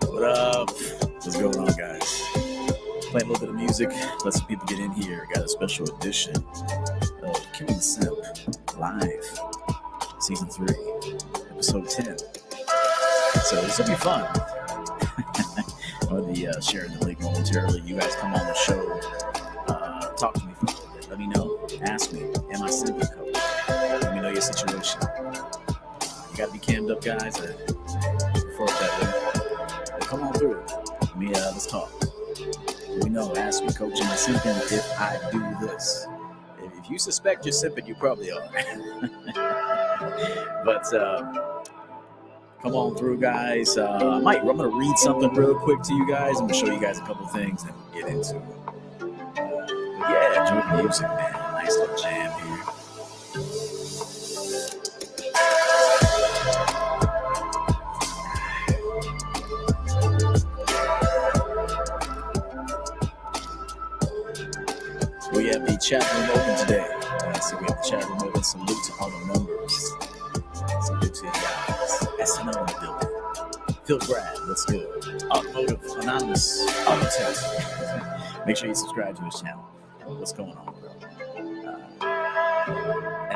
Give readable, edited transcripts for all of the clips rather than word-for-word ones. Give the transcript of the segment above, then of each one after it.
What up? What's going on, guys? Playing a little bit of music. Let some people get in here. Got a special edition of Killing Simp Live, Season 3, Episode 10. So this will be fun. I'm going to be sharing the link momentarily. You guys come on the show. Talk to me for a little bit. Let me know. Ask me. Am I simping, Coach? Let me know your situation. You got to be cammed up, guys. I prefer it that way. Come on through. Let's talk. Let me know. Ask me, Coach, am I simping if I do this? If you suspect you're simping, you probably are. But come on through, guys. I'm going to read something real quick to you guys. I'm going to show you guys a couple things and we'll get into it. Enjoy the music, man. Nice little jam here. We have the chat room open today. So we have the chat room open. Salute to all the members. Salute to you guys. SNO in the building. Phil Brad, what's good? Automotive Anonymous Autotech. Make sure you subscribe to his channel. What's going on, bro?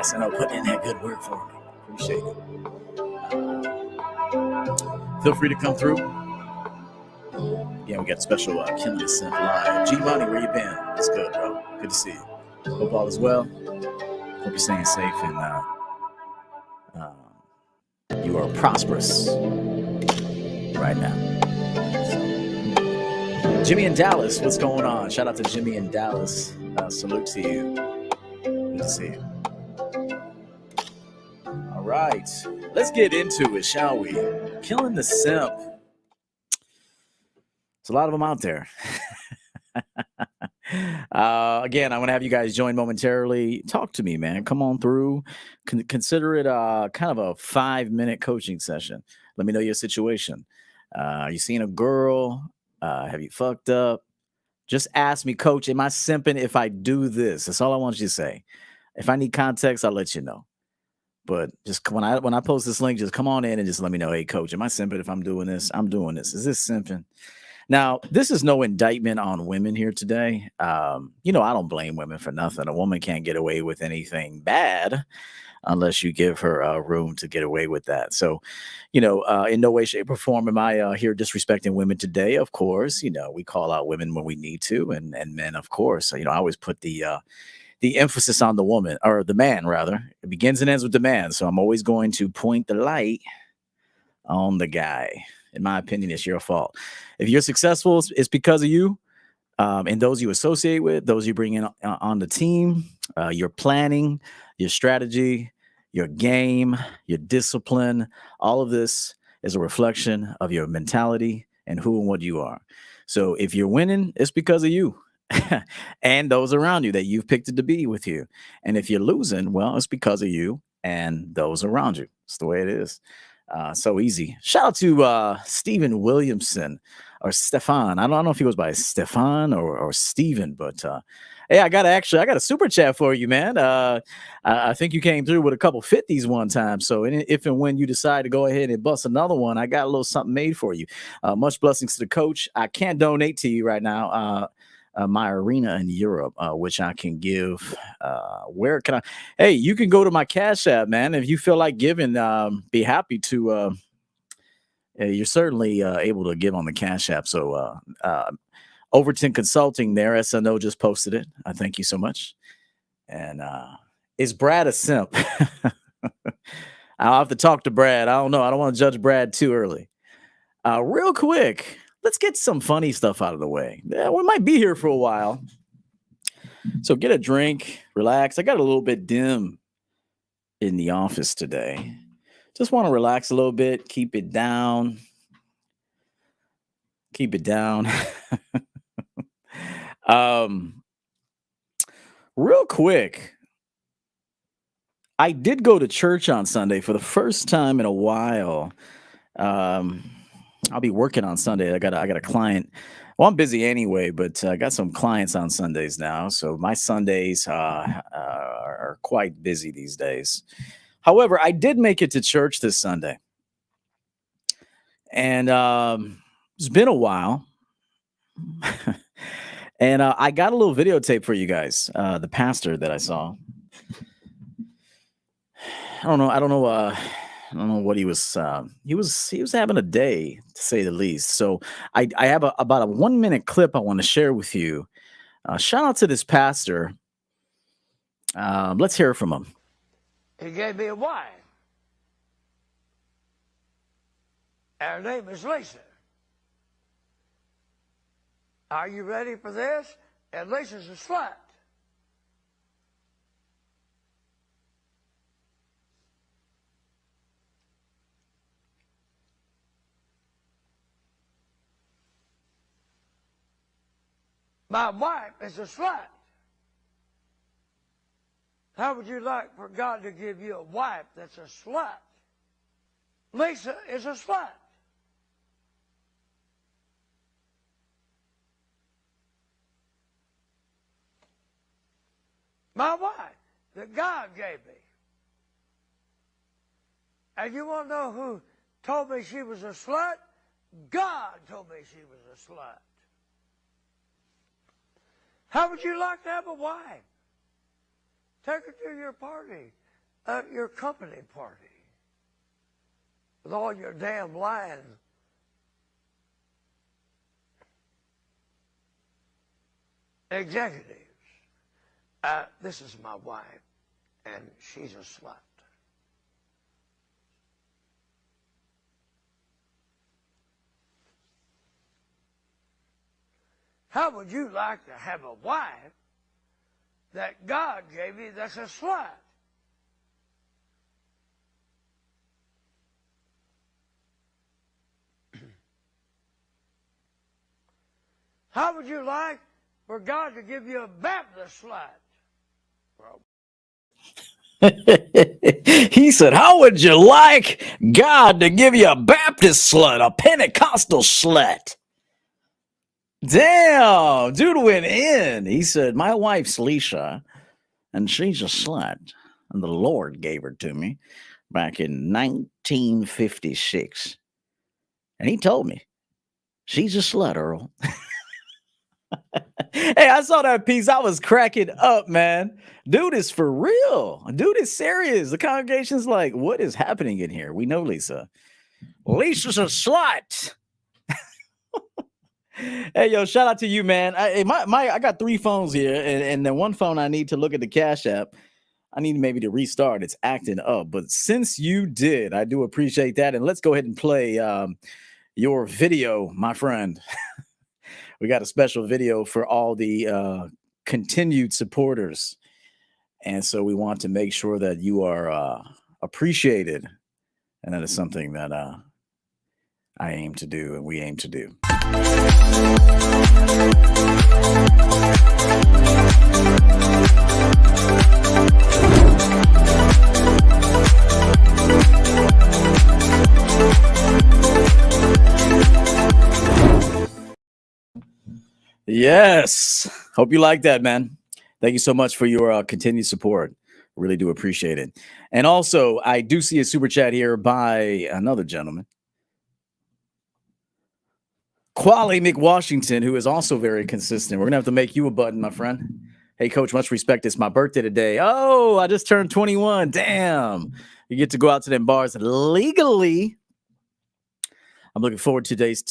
SNO putting in that good work for me. Appreciate it. Feel free to come through. Yeah, we got special Killing Simp Live. G-Money, where you been? It's good, bro. Good to see you. Hope all is well. Hope you're staying safe and you are prosperous right now. So, Jimmy in Dallas, what's going on? Shout out to Jimmy in Dallas. Salute to you. Good to see you. All right, let's get into it, shall we? Killing the Simp. There's a lot of them out there. Again, I'm going to have you guys join momentarily. Talk to me, man. Come on through. Consider it kind of a 5-minute coaching session. Let me know your situation. Are you seeing a girl? Have you fucked up? Just ask me, Coach, am I simping if I do this? That's all I want you to say. If I need context, I'll let you know. But just when I post this link, just come on in and just let me know, hey, Coach, am I simping if I'm doing this? I'm doing this. Is this simping? Now, this is no indictment on women here today. I don't blame women for nothing. A woman can't get away with anything bad unless you give her room to get away with that. So, in no way, shape, or form am I here disrespecting women today. Of course, we call out women when we need to, and men, of course. I always put the emphasis on the woman, or the man, rather. It begins and ends with the man. So I'm always going to point the light on the guy. In my opinion, it's your fault. If you're successful, it's because of you and those you associate with, those you bring in on the team, your planning, your strategy, your game, your discipline. All of this is a reflection of your mentality and who and what you are. So if you're winning, it's because of you and those around you that you've picked it to be with you. And if you're losing, well, it's because of you and those around you. It's the way it is. So easy. Shout out to Stephen Williamson or Stefan. I don't know if he goes by Stefan or Steven, but hey, I got a super chat for you, man. I think you came through with a couple 50s one time. So if and when you decide to go ahead and bust another one, I got a little something made for you. Much blessings to the coach. I can't donate to you right now. My arena in Europe, which I can give. Where can I? Hey, you can go to my Cash App, man. If you feel like giving, be happy to. You're certainly able to give on the Cash App. So Overton Consulting there, SNO just posted it. I thank you so much. And is Brad a simp? I'll have to talk to Brad. I don't know. I don't want to judge Brad too early. Real quick. Let's get some funny stuff out of the way. Yeah, we might be here for a while. So get a drink, relax. I got a little bit dim in the office today. Just want to relax a little bit, keep it down. Keep it down. Real quick, I did go to church on Sunday for the first time in a while. Um, I'll be working on Sunday. I got a client. Well, I'm busy anyway, but I got some clients on Sundays now, so my Sundays are quite busy these days. However, I did make it to church this Sunday, and it's been a while. And I got a little videotape for you guys. The pastor that I saw. I don't know. I don't know what he was. He was having a day, to say the least. So I have about a 1 minute clip I want to share with you. Shout out to this pastor. Let's hear from him. He gave me a wife. And her name is Lisa. Are you ready for this? And Lisa's a slut. My wife is a slut. How would you like for God to give you a wife that's a slut? Lisa is a slut. My wife that God gave me. And you want to know who told me she was a slut? God told me she was a slut. How would you like to have a wife? Take her to your party, your company party, with all your damn lying. Executives. This is my wife, and she's a slut. How would you like to have a wife that God gave you that's a slut? How would you like for God to give you a Baptist slut? He said, how would you like God to give you a Baptist slut, a Pentecostal slut? Damn, dude went in. He said, my wife's Lisa, and she's a slut. And the Lord gave her to me back in 1956. And he told me, she's a slut, Earl. Hey, I saw that piece. I was cracking up, man. Dude is for real. Dude is serious. The congregation's like, what is happening in here? We know Lisa. Lisa's a slut. Hey, yo, shout out to you, man. I got 3 phones here, and then one phone I need to look at the Cash App. I need maybe to restart. It's acting up. But since you did, I do appreciate that. And let's go ahead and play your video, my friend. We got a special video for all the continued supporters. And so we want to make sure that you are appreciated. And that is something that I aim to do and we aim to do. Yes. Hope you like that, man. Thank you so much for your continued support. Really do appreciate it. And also, I do see a super chat here by another gentleman, Quali McWashington, who is also very consistent. We're going to have to make you a button, my friend. Hey, Coach, much respect. It's my birthday today. Oh, I just turned 21. Damn. You get to go out to them bars legally. I'm looking forward to today's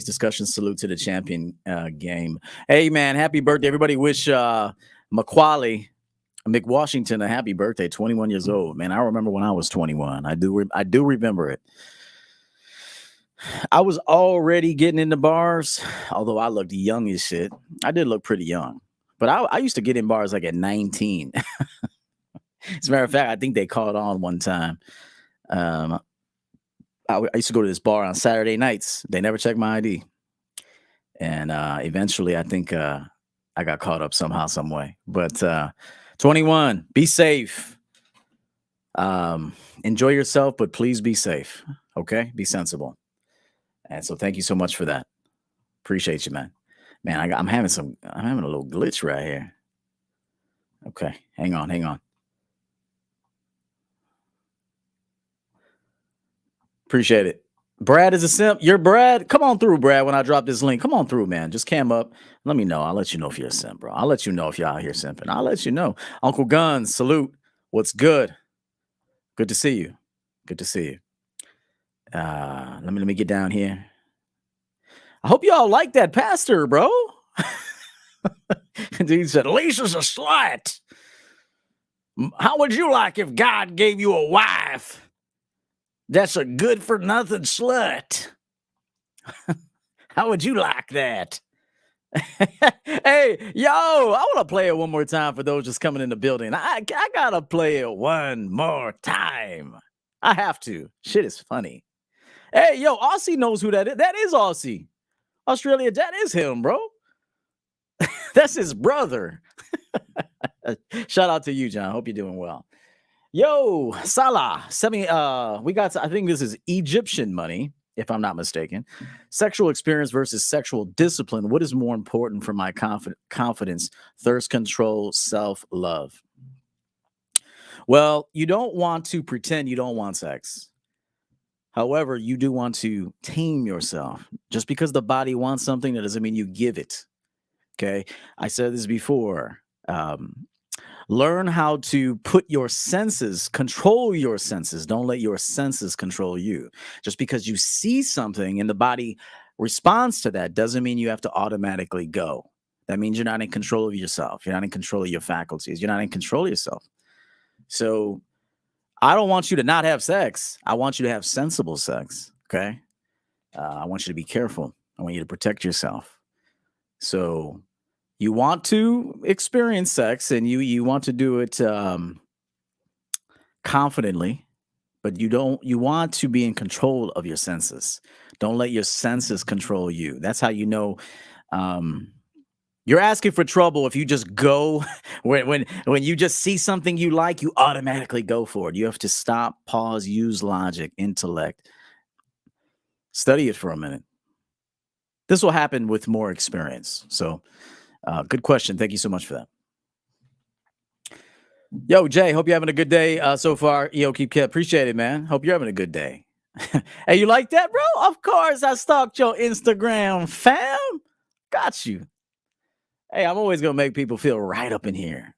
discussion. Salute to the champion game. Hey, man, happy birthday. Everybody wish McQually McWashington a happy birthday, 21 years old. Man, I remember when I was 21. I do remember it. I was already getting into bars, although I looked young as shit. I did look pretty young. But I used to get in bars like at 19. As a matter of fact, I think they called on one time. I used to go to this bar on Saturday nights. They never checked my ID. And eventually, I think I got caught up somehow, some way. But 21, be safe. Enjoy yourself, but please be safe. Okay, be sensible. And so, thank you so much for that. Appreciate you, man. Man, I'm having a little glitch right here. Okay, hang on, hang on. Appreciate it. Brad is a simp. You're Brad. Come on through, Brad. When I drop this link, come on through, man. Just cam up. Let me know. I'll let you know if you're a simp, bro. I'll let you know if you're out here simping. I'll let you know. Uncle Guns, salute. What's good? Good to see you. Good to see you. Let me get down here. I hope y'all like that pastor, bro. Dude said, Lisa's a slut. How would you like if God gave you a wife that's a good for nothing slut? How would you like that? Hey, yo, I want to play it one more time for those just coming in the building. I gotta play it one more time. I have to. Shit is funny. Hey, yo, Aussie knows who that is. That is Aussie. Australia, that is him, bro. That's his brother. Shout out to you, John. Hope you're doing well. Yo, Salah, we got, I think this is Egyptian money, if I'm not mistaken. Sexual experience versus sexual discipline. What is more important for my confidence, thirst control, self-love? Well, you don't want to pretend you don't want sex. However, you do want to tame yourself. Just because the body wants something, that doesn't mean you give it. Okay. I said this before. Learn how to put your senses, control your senses. Don't let your senses control you. Just because you see something and the body responds to that doesn't mean you have to automatically go. That means you're not in control of yourself. You're not in control of your faculties. You're not in control of yourself. So I don't want you to not have sex. I want you to have sensible sex. Okay. I want you to be careful. I want you to protect yourself. So you want to experience sex and you want to do it confidently, but you want to be in control of your senses. Don't let your senses control you. That's how you know you're asking for trouble if you just go when you just see something you like, you automatically go for it. You have to stop, pause, use logic, intellect. Study it for a minute. This will happen with more experience. So good question. Thank you so much for that. Yo, Jay, hope you're having a good day so far. Yo, keep appreciate it, man. Hope you're having a good day. Hey, you like that, bro? Of course, I stalked your Instagram, fam. Got you. Hey, I'm always going to make people feel right up in here.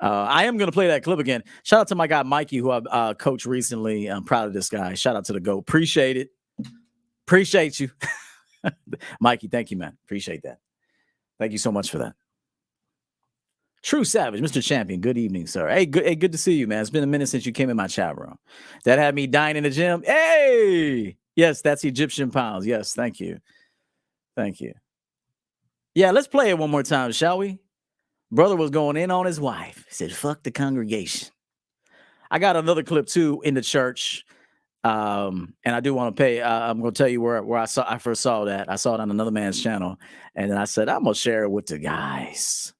I am going to play that clip again. Shout out to my guy, Mikey, who I coached recently. I'm proud of this guy. Shout out to the GOAT. Appreciate it. Appreciate you. Mikey, thank you, man. Appreciate that. Thank you so much for that. True Savage, Mr. Champion. Good evening, sir. Hey, good to see you, man. It's been a minute since you came in my chat room. That had me dying in the gym. Hey, yes, that's Egyptian pounds. Yes, thank you. Thank you. Yeah, let's play it one more time, shall we? Brother was going in on his wife. He said, fuck the congregation. I got another clip too in the church. And I do want to pay. I'm going to tell you where I first saw that. I saw it on another man's channel. And then I said, I'm going to share it with the guys.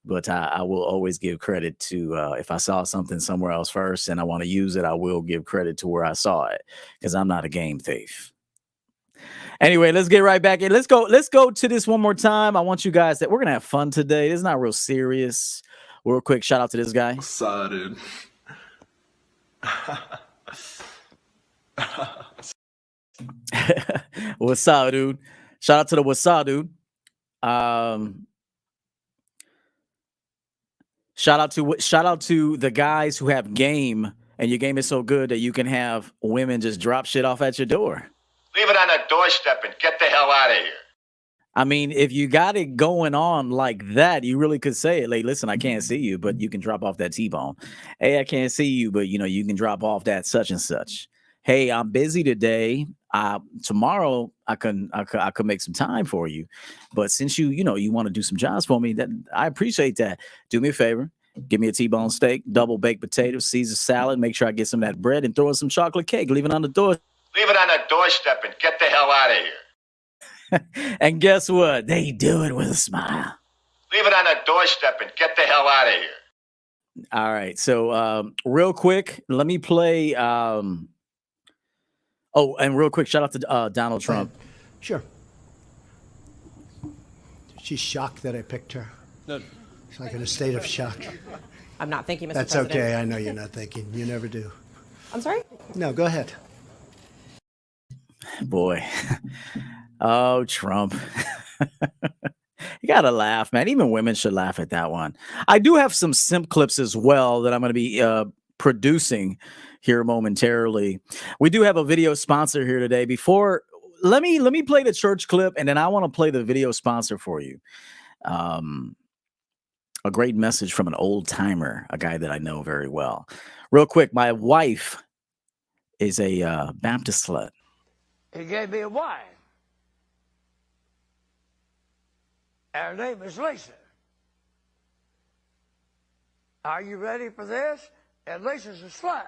But I will always give credit to if I saw something somewhere else first and I want to use it, I will give credit to where I saw it because I'm not a game thief. Anyway, let's get right back in. Let's go to this one more time. I want you guys that we're gonna have fun today. It's not real serious. Real quick, shout out to this guy. Excited. What's up, dude? Shout out to the what's up, dude. Shout out to the guys who have game, and your game is so good that you can have women just drop shit off at your door. Leave it on the doorstep and get the hell out of here. I mean, if you got it going on like that, you really could say it. Like, listen, I can't see you, but you can drop off that T-bone. Hey, I can't see you, but you can drop off that such and such. Hey, I'm busy today. Tomorrow I could make some time for you. But since you want to do some jobs for me, that I appreciate that. Do me a favor. Give me a T-bone steak, double baked potatoes, Caesar salad. Make sure I get some of that bread and throw in some chocolate cake. Leave it on the door. Leave it on the doorstep and get the hell out of here. And guess what? They do it with a smile. Leave it on the doorstep and get the hell out of here. All right. So real quick, let me play. Oh, and real quick, shout out to Donald Go ahead. Trump. Sure. She's shocked that I picked her. No, She's like in a state of shock. I'm not thinking, Mr. That's President. okay. I know you're not thinking. You never do. I'm sorry? No, go ahead. Boy. Oh, Trump. You got to laugh, man. Even women should laugh at that one. I do have some simp clips as well that I'm going to be producing here momentarily. We do have a video sponsor here today. Before, let me play the church clip, and then I want to play the video sponsor for you. A great message from an old timer, a guy that I know very well. Real quick, my wife is a Baptist slut. He gave me a wife. And her name is Lisa. Are you ready for this? And Lisa's a slut.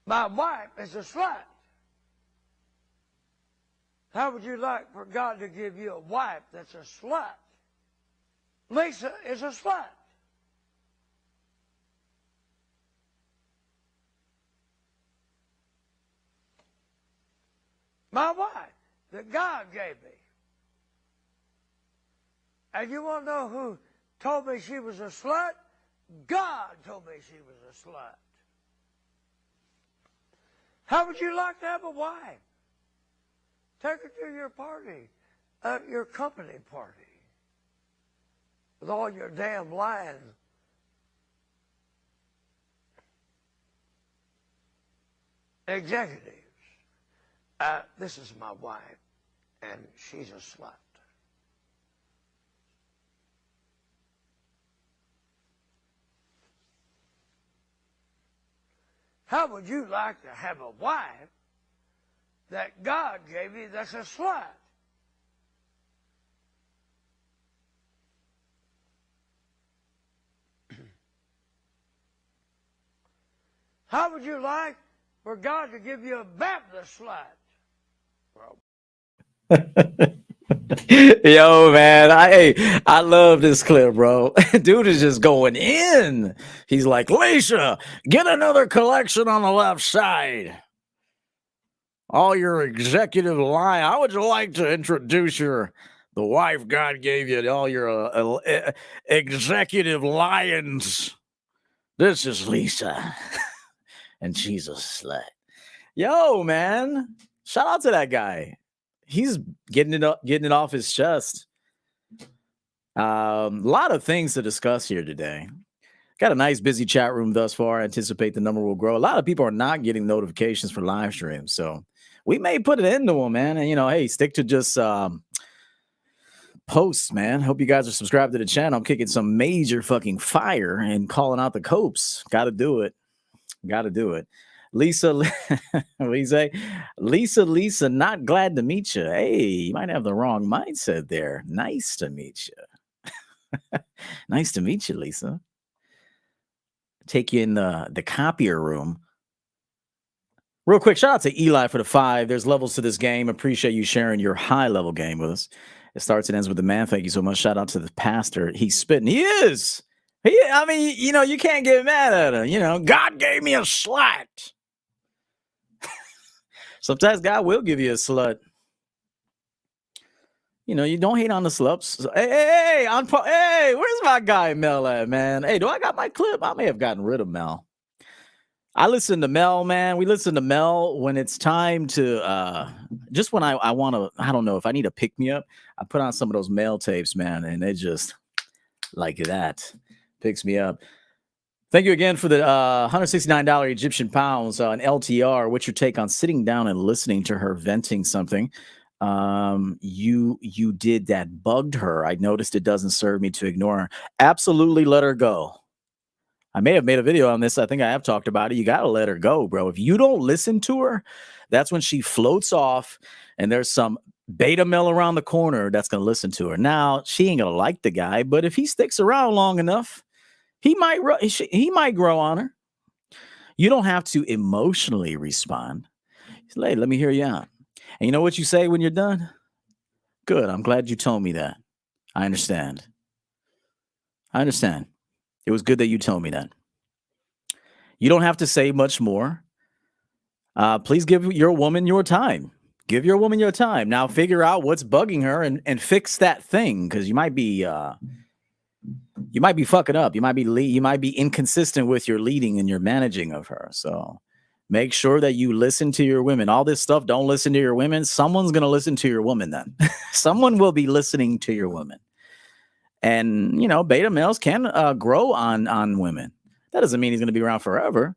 My wife is a slut. How would you like for God to give you a wife that's a slut? Lisa is a slut. My wife that God gave me. And you want to know who told me she was a slut? God told me she was a slut. How would you like to have a wife? Take her to your party, your company party, with all your damn lying. Executives. This is my wife, and she's a slut. How would you like to have a wife that God gave you that's a slut? How would you like for God to give you a Baptist slut? Yo, man, I love this clip, bro. Dude is just going in. He's like, Lisa, get another collection on the left side. All your executive line. How would you like to introduce the wife God gave you? All your executive lions. This is Lisa, and she's a slut. Yo, man, shout out to that guy. He's getting it off his chest. A lot of things to discuss here today. Got a nice busy chat room thus far. I anticipate the number will grow. A lot of people are not getting notifications for live streams, so we may put it into them, man. And hey, stick to just posts, man. Hope you guys are subscribed to the channel. I'm kicking some major fucking fire and calling out the copes. Got to do it. Lisa, Lisa, not glad to meet you. Hey, you might have the wrong mindset there. Nice to meet you. Nice to meet you, Lisa. Take you in the copier room. Real quick, shout out to Eli for the 5. There's levels to this game. Appreciate you sharing your high-level game with us. It starts and ends with the man. Thank you so much. Shout out to the pastor. He's spitting. He is. I mean, you can't get mad at him. God gave me a slut. Sometimes God will give you a slut. You don't hate on the sluts. Hey, where's my guy Mel at, man? Hey, do I got my clip? I may have gotten rid of Mel. I listen to Mel, man. We listen to Mel when it's time to, just when I want to, I don't know, if I need a pick-me-up, I put on some of those Mel tapes, man, and it just, like that, picks me up. Thank you again for the $169 Egyptian pounds on LTR. What's your take on sitting down and listening to her venting something? You did that bugged her. I noticed it doesn't serve me to ignore her. Absolutely let her go. I may have made a video on this. I think I have talked about it. You got to let her go, bro. If you don't listen to her, that's when she floats off and there's some beta male around the corner that's going to listen to her. Now, she ain't going to like the guy, but if he sticks around long enough, he might grow on her. You don't have to emotionally respond. Hey, let me hear you out. And you know what you say when you're done? Good. I'm glad you told me that. I understand. I understand. It was good that you told me that. You don't have to say much more. Please give your woman your time. Give your woman your time. Now figure out what's bugging her and fix that thing, because you might be fucking up. You might be inconsistent with your leading and your managing of her. So make sure that you listen to your women. All this stuff, don't listen to your women. Someone's gonna listen to your woman then. Someone will be listening to your woman. And beta males can grow on women. That doesn't mean he's gonna be around forever.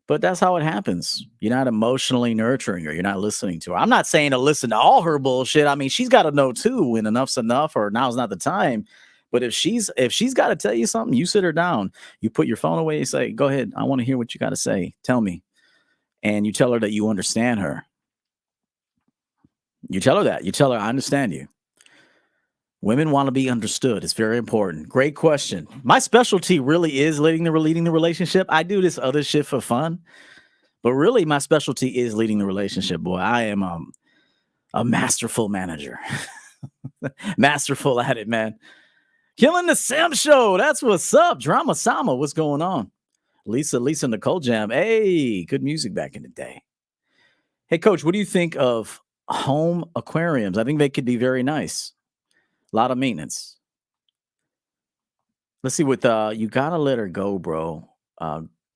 But that's how it happens. You're not emotionally nurturing her. You're not listening to her. I'm not saying to listen to all her bullshit. I mean, she's got to know too when enough's enough or now's not the time. But if she's got to tell you something, you sit her down. You put your phone away. You say, "Go ahead. I want to hear what you got to say. Tell me." And you tell her that you understand her. You tell her that. You tell her, "I understand you." Women want to be understood. It's very important. Great question. My specialty really is leading the relationship. I do this other shit for fun, but really my specialty is leading the relationship. Boy, I am a masterful manager. Masterful at it, man. Killing the Sam Show. That's what's up. Drama Sama. What's going on? Lisa Nicole Jam. Hey, good music back in the day. Hey, Coach, what do you think of home aquariums? I think they could be very nice. A lot of maintenance. Let's see what you gotta let her go, bro.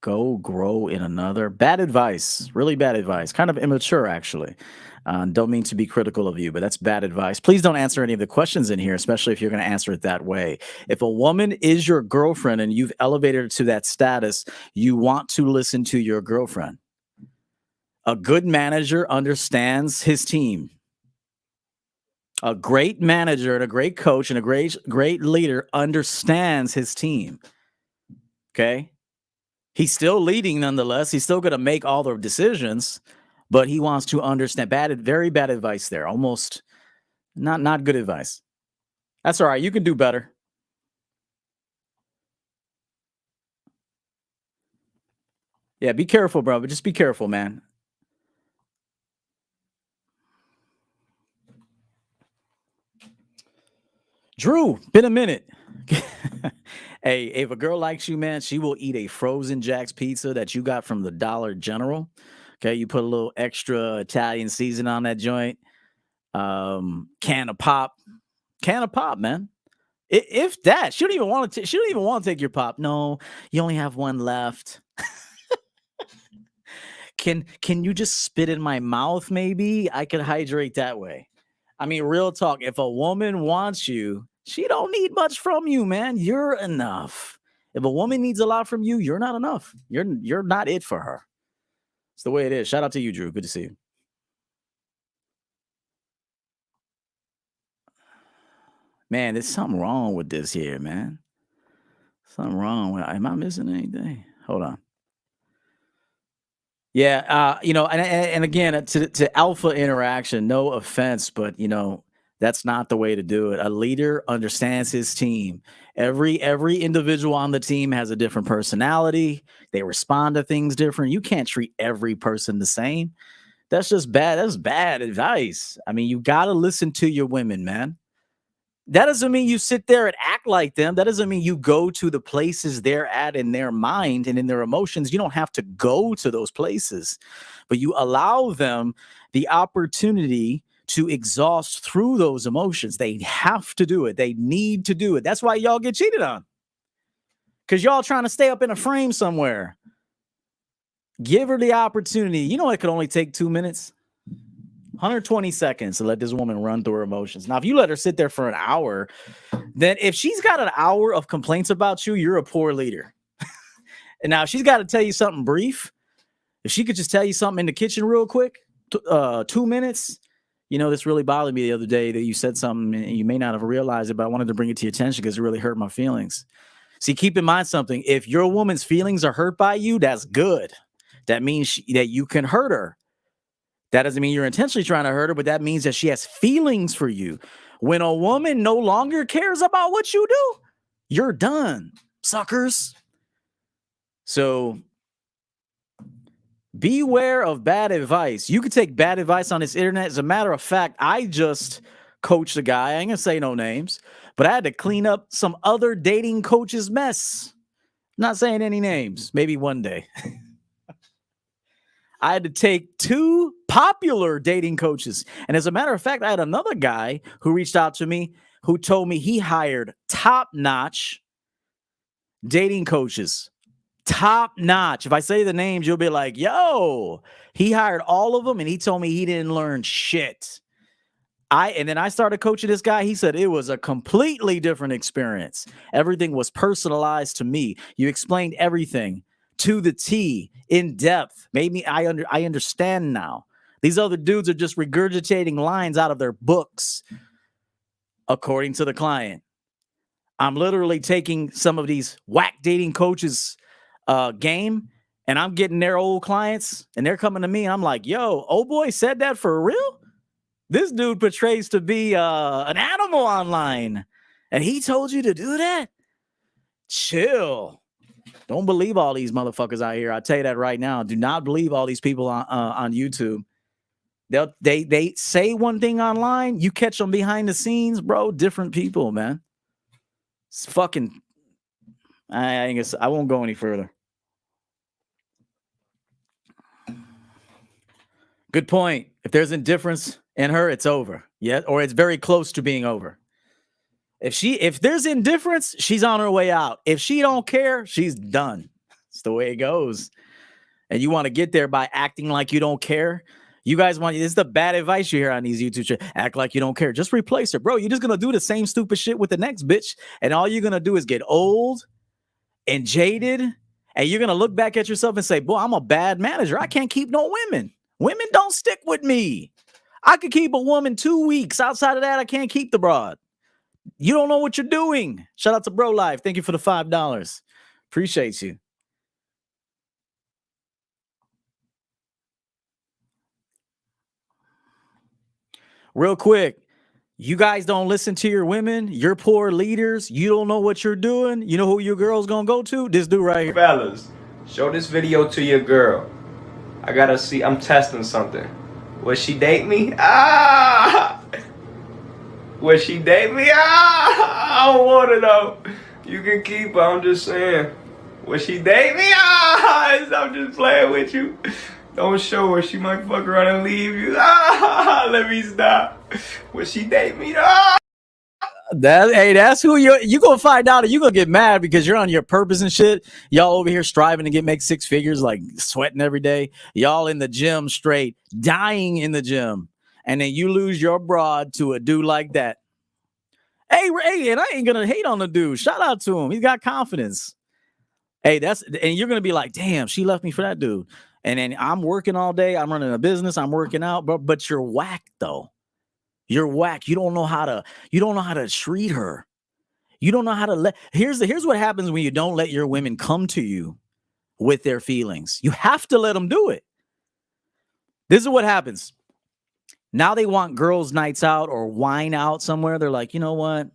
Go grow in another. Bad advice. Really bad advice. Kind of immature, actually. Don't mean to be critical of you, but that's bad advice. Please don't answer any of the questions in here, especially if you're going to answer it that way. If a woman is your girlfriend and you've elevated her to that status, you want to listen to your girlfriend. A good manager understands his team. A great manager and a great coach and a great leader understands his team. Okay? He's still leading nonetheless. He's still going to make all the decisions, but he wants to understand. Very bad advice there. Almost not good advice. That's all right. You can do better. Yeah, be careful, bro. But just be careful, man. Drew, been a minute. Hey, if a girl likes you, man, she will eat a frozen Jack's pizza that you got from the Dollar General. Okay, you put a little extra Italian season on that joint. Can of pop, man. If that, she don't even want to take your pop. No, you only have one left. Can you just spit in my mouth? Maybe I could hydrate that way. I mean, real talk. If a woman wants you, she don't need much from you, man. You're enough. If a woman needs a lot from you, you're not enough. You're not it for her. It's the way it is. Shout out to you, Drew. Good to see you. Man, there's something wrong with this here, man. Something wrong. Am I missing anything? Hold on. Yeah, and again, to alpha interaction, no offense, but that's not the way to do it. A leader understands his team. Every individual on the team has a different personality. They respond to things different. You can't treat every person the same. That's just bad. That's bad advice. I mean, you got to listen to your women, man. That doesn't mean you sit there and act like them. That doesn't mean you go to the places they're at in their mind and in their emotions. You don't have to go to those places, but you allow them the opportunity to exhaust through those emotions. They have to do it. They need to do it. That's why y'all get cheated on, because y'all trying to stay up in a frame somewhere. Give her the opportunity. You know, it could only take 2 minutes. 120 seconds to let this woman run through her emotions. Now, if you let her sit there for an hour, then if she's got an hour of complaints about you, you're a poor leader. And now if she's got to tell you something brief, if she could just tell you something in the kitchen real quick, 2 minutes, this really bothered me the other day that you said something and you may not have realized it, but I wanted to bring it to your attention because it really hurt my feelings. See, keep in mind something. If your woman's feelings are hurt by you, that's good. That means that you can hurt her. That doesn't mean you're intentionally trying to hurt her, but that means that she has feelings for you. When a woman no longer cares about what you do, you're done, suckers. So Beware of bad advice. You could take bad advice on this internet. As a matter of fact, I just coached a guy. I ain't gonna say no names, but I had to clean up some other dating coaches' mess. Not saying any names. Maybe one day. I had to take 2 popular dating coaches. And as a matter of fact, I had another guy who reached out to me who told me he hired top-notch dating coaches. Top-notch. If I say the names, you'll be like, yo, he hired all of them and he told me he didn't learn shit. And then I started coaching this guy. He said it was a completely different experience. Everything was personalized to me. You explained everything to the T, in depth. Made me, I understand now. These other dudes are just regurgitating lines out of their books, according to the client. I'm literally taking some of these whack dating coaches' game, and I'm getting their old clients, and they're coming to me, and I'm like, yo, old boy said that for real? This dude portrays to be an animal online, and he told you to do that? Chill. Don't believe all these motherfuckers out here. I'll tell you that right now. Do not believe all these people on YouTube. They say one thing online. You catch them behind the scenes, bro. Different people, man. It's fucking. I guess I won't go any further. Good point. If there's indifference in her, it's over. Yeah, or it's very close to being over. If there's indifference, she's on her way out. If she don't care, she's done. It's the way it goes. And you want to get there by acting like you don't care. You guys this is the bad advice you hear on these YouTube channels. Act like you don't care. Just replace her. Bro, you're just going to do the same stupid shit with the next bitch. And all you're going to do is get old and jaded. And you're going to look back at yourself and say, boy, I'm a bad manager. I can't keep no women. Women don't stick with me. I could keep a woman 2 weeks. Outside of that, I can't keep the broad. You don't know what you're doing. Shout out to Bro Life. Thank you for the $5. Appreciate you. Real quick, you guys don't listen to your women. You're poor leaders. You don't know what you're doing. You know who your girl's gonna go to? This dude right here. Fellas, show this video to your girl. I gotta see. I'm testing something. Will she date me? Will she date me? I don't want to know. You can keep her. I'm just saying. Will she date me? I'm just playing with you. Don't show her. She might fuck around and leave you. Let me stop. Will she date me? That's who you gonna find out, and you gonna get mad because you're on your purpose and shit. Y'all over here striving to make 6 figures, like sweating every day. Y'all in the gym straight, dying in the gym. And then you lose your broad to a dude like that. Hey, and I ain't gonna hate on the dude. Shout out to him. He's got confidence. Hey, and you're gonna be like, damn, she left me for that dude. And then I'm working all day. I'm running a business. I'm working out, but you're whack though. You're whack. You don't know how to treat her. You don't know how to here's what happens when you don't let your women come to you with their feelings. You have to let them do it. This is what happens. Now they want girls' nights out or wine out somewhere. They're like, you know what?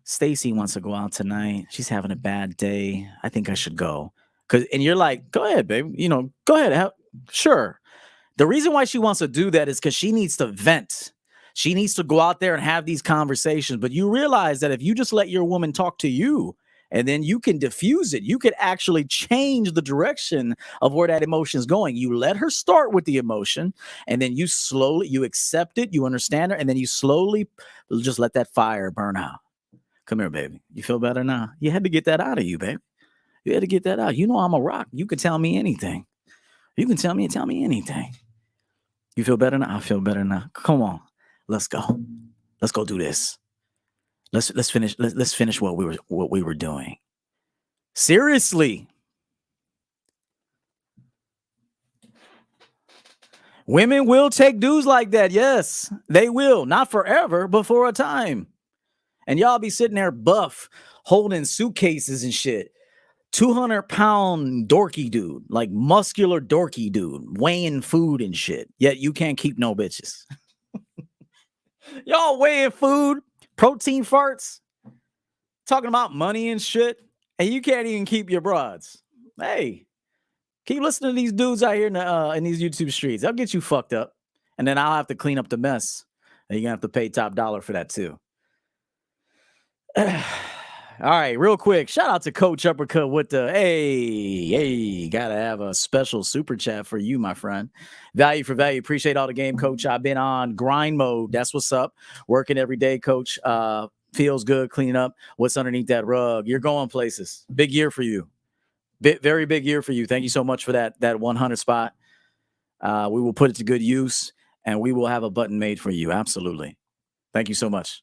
Stacy wants to go out tonight. She's having a bad day. I think I should go. And you're like, go ahead, babe. Go ahead. Sure. The reason why she wants to do that is because she needs to vent. She needs to go out there and have these conversations. But you realize that if you just let your woman talk to you, and then you can diffuse it, you could actually change the direction of where that emotion is going. You let her start with the emotion, and then you accept it, you understand her, and then you slowly just let that fire burn out. Come here, baby. You feel better now? You had to get that out of you, baby. You had to get that out. You know I'm a rock. You can tell me anything. You can tell me anything. You feel better now? I feel better now. Come on. Let's go. Let's go do this. Let's finish what we were doing. Seriously. Women will take dudes like that. Yes, they will. Not forever, but for a time. And y'all be sitting there buff, holding suitcases and shit. 200-pound dorky dude, like muscular dorky dude, weighing food and shit. Yet you can't keep no bitches. Y'all weighing food, protein farts, talking about money and shit, and you can't even keep your broads. Hey, Keep listening to these dudes out here in these YouTube streets. They'll get you fucked up. And then I'll have to clean up the mess. And you're going to have to pay top dollar for that too. All right, real quick. Shout out to Coach Uppercut with the, hey, got to have a special super chat for you, my friend. Value for value. Appreciate all the game, Coach. I've been on grind mode. That's what's up. Working every day, Coach. Feels good cleaning up what's underneath that rug. You're going places. Big year for you. Very big year for you. Thank you so much for that 100 spot. We will put it to good use, and we will have a button made for you. Absolutely. Thank you so much.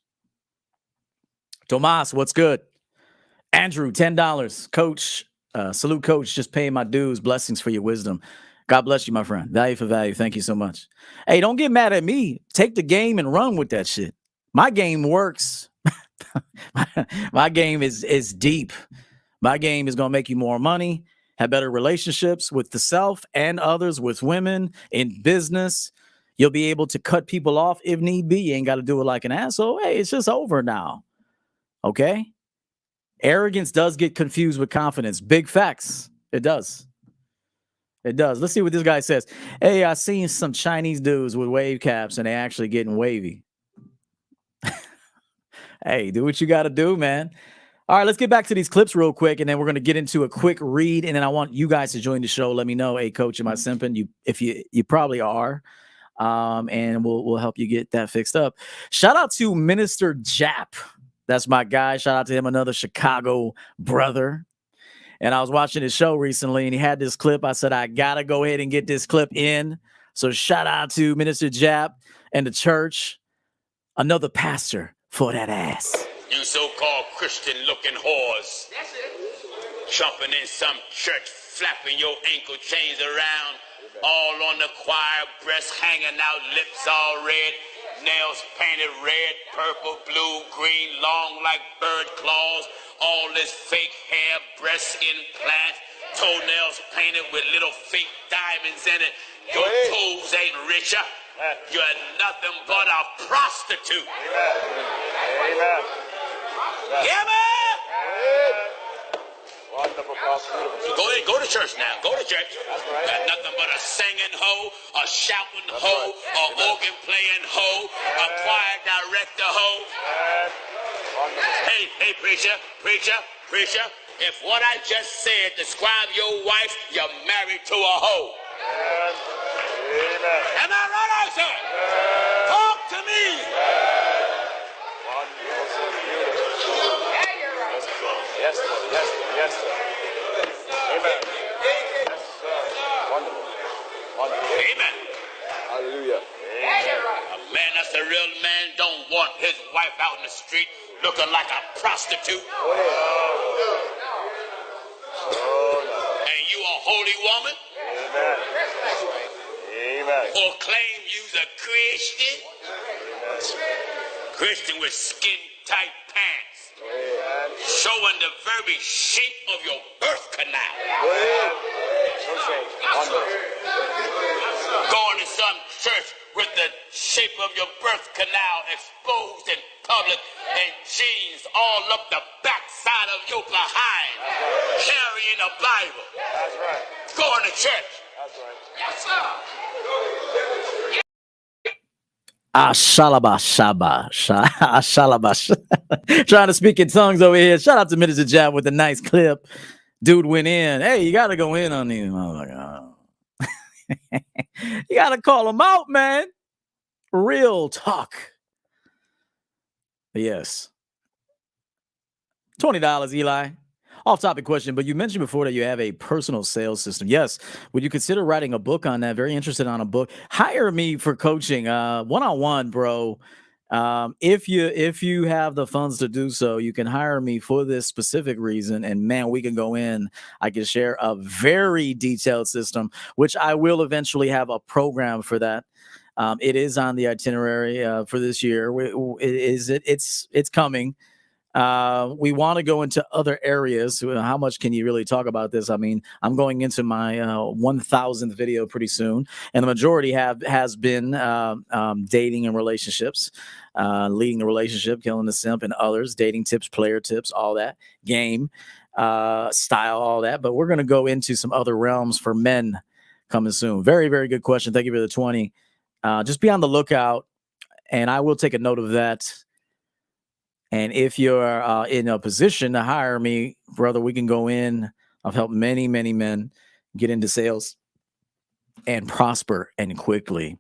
Tomas, what's good? Andrew, $10. Coach, salute, Coach. Just paying my dues. Blessings for your wisdom. God bless you, my friend. Value for value. Thank you so much. Hey, don't get mad at me. Take the game and run with that shit. My game works. My game is deep. My game is going to make you more money, have better relationships with the self and others, with women, in business. You'll be able to cut people off if need be. You ain't got to do it like an asshole. Hey, it's just over now. Okay? Arrogance does get confused with confidence. Big facts. It does. It does. Let's see what this guy says. Hey, I seen some Chinese dudes with wave caps and they actually getting wavy. Hey, do what you got to do, man. All right, let's get back to these clips real quick, and then we're going to get into a quick read, and then I want you guys to join the show. Let me know, hey, Coach, am I simping? If you probably are, and we'll help you get that fixed up. Shout out to Minister Jap. That's my guy. Shout out to him, another Chicago brother. And I was watching his show recently, and he had this clip. I said, I got to go ahead and get this clip in. So shout out to Minister Jap and the church. Another pastor for that ass. You so-called Christian-looking whores. That's it. Jumping in some church, flapping your ankle chains around, all on the choir, breasts hanging out, lips all red, nails painted red, purple, blue, green, long like bird claws, all this fake hair, breast implants, toenails painted with little fake diamonds in it. Your toes ain't richer. You're nothing but a prostitute. Amen. Yeah, man. Go to church now. Go to church. Got nothing but a singing hoe, a shouting hoe, a organ playing hoe, a choir director hoe. Hey, preacher. If what I just said describe your wife, you're married to a hoe. Amen. Am I right, I said? Talk to me. Yes, sir. Amen. Yes, sir. Wonderful. Amen. Hallelujah. A man that's a real man don't want his wife out in the street looking like a prostitute. And you a holy woman? Amen. Or claim you's a Christian? Christian with skin-tight pants. Showing the very shape of your birth canal. Going to some church with the shape of your birth canal exposed in public and jeans all up the backside of your behind. Carrying a Bible. That's right. Going to church. That's right. Yes, sir. Trying to speak in tongues over here. Shout out to Minister Jab with a nice clip. Dude went in. Hey, you got to go in on these. Oh, my God. You got to call them out, man. Real talk. Yes. $20, Eli. Off-topic question, but you mentioned before that you have a personal sales system. Yes. Would you consider writing a book on that? Very interested on a book. Hire me for coaching, one-on-one, bro. If you have the funds to do so, you can hire me for this specific reason. And man, we can go in. I can share a very detailed system, which I will eventually have a program for that. It is on the itinerary for this year. It's coming. We want to go into other areas. How much can you really talk about this? I mean, I'm going into my 1,000th video pretty soon, and the majority has been dating and relationships, leading the relationship, killing the simp, and others, dating tips, player tips, all that game. style, all that. But we're going to go into some other realms for men coming soon. Very, very good question. Thank you for the 20. Just be on the lookout, and I will take a note of that. And if you're in a position to hire me, brother, we can go in. I've helped many, many men get into sales and prosper and quickly.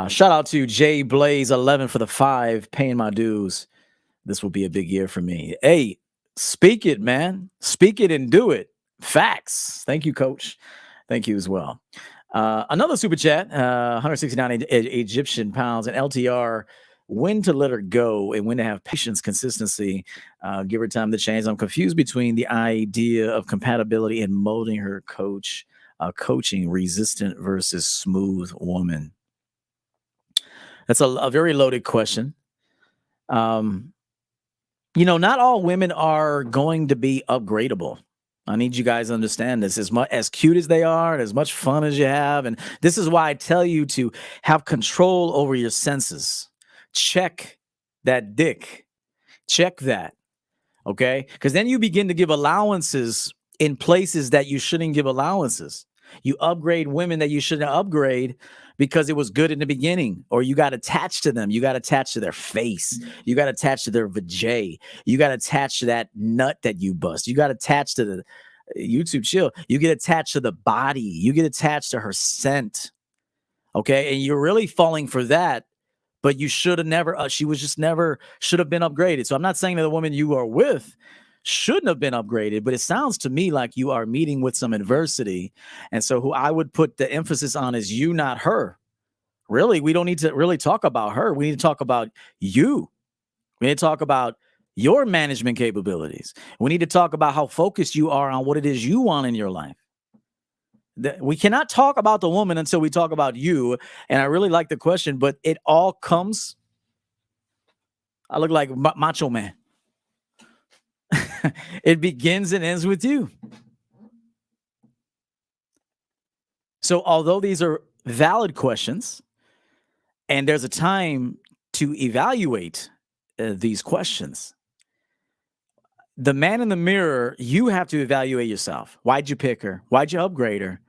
Shout out to Jay Blaze 11 for the 5, paying my dues. This will be a big year for me. Hey, speak it, man. Speak it and do it. Facts. Thank you, Coach. Thank you as well. Another super chat, 169 Egyptian pounds, and LTR, when to let her go and when to have patience, consistency, give her time to change. I'm confused between the idea of compatibility and molding her coaching resistant versus smooth woman. That's a very loaded question. Not all women are going to be upgradable. I need you guys to understand this. As cute as they are, and as much fun as you have, and this is why I tell you to have control over your senses. Check that dick. Check that, okay? Because then you begin to give allowances in places that you shouldn't give allowances. You upgrade women that you shouldn't upgrade because it was good in the beginning, or you got attached to them. You got attached to their face. You got attached to their vajay. You got attached to that nut that you bust. You got attached to the YouTube chill. You get attached to the body. You get attached to her scent. Okay. And you're really falling for that, but you should have never, she was just never, should have been upgraded. So I'm not saying that the woman you are with shouldn't have been upgraded, but it sounds to me like you are meeting with some adversity. And so who I would put the emphasis on is you, not her. Really, we don't need to really talk about her. We need to talk about you. We need to talk about your management capabilities. We need to talk about how focused you are on what it is you want in your life. We cannot talk about the woman until we talk about you. And I really like the question, but it all comes. I look like Macho Man. It begins and ends with you. So although these are valid questions, and there's a time to evaluate these questions, the man in the mirror, you have to evaluate yourself. Why'd you pick her? Why'd you upgrade her?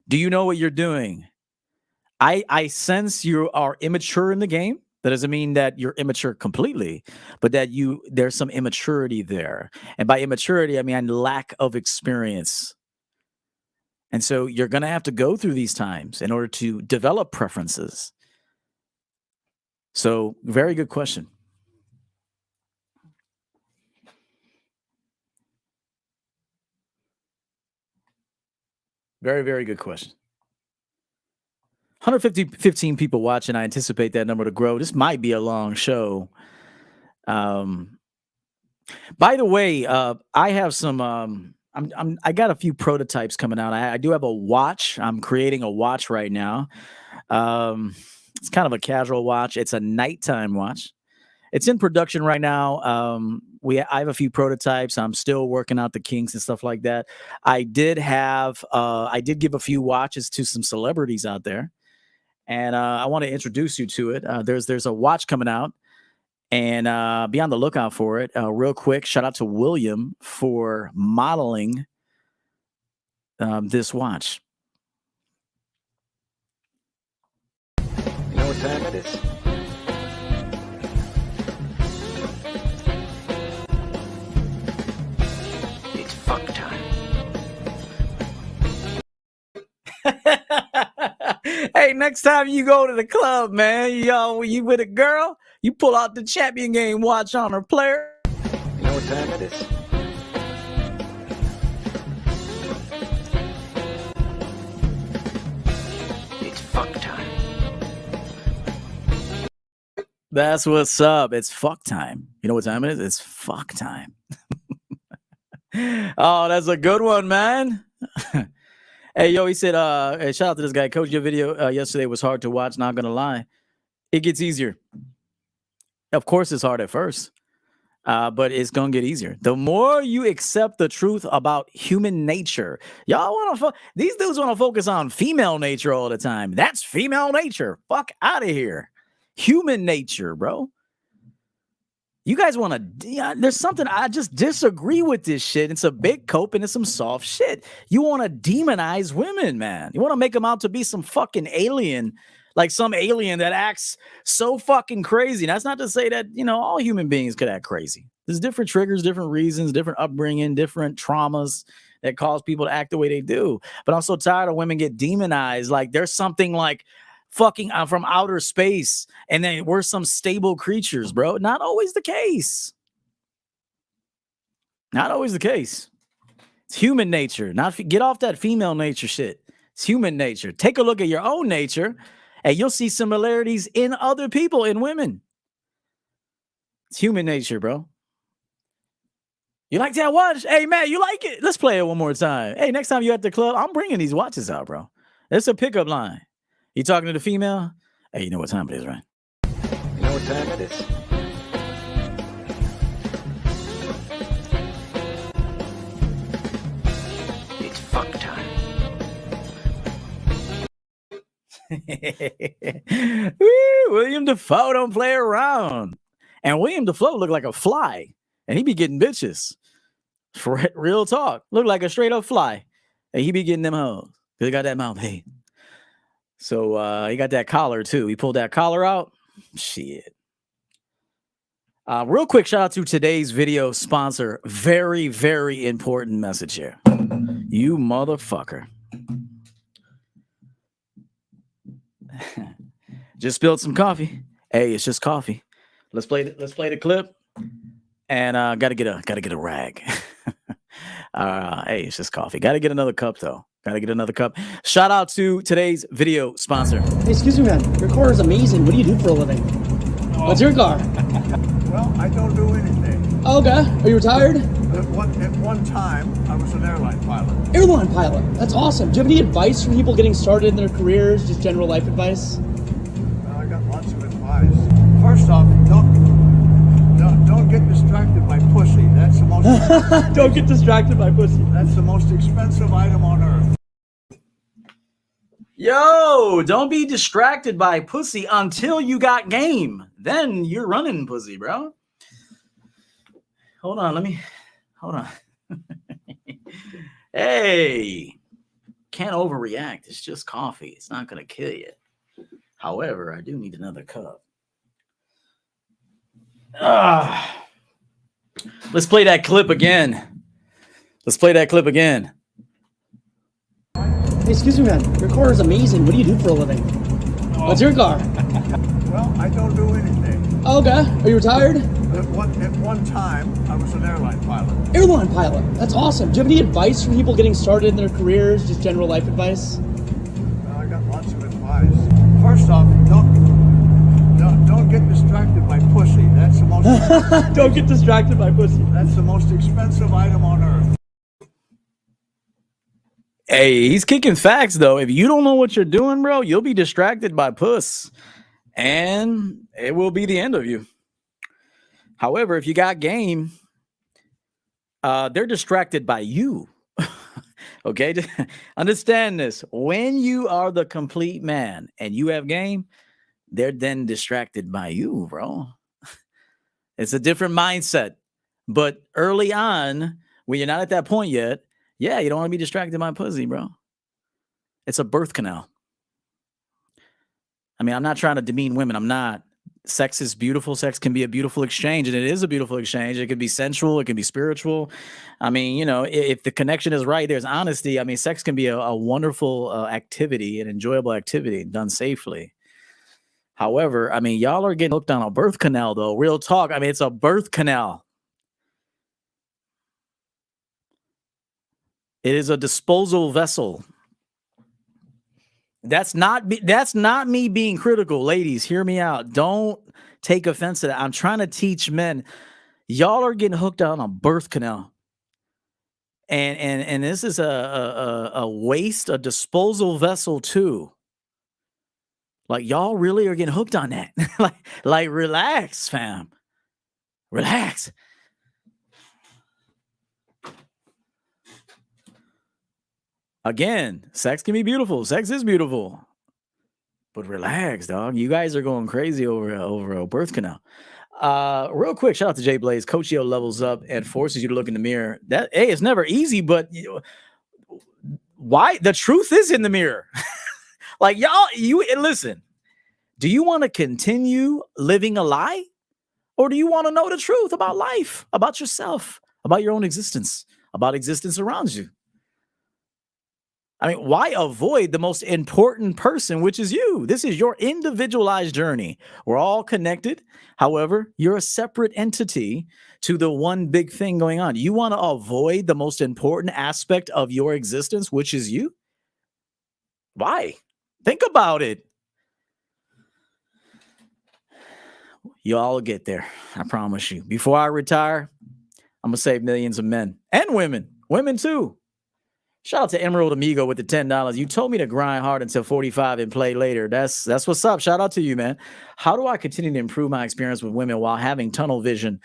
Do you know what you're doing? I sense you are immature in the game. That doesn't mean that you're immature completely, but that there's some immaturity there. And by immaturity, I mean lack of experience. And so you're going to have to go through these times in order to develop preferences. So very good question. Very, very good question. 15 people watching. I anticipate that number to grow. This might be a long show. By the way, I have some. I got a few prototypes coming out. I do have a watch. I'm creating a watch right now. It's kind of a casual watch. It's a nighttime watch. It's in production right now. I have a few prototypes. I'm still working out the kinks and stuff like that. I did give a few watches to some celebrities out there. And I want to introduce you to it. There's a watch coming out, and be on the lookout for it. Real quick, shout out to William for modeling this watch. You know what time it is? It's fuck time. Hey, next time you go to the club, man, you with a girl, you pull out the champion game watch on her player. You know what time it is? It's fuck time. That's what's up. It's fuck time. You know what time it is? It's fuck time. Oh, that's a good one, man. Hey, yo, he said, hey, shout out to this guy. Coach, your video yesterday was hard to watch. Not going to lie. It gets easier. Of course, it's hard at first, but it's going to get easier. The more you accept the truth about human nature, these dudes want to focus on female nature all the time. That's female nature. Fuck out of here. Human nature, bro. You guys want to, there's something, I just disagree with this shit. It's a big cope and it's some soft shit. You want to demonize women, man. You want to make them out to be some fucking alien, like some alien that acts so fucking crazy. That's not to say that, all human beings could act crazy. There's different triggers, different reasons, different upbringing, different traumas that cause people to act the way they do. But I'm so tired of women get demonized. Like there's something like fucking from outer space and then we're some stable creatures, bro. Not always the case. Not always the case. It's human nature. Get off that female nature shit. It's human nature. Take a look at your own nature and you'll see similarities in other people, in women. It's human nature, bro. You like that watch? Hey, man, you like it? Let's play it one more time. Hey, next time you're at the club, I'm bringing these watches out, bro. It's a pickup line. You talking to the female? Hey, you know what time it is, right? You know what time it is? It's fuck time. Woo, William Dafoe don't play around. And William Dafoe looked like a fly. And he be getting bitches. For real talk. Look like a straight up fly. And he be getting them hoes. Because he got that mouth. Hey. So he got that collar too. He pulled that collar out. Shit. Real quick shout out to today's video sponsor. Very, very important message here. You motherfucker. Just spilled some coffee. Hey, it's just coffee. Let's play the clip. And gotta get a rag. Hey, it's just coffee. Gotta get another cup though. Gotta get another cup. Shout out to today's video sponsor. Hey, excuse me, man. Your car is amazing. What do you do for a living? What's your car? Well, I don't do anything. Oh, okay. Are you retired? At one time, I was an airline pilot. Airline pilot. That's awesome. Do you have any advice for people getting started in their careers? Just general life advice? Well, I got lots of advice. First off, don't get distracted by pussy. That's the most. Don't get distracted by pussy. That's the most expensive item on earth. Yo, don't be distracted by pussy until you got game. Then you're running pussy, bro. Hold on. Hey, can't overreact. It's just coffee. It's not going to kill you. However, I do need another cup. Let's play that clip again. Hey, excuse me, man. Your car is amazing. What do you do for a living? What's your car? Well, I don't do anything. Oh, okay. Are you retired? At one time, I was an airline pilot. Airline pilot. That's awesome. Do you have any advice for people getting started in their careers? Just general life advice? Well, I got lots of advice. First off, don't get distracted by pussy. That's the most. Don't get distracted by pussy. That's the most expensive item on earth. Hey, he's kicking facts though. If you don't know what you're doing, bro, you'll be distracted by puss, and it will be the end of you. However, if you got game, they're distracted by you. Okay, understand this. When you are the complete man and you have game, they're then distracted by you, bro. It's a different mindset. But early on, when you're not at that point yet, yeah, you don't want to be distracted by pussy, bro. It's a birth canal. I mean, I'm not trying to demean women. I'm not. Sex is beautiful. Sex can be a beautiful exchange, and it is a beautiful exchange. It can be sensual. It can be spiritual. I mean, if the connection is right, there's honesty. I mean, sex can be a wonderful activity, an enjoyable activity done safely. However, I mean, y'all are getting hooked on a birth canal, though. Real talk. I mean, it's a birth canal. It is a disposal vessel. That's not me being critical. Ladies, hear me out. Don't take offense to that. I'm trying to teach men. Y'all are getting hooked on a birth canal. And this is a waste, a disposal vessel too. Like y'all really are getting hooked on that. like relax, fam. Relax. Again, sex can be beautiful. Sex is beautiful. But relax, dog. You guys are going crazy over a birth canal. Real quick, shout out to Jay Blaze. Coach Yo levels up and forces you to look in the mirror. That it's never easy, but why? The truth is in the mirror. Like y'all, listen. Do you want to continue living a lie, or do you want to know the truth about life, about yourself, about your own existence, about existence around you? I mean, why avoid the most important person, which is you? This is your individualized journey. We're all connected. However, you're a separate entity to the one big thing going on. You want to avoid the most important aspect of your existence, which is you? Why? Think about it. You all get there. I promise you. Before I retire, I'm going to save millions of men and women too. Shout out to Emerald Amigo with the $10. You told me to grind hard until 45 and play later. That's what's up. Shout out to you, man. How do I continue to improve my experience with women while having tunnel vision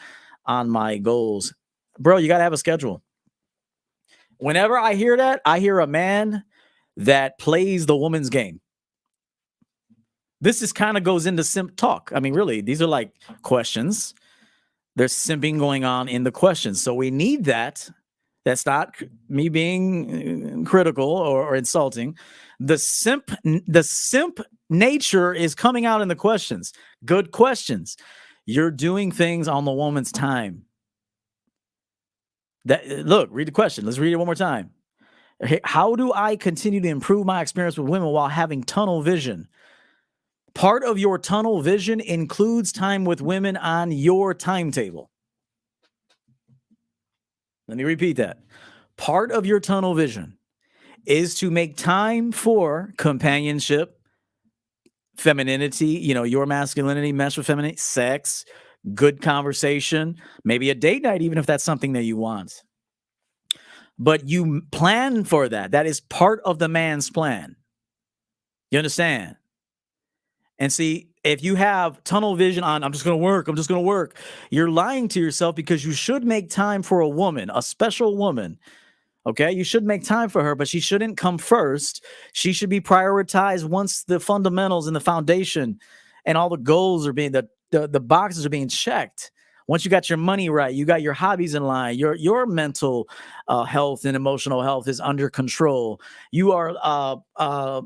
on my goals? Bro, you got to have a schedule. Whenever I hear that, I hear a man that plays the woman's game. This is kind of goes into simp talk. I mean, really, these are like questions. There's simping going on in the questions. So we need that. That's not me being critical or insulting. The simp nature is coming out in the questions. Good questions. You're doing things on the woman's time. Look, read the question. Let's read it one more time. How do I continue to improve my experience with women while having tunnel vision? Part of your tunnel vision includes time with women on your timetable. Let me repeat that. Part of your tunnel vision is to make time for companionship, femininity, your masculinity, mesh with femininity, sex, good conversation, maybe a date night, even if that's something that you want. But you plan for that. That is part of the man's plan. You understand? And see, if you have tunnel vision on, I'm just going to work, you're lying to yourself, because you should make time for a woman, a special woman. Okay, you should make time for her, but she shouldn't come first. She should be prioritized once the fundamentals and the foundation and all the goals are being, the boxes are being checked. Once you got your money right, you got your hobbies in line, your mental health and emotional health is under control. You are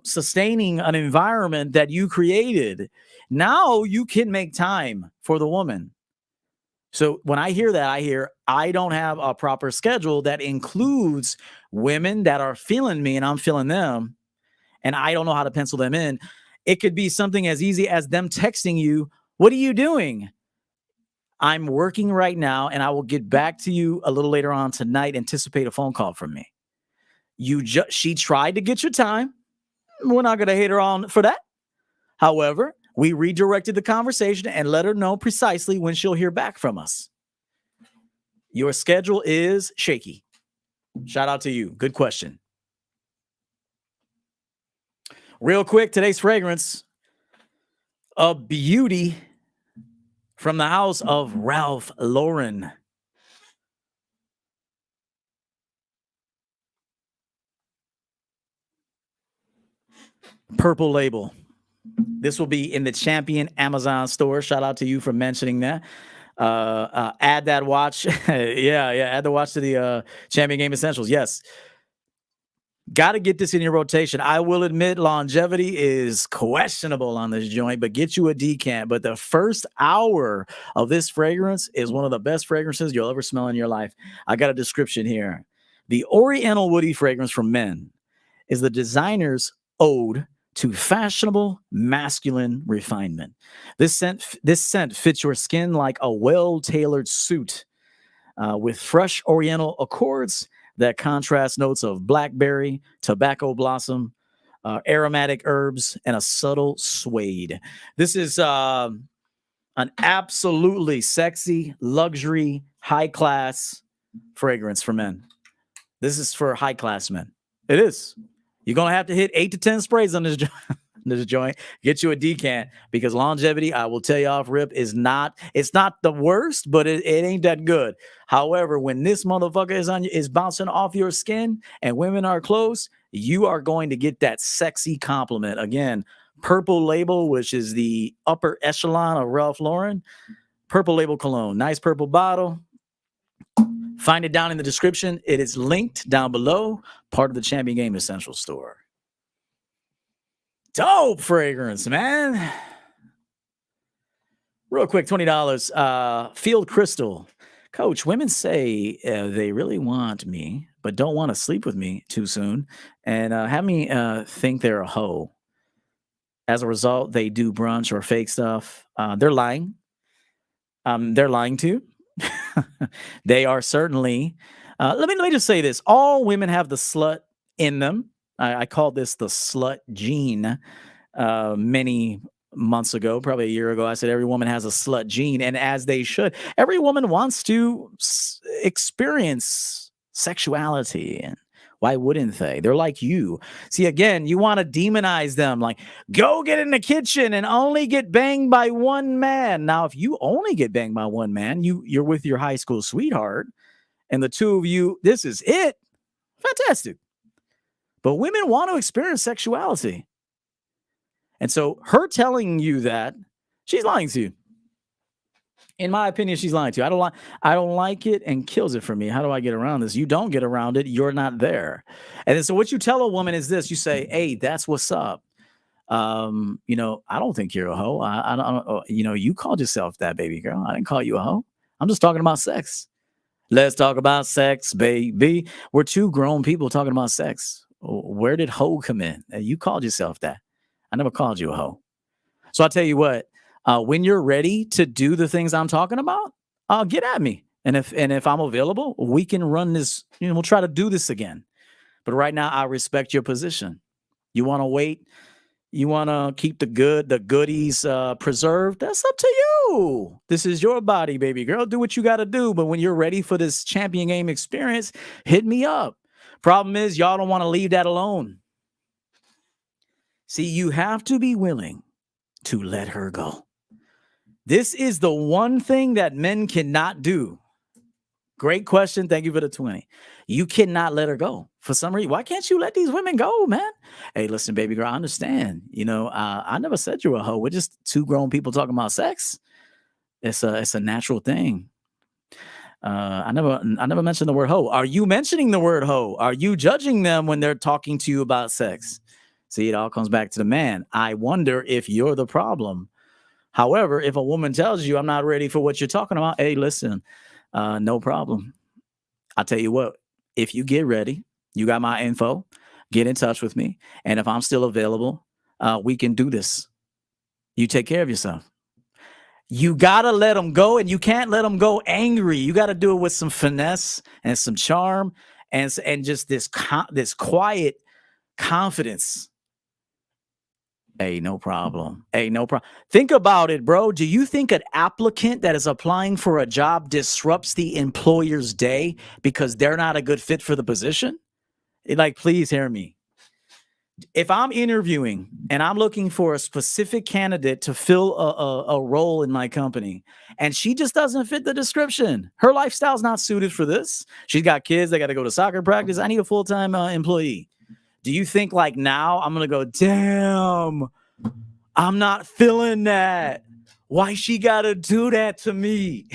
sustaining an environment that you created. Now you can make time for the woman. So when I hear that, I don't have a proper schedule that includes women that are feeling me and I'm feeling them, and I don't know how to pencil them in. It could be something as easy as them texting you, "What are you doing?" "I'm working right now, and I will get back to you a little later on tonight. Anticipate a phone call from me." She tried to get your time. We're not going to hate her on for that. However, we redirected the conversation and let her know precisely when she'll hear back from us. Your schedule is shaky. Shout out to you. Good question. Real quick, today's fragrance, a beauty from the house of Ralph Lauren. Purple Label. This will be in the Champion Amazon store. Shout out to you for mentioning that. Add that watch. Add the watch to the Champion Game Essentials. Yes. Got to get this in your rotation. I will admit longevity is questionable on this joint, but get you a decant. But the first hour of this fragrance is one of the best fragrances you'll ever smell in your life. I got a description here. The Oriental Woody fragrance from men is the designer's ode to fashionable masculine refinement. This scent fits your skin like a well-tailored suit with fresh Oriental accords that contrast notes of blackberry, tobacco blossom, aromatic herbs, and a subtle suede. This is an absolutely sexy, luxury, high-class fragrance for men. This is for high-class men. It is. You're going to have to hit 8 to 10 sprays on this joint. Get you a decant, because longevity, I will tell you off rip, it's not the worst, but it ain't that good. However, when this motherfucker is bouncing off your skin and women are close, you are going to get that sexy compliment. Again, Purple Label, which is the upper echelon of Ralph Lauren. Purple Label Cologne. Nice purple bottle. Find it down in the description. It is linked down below. Part of the Champion Game Essential store. Dope fragrance, man. Real quick, $20. Field Crystal. Coach, women say they really want me, but don't want to sleep with me too soon, and have me think they're a hoe. As a result, they do brunch or fake stuff. They're lying. They're lying too. They are certainly. Let me just say this: all women have the slut in them. I called this the slut gene many months ago, probably a year ago. I said every woman has a slut gene, and as they should. Every woman wants to experience sexuality, and why wouldn't they? They're like you. See, again, you want to demonize them, like, go get in the kitchen and only get banged by one man. Now, if you only get banged by one man, you're with your high school sweetheart, and the two of you, this is it. Fantastic. But women want to experience sexuality. And so her telling you that, she's lying to you. In my opinion, she's lying to you. I don't like it, and kills it for me. How do I get around this? You don't get around it. You're not there. And then, so what you tell a woman is this. You say, hey, that's what's up. I don't think you're a hoe. I don't, you called yourself that, baby girl. I didn't call you a hoe. I'm just talking about sex. Let's talk about sex, baby. We're two grown people talking about sex. Where did hoe come in? You called yourself that. I never called you a hoe. So I'll tell you what, when you're ready to do the things I'm talking about, get at me. And if I'm available, we can run this, we'll try to do this again. But right now, I respect your position. You want to wait? You want to keep the goodies preserved? That's up to you. This is your body, baby girl. Do what you got to do. But when you're ready for this Champion Game experience, hit me up. Problem is, y'all don't want to leave that alone. See, you have to be willing to let her go. This is the one thing that men cannot do. Great question. Thank you for the 20. You cannot let her go for some reason. Why can't you let these women go, man? Hey, listen, baby girl, I understand. I never said you were a hoe. We're just two grown people talking about sex. It's a natural thing. I never mentioned the word hoe. Are you mentioning the word hoe? Are you judging them when they're talking to you about sex? See, it all comes back to the man. I wonder if you're the problem. However, if a woman tells you I'm not ready for what you're talking about, hey, listen, no problem. I'll tell you what, if you get ready, you got my info, get in touch with me. And if I'm still available, we can do this. You take care of yourself. You got to let them go, and you can't let them go angry. You got to do it with some finesse and some charm and just this quiet confidence. Hey, no problem. Hey, no problem. Think about it, bro. Do you think an applicant that is applying for a job disrupts the employer's day because they're not a good fit for the position? Please hear me. If I'm interviewing and I'm looking for a specific candidate to fill a role in my company, and she just doesn't fit the description, her lifestyle's not suited for this. She's got kids. They got to go to soccer practice. I need a full-time employee. Do you think now I'm going to go, damn, I'm not feeling that. Why she got to do that to me?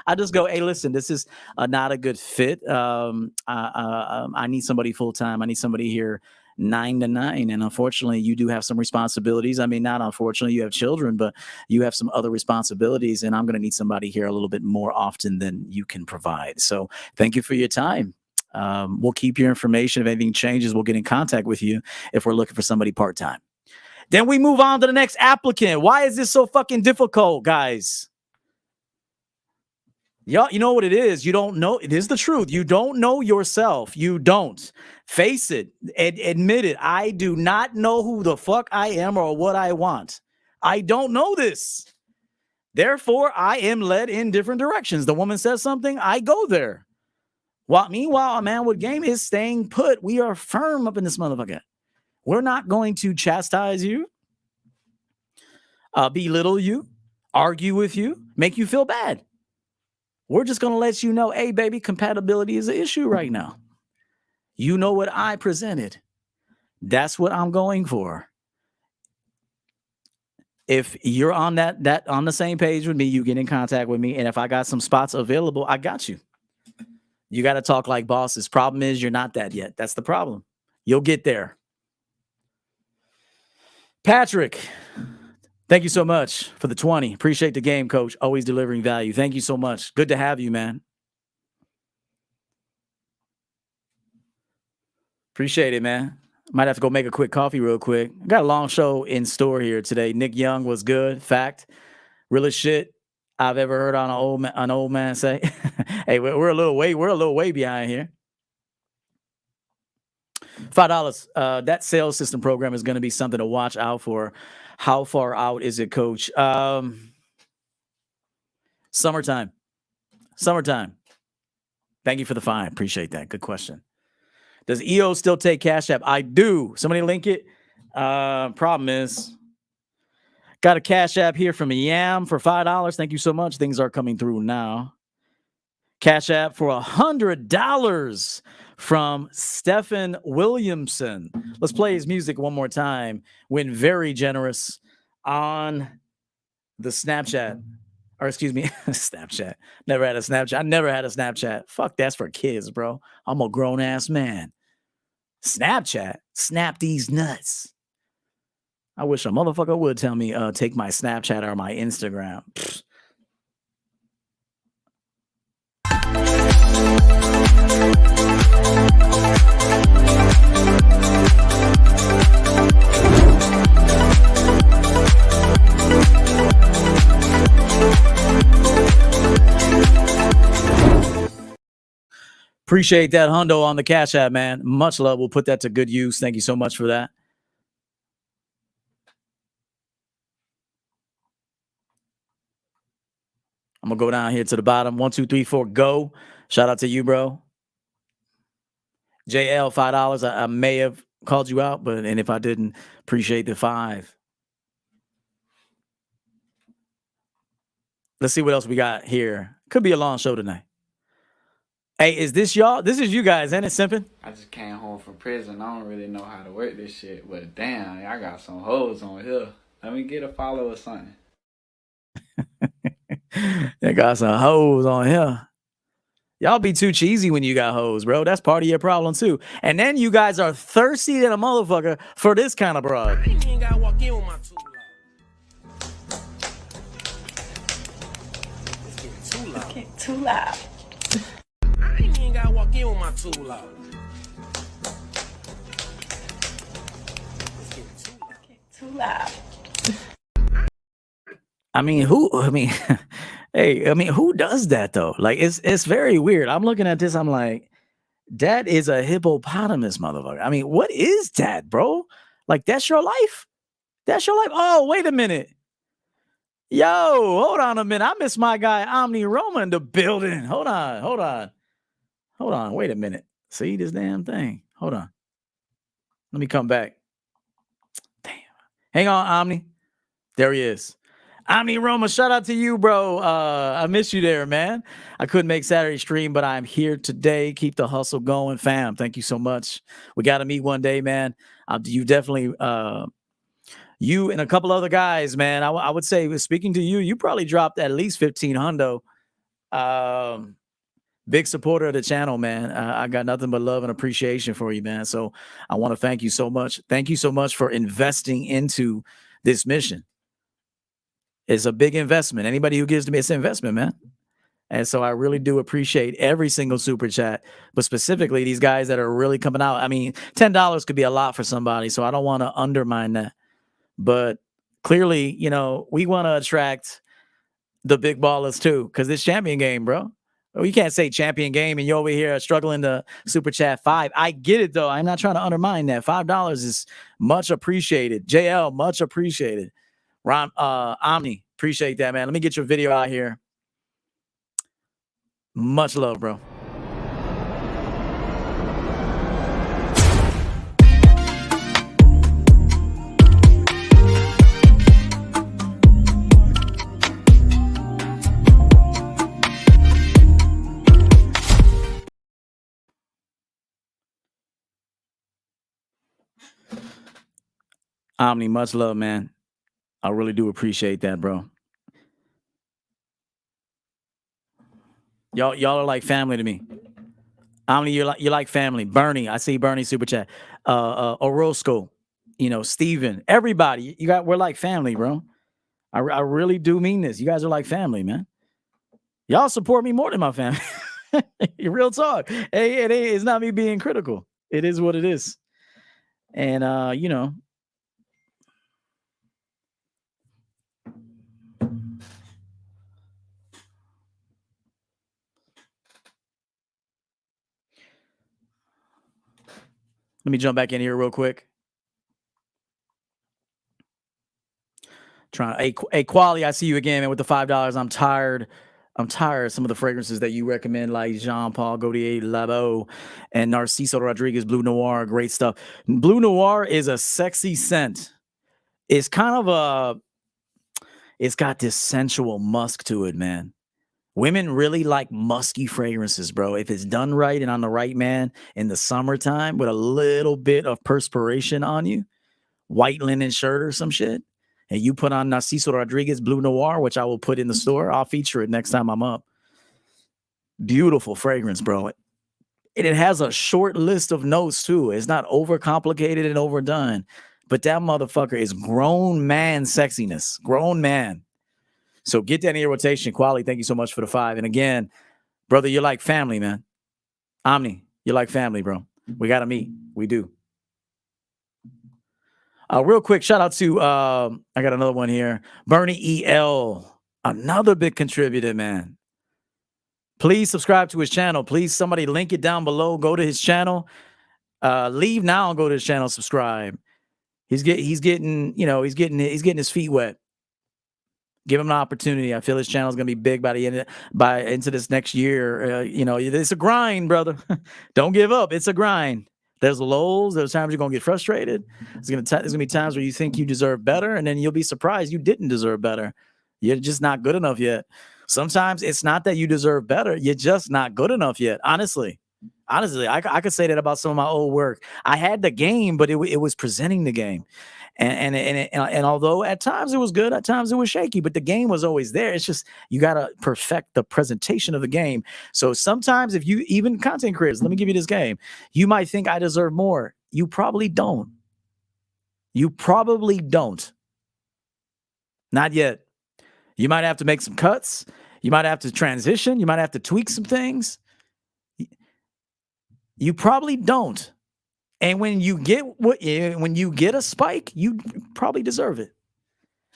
I just go, hey, listen, this is not a good fit. I need somebody full-time. I need somebody here 9 to 9. And unfortunately, you do have some responsibilities. I mean, not unfortunately, you have children, but you have some other responsibilities. And I'm going to need somebody here a little bit more often than you can provide. So thank you for your time. We'll keep your information. If anything changes, we'll get in contact with you if we're looking for somebody part-time. Then we move on to the next applicant. Why is this so fucking difficult, guys? Y'all, you know what it is? You don't know. It is the truth. You don't know yourself. You don't. Face it. Admit it. I do not know who the fuck I am or what I want. I don't know this. Therefore, I am led in different directions. The woman says something, I go there. Meanwhile, a man with game is staying put. We are firm up in this motherfucker. We're not going to chastise you, belittle you, argue with you, make you feel bad. We're just going to let you know, hey, baby, compatibility is an issue right now. You know what I presented. That's what I'm going for. If you're on that on the same page with me, you get in contact with me. And if I got some spots available, I got you. You got to talk like bosses. Problem is, you're not that yet. That's the problem. You'll get there. Patrick, thank you so much for the 20. Appreciate the game, coach. Always delivering value. Thank you so much. Good to have you, man. Appreciate it, man. Might have to go make a quick coffee real quick. I got a long show in store here today. Nick Young was good. Fact. Realest shit I've ever heard on an old man say. Hey, we're a little way behind here. $5. That sales system program is going to be something to watch out for. How far out is it, coach? Summertime. Thank you for the fine. Appreciate that. Good question. Does EO still take Cash App? I do. Somebody link it. Problem is, got a Cash App here from Yam for $5. Thank you so much. Things are coming through now. Cash App for $100 from Stephen Williamson. Let's play his music one more time. When very generous on the Snapchat. Or excuse me, Snapchat. Never had a Snapchat. I never had a Snapchat. Fuck, that's for kids, bro. I'm a grown-ass man. Snapchat? Snap these nuts. I wish a motherfucker would tell me, take my Snapchat or my Instagram. Pfft. Appreciate that hundo on the Cash App, man. Much love. We'll put that to good use. Thank you so much for that. I'm going to go down here to the bottom. 1, 2, 3, 4, go. Shout out to you, bro. JL, $5. I may have called you out, and if I didn't, appreciate the 5. Let's see what else we got here. Could be a long show tonight. Hey, is this y'all? This is you guys, ain't it, Simping? I just came home from prison. I don't really know how to work this shit, but damn, I got some hoes on here. Let me get a follow or something. They got some hoes on here. Y'all be too cheesy when you got hoes, bro. That's part of your problem, too. And then you guys are thirsty than a motherfucker for this kind of broad. I ain't even gotta walk in with my too loud. It's getting too loud. Okay, too loud. I ain't even gotta walk in with my too loud. It's getting too loud. Okay, too loud. Who does that though? Like it's very weird. I'm looking at this, I'm like, that is a hippopotamus, motherfucker. I mean, what is that, bro? Like, that's your life? That's your life? Oh, wait a minute. Yo, hold on a minute. I miss my guy Omni Roma in the building. Hold on. Wait a minute. See this damn thing. Hold on. Let me come back. Damn. Hang on, Omni. There he is. Omni Roma, shout out to you, bro. I miss you there, man. I couldn't make Saturday stream, but I'm here today. Keep the hustle going, fam. Thank you so much. We got to meet one day, man. You definitely, you and a couple other guys, man. I would say, speaking to you, you probably dropped at least 15 hundo. Big supporter of the channel, man. I got nothing but love and appreciation for you, man. So I want to thank you so much. Thank you so much for investing into this mission. It's a big investment. Anybody who gives to me, it's an investment, man. And so I really do appreciate every single super chat, but specifically these guys that are really coming out. I mean, $10 could be a lot for somebody, so I don't want to undermine that. But clearly, you know, we want to attract the big ballers too, because it's champion game, bro. You can't say champion game and you're over here struggling to super chat 5. I get it though. I'm not trying to undermine that. $5 is much appreciated. JL, much appreciated. Omni, appreciate that, man. Let me get your video out here. Much love, bro. Omni, much love, man. I really do appreciate that, bro. Y'all are like family to me. Omni, you're like family. Bernie, I see Bernie super chat. Orozco, Steven, everybody. We're like family, bro. I really do mean this. You guys are like family, man. Y'all support me more than my family. Real talk. Hey, it's not me being critical. It is what it is. And let me jump back in here real quick. Hey, Quali, I see you again, man, with the $5. I'm tired of some of the fragrances that you recommend, like Jean Paul Gaultier Labo and Narciso Rodriguez Blue Noir. Great stuff. Blue Noir is a sexy scent. It's kind of it's got this sensual musk to it, man. Women really like musky fragrances, bro. If it's done right and on the right man in the summertime with a little bit of perspiration on you, white linen shirt or some shit, and you put on Narciso Rodriguez Blue Noir, which I will put in the store. I'll feature it next time I'm up. Beautiful fragrance, bro. And it has a short list of notes, too. It's not overcomplicated and overdone. But that motherfucker is grown man sexiness. Grown man. So get that in your rotation. Quality, thank you so much for the 5. And again, brother, you're like family, man. Omni, you're like family, bro. We got to meet. We do. Real quick, shout out to, I got another one here. Bernie EL, another big contributor, man. Please subscribe to his channel. Please, somebody link it down below. Go to his channel. Leave now and go to his channel. Subscribe. He's getting his feet wet. Give him an opportunity. I feel his channel is going to be big into this next year. It's a grind, brother. Don't give up. It's a grind. There's lows. There's times you're going to get frustrated. There's going to be times where you think you deserve better, and then you'll be surprised you didn't deserve better. You're just not good enough yet. Sometimes it's not that you deserve better. You're just not good enough yet. Honestly, I could say that about some of my old work. I had the game, but it was presenting the game. And although at times it was good, at times it was shaky, but the game was always there. It's just you got to perfect the presentation of the game. So sometimes if you, even content creators, let me give you this game. You might think I deserve more. You probably don't. You probably don't. Not yet. You might have to make some cuts. You might have to transition. You might have to tweak some things. You probably don't. And when you get a spike, you probably deserve it.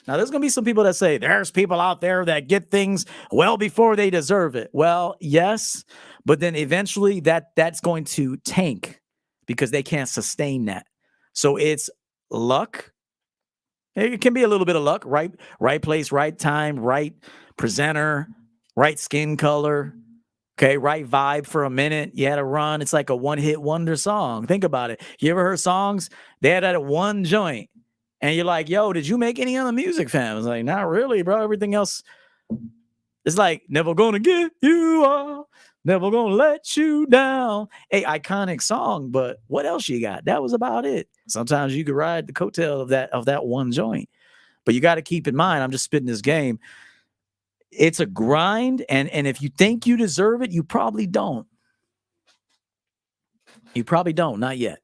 Now, there's going to be some people that say there's people out there that get things well before they deserve it. Well, yes, but then eventually that's going to tank because they can't sustain that. So it's luck. It can be a little bit of luck, right place, right time, right presenter, right skin color. Okay, right vibe for a minute. You had a run. It's like a one-hit wonder song. Think about it. You ever heard songs? They had that one joint. And you're like, yo, did you make any other music, fam? It's like, not really, bro. Everything else. It's like, never gonna give you up. Never gonna let you down. Hey, iconic song, but what else you got? That was about it. Sometimes you could ride the coattail of that one joint. But you got to keep in mind, I'm just spitting this game. It's a grind, and if you think you deserve it, you probably don't. You probably don't, not yet.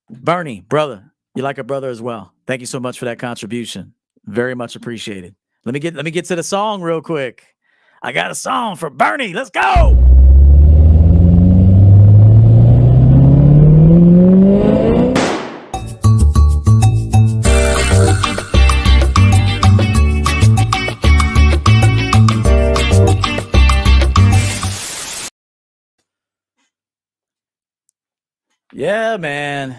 Bernie, brother, you're like a brother as well. Thank you so much for that contribution. Very much appreciated. Let me get to the song real quick. I got a song for Bernie. Let's go. Yeah, man.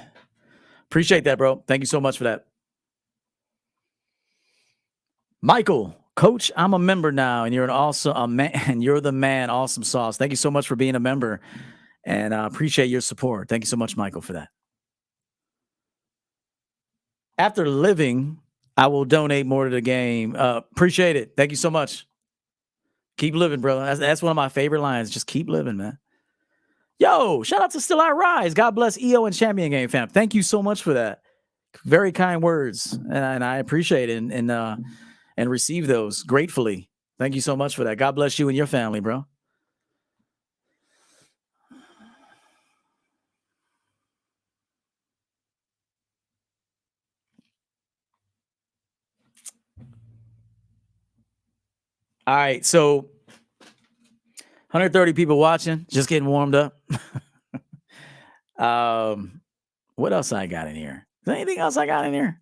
Appreciate that, bro. Thank you so much for that. Michael, Coach, I'm a member now, and you're you're the man. Awesome sauce. Thank you so much for being a member, and I appreciate your support. Thank you so much, Michael, for that. After living, I will donate more to the game. Appreciate it. Thank you so much. Keep living, brother. That's one of my favorite lines. Just keep living, man. Yo, shout out to Still I Rise. God bless EO and Champion Game fam. Thank you so much for that. Very kind words, and I appreciate it and receive those gratefully. Thank you so much for that. God bless you and your family, bro. All right, so 130 people watching, just getting warmed up. What else I got in here? Is there anything else I got in here?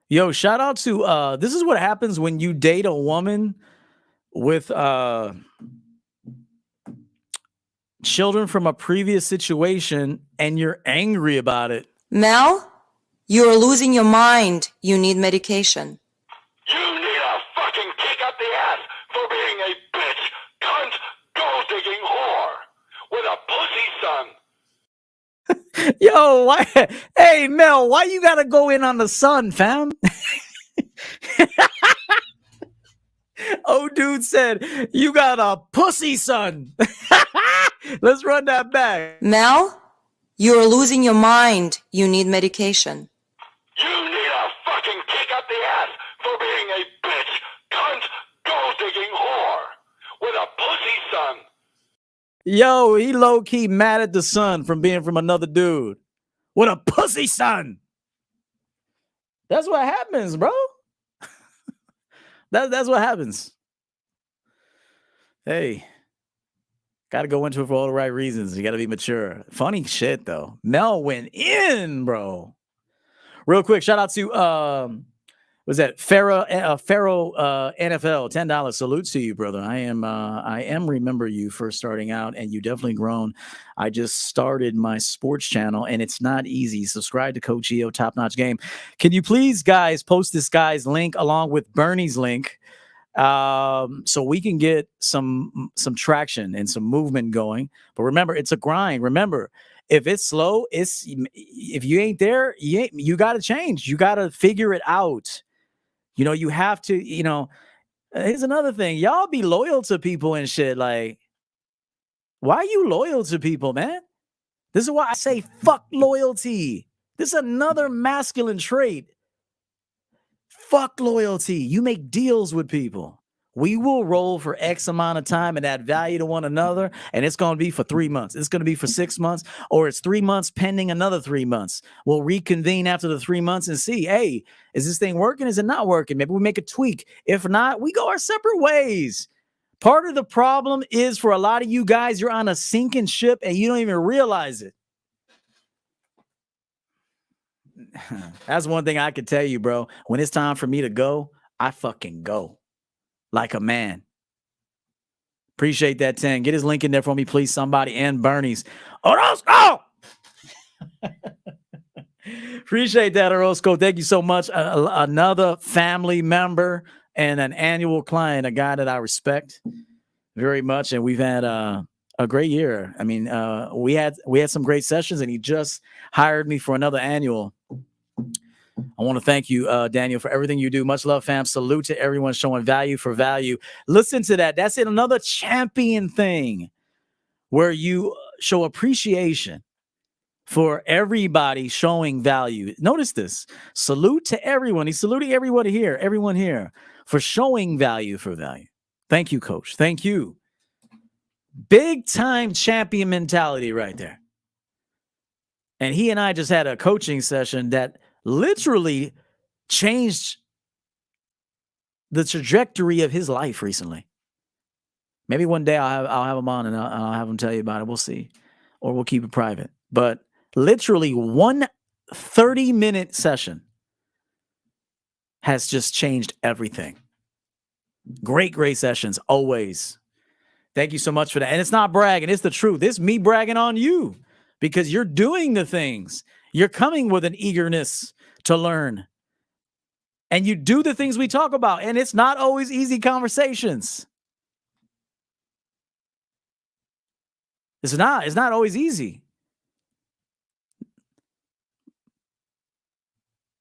Yo, shout out to this is what happens when you date a woman with children from a previous situation and you're angry about it. Mel, you're losing your mind. You need medication. You need a fucking kick up the ass for being a bitch, cunt, gold-digging whore with a pussy son. Yo, why? Hey, Mel, why you gotta go in on the sun, fam? Oh, dude said, you got a pussy son. Let's run that back. Mel, you're losing your mind. You need medication. You need a fucking kick up the ass for being a bitch, cunt, gold-digging whore with a pussy son. Yo, he low-key mad at the son from being from another dude. What a pussy son. That's what happens, bro. That's what happens. Hey, got to go into it for all the right reasons. You got to be mature. Funny shit, though. Mel went in, bro. Real quick, shout out to was that Pharaoh NFL, $10 salute to you, brother. I am remember you first starting out, and you definitely grown. I just started my sports channel, and it's not easy. Subscribe to Coach EO, Top Notch Game. Can you please, guys, post this guy's link along with Bernie's link, so we can get some traction and some movement going. But remember, it's a grind. Remember, if it's slow, if you ain't there, you got to change. You got to figure it out. You know, you have to, here's another thing. Y'all be loyal to people and shit. Like, why are you loyal to people, man? This is why I say fuck loyalty. This is another masculine trait. Fuck loyalty. You make deals with people. We will roll for X amount of time and add value to one another. And it's going to be for 3 months. It's going to be for 6 months, or it's 3 months pending another 3 months. We'll reconvene after the 3 months and see, hey, is this thing working? Is it not working? Maybe we make a tweak. If not, we go our separate ways. Part of the problem is for a lot of you guys, you're on a sinking ship and you don't even realize it. That's one thing I could tell you, bro. When it's time for me to go, I fucking go. Like a man. Appreciate that, 10. Get his link in there for me, please, somebody, and Bernie's. Orozco! Appreciate that, Orozco. Thank you so much. Another family member and an annual client, a guy that I respect very much. And we've had a great year. I mean, we had some great sessions, and he just hired me for another annual. I want to thank you, Daniel, for everything you do. Much love, fam. Salute to everyone showing value for value. Listen to that. That's it. Another champion thing where you show appreciation for everybody showing value. Notice this. Salute to everyone. He's saluting everyone here for showing value for value. Thank you, Coach. Thank you. Big time champion mentality right there. And he and I just had a coaching session that literally changed the trajectory of his life recently. Maybe one day I'll have him on and I'll have him tell you about it. We'll see. Or we'll keep it private. But literally one 30-minute session has just changed everything. Great sessions, always. Thank you so much for that. And it's not bragging. It's the truth. It's me bragging on you because you're doing the things. You're coming with an eagerness to learn. And you do the things we talk about. And it's not always easy conversations. It's not always easy.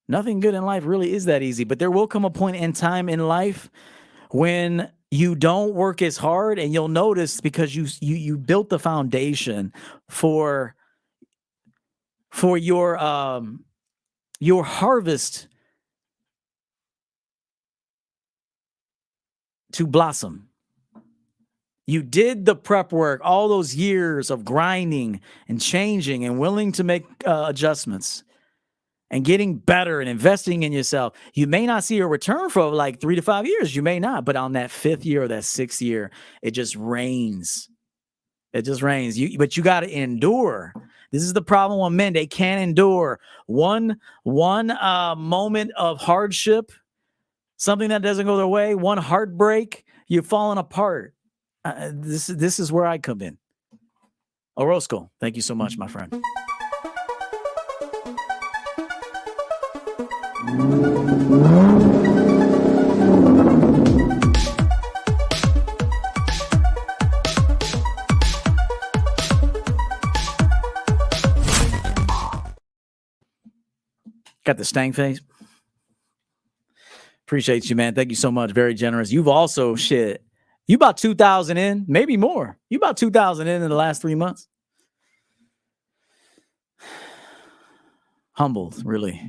Nothing good in life really is that easy. But there will come a point in time in life when you don't work as hard, and you'll notice because you built the foundation for your your harvest to blossom. You did the prep work, all those years of grinding and changing and willing to make adjustments and getting better and investing in yourself. You may not see a return for like 3 to 5 years. You may not, but on that 5th year or that 6th year, it just rains. It just rains. But you got to endure. This is the problem with men. They can't endure one moment of hardship, something that doesn't go their way, one heartbreak, you're falling apart. This is where I come in. Orozco, thank you so much, my friend. Got the stank face. Appreciate you, man. Thank you so much. Very generous. You've also you about 2,000 in, maybe more. You about 2,000 in the last 3 months. Humbled, really.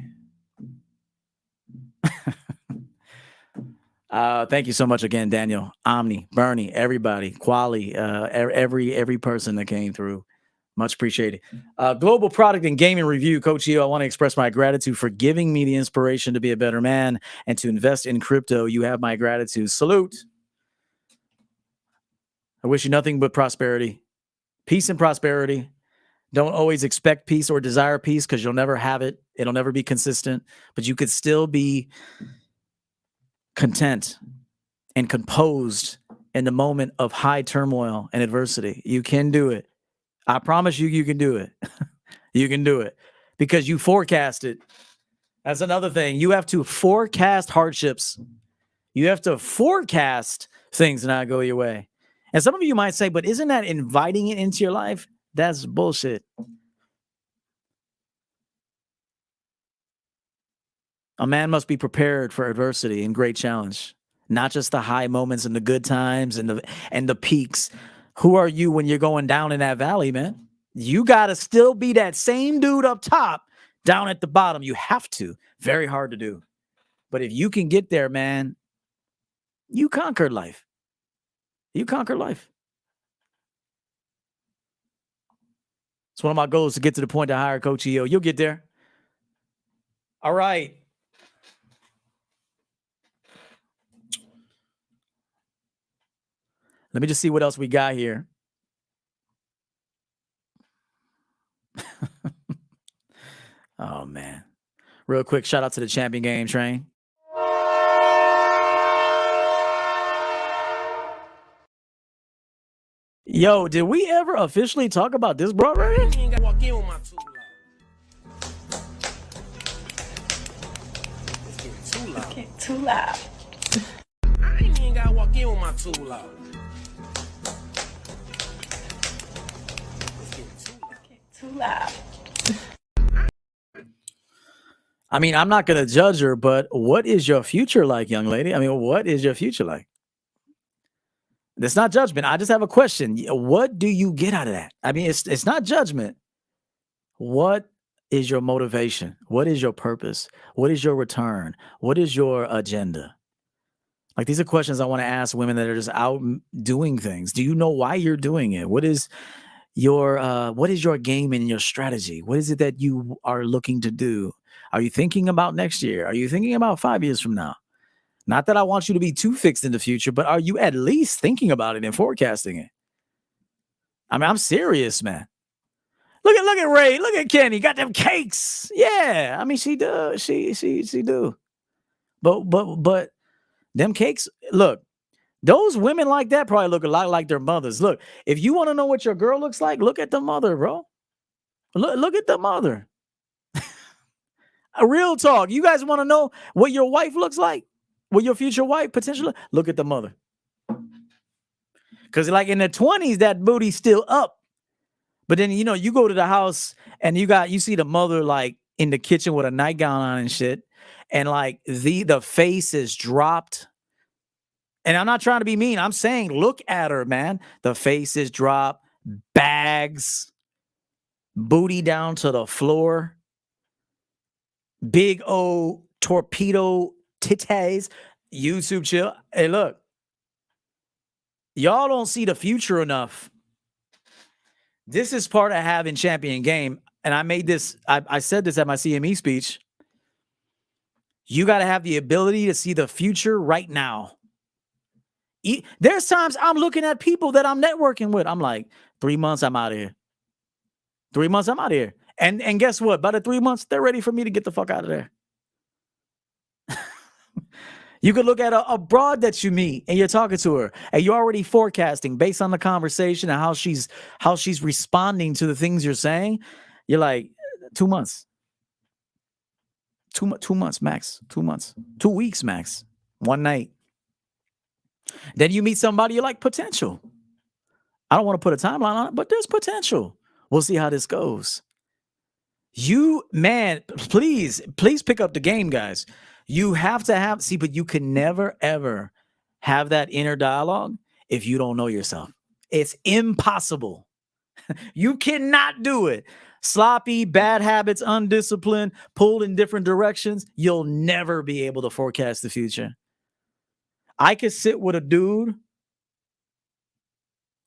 Thank you so much again, Daniel, Omni, Bernie, everybody, Quali, every person that came through. Much appreciated. Global product and gaming review. Coach EO, I want to express my gratitude for giving me the inspiration to be a better man and to invest in crypto. You have my gratitude. Salute. I wish you nothing but prosperity, peace and prosperity. Don't always expect peace or desire peace because you'll never have it. It'll never be consistent, but you could still be content and composed in the moment of high turmoil and adversity. You can do it. I promise you, you can do it. You can do it because you forecast it. That's another thing. You have to forecast hardships. You have to forecast things not go your way. And some of you might say, but isn't that inviting it into your life? That's bullshit. A man must be prepared for adversity and great challenge, not just the high moments and the good times and the peaks. Who are you when you're going down in that valley, man? You got to still be that same dude up top, down at the bottom. You have to. Very hard to do. But if you can get there, man, you conquered life. You conquer life. It's one of my goals to get to the point to hire Coach EO. You'll get there. All right. Let me just see what else we got here. Oh, man. Real quick, shout out to the Champion Game Train. Yo, did we ever officially talk about this bro right here? Too loud. I ain't even gotta walk in with my tool out. Too loud. I mean, I'm not going to judge her, but what is your future like, young lady? I mean, what is your future like? That's not judgment. I just have a question. What do you get out of that? I mean, it's not judgment. What is your motivation? What is your purpose? What is your return? What is your agenda? Like, these are questions I want to ask women that are just out doing things. Do you know why you're doing it? What is your game and your strategy? What is it that you are looking to do? Are you thinking about next year? Are you thinking about 5 years from now? Not that I want you to be too fixed in the future, but are you at least thinking about it and forecasting it? I mean, I'm serious, man. Look at Ray. Look at Kenny. Got them cakes. Yeah. I mean, she does. She do. But them cakes, look, those women like that probably look a lot like their mothers. Look, if you want to know what your girl looks like, look at the mother, bro. Look at the mother. A real talk. You guys want to know what your wife looks like? What your future wife potentially? Look at the mother. Because like in the 20s, that booty's still up. But then, you know, you go to the house and you see the mother like in the kitchen with a nightgown on and shit. And like the face is dropped. And I'm not trying to be mean. I'm saying, look at her, man. The face is dropped, bags, booty down to the floor. big old torpedo titties, YouTube chill. Hey, look, y'all don't see the future enough. This is part of having champion game. And I made this, I said this at my CME speech. You got to have the ability to see the future right now. There's times I'm looking at people that I'm networking with. I'm like, 3 months, I'm out of here. 3 months, I'm out of here. And guess what? By the 3 months, they're ready for me to get the fuck out of there. You could look at a broad that you meet and you're talking to her and you're already forecasting based on the conversation and how she's responding to the things you're saying. You're like, 2 months. 2 months max. 2 months. 2 weeks max. One night. Then you meet somebody, you're like, potential. I don't want to put a timeline on it, but there's potential. We'll see how this goes. Please pick up the game, guys. You have to but you can never, ever have that inner dialogue if you don't know yourself. It's impossible. You cannot do it. Sloppy, bad habits, undisciplined, pulled in different directions. You'll never be able to forecast the future. I could sit with a dude.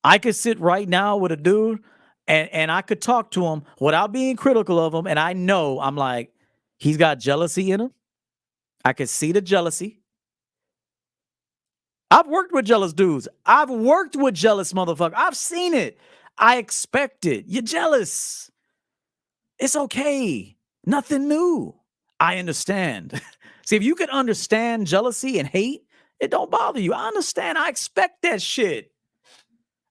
I could sit right now with a dude and I could talk to him without being critical of him. And I know I'm like, he's got jealousy in him. I could see the jealousy. I've worked with jealous dudes. I've worked with jealous motherfuckers. I've seen it. I expect it. You're jealous. It's okay. Nothing new. I understand. See, if you could understand jealousy and hate, it don't bother you. I understand. I expect that shit.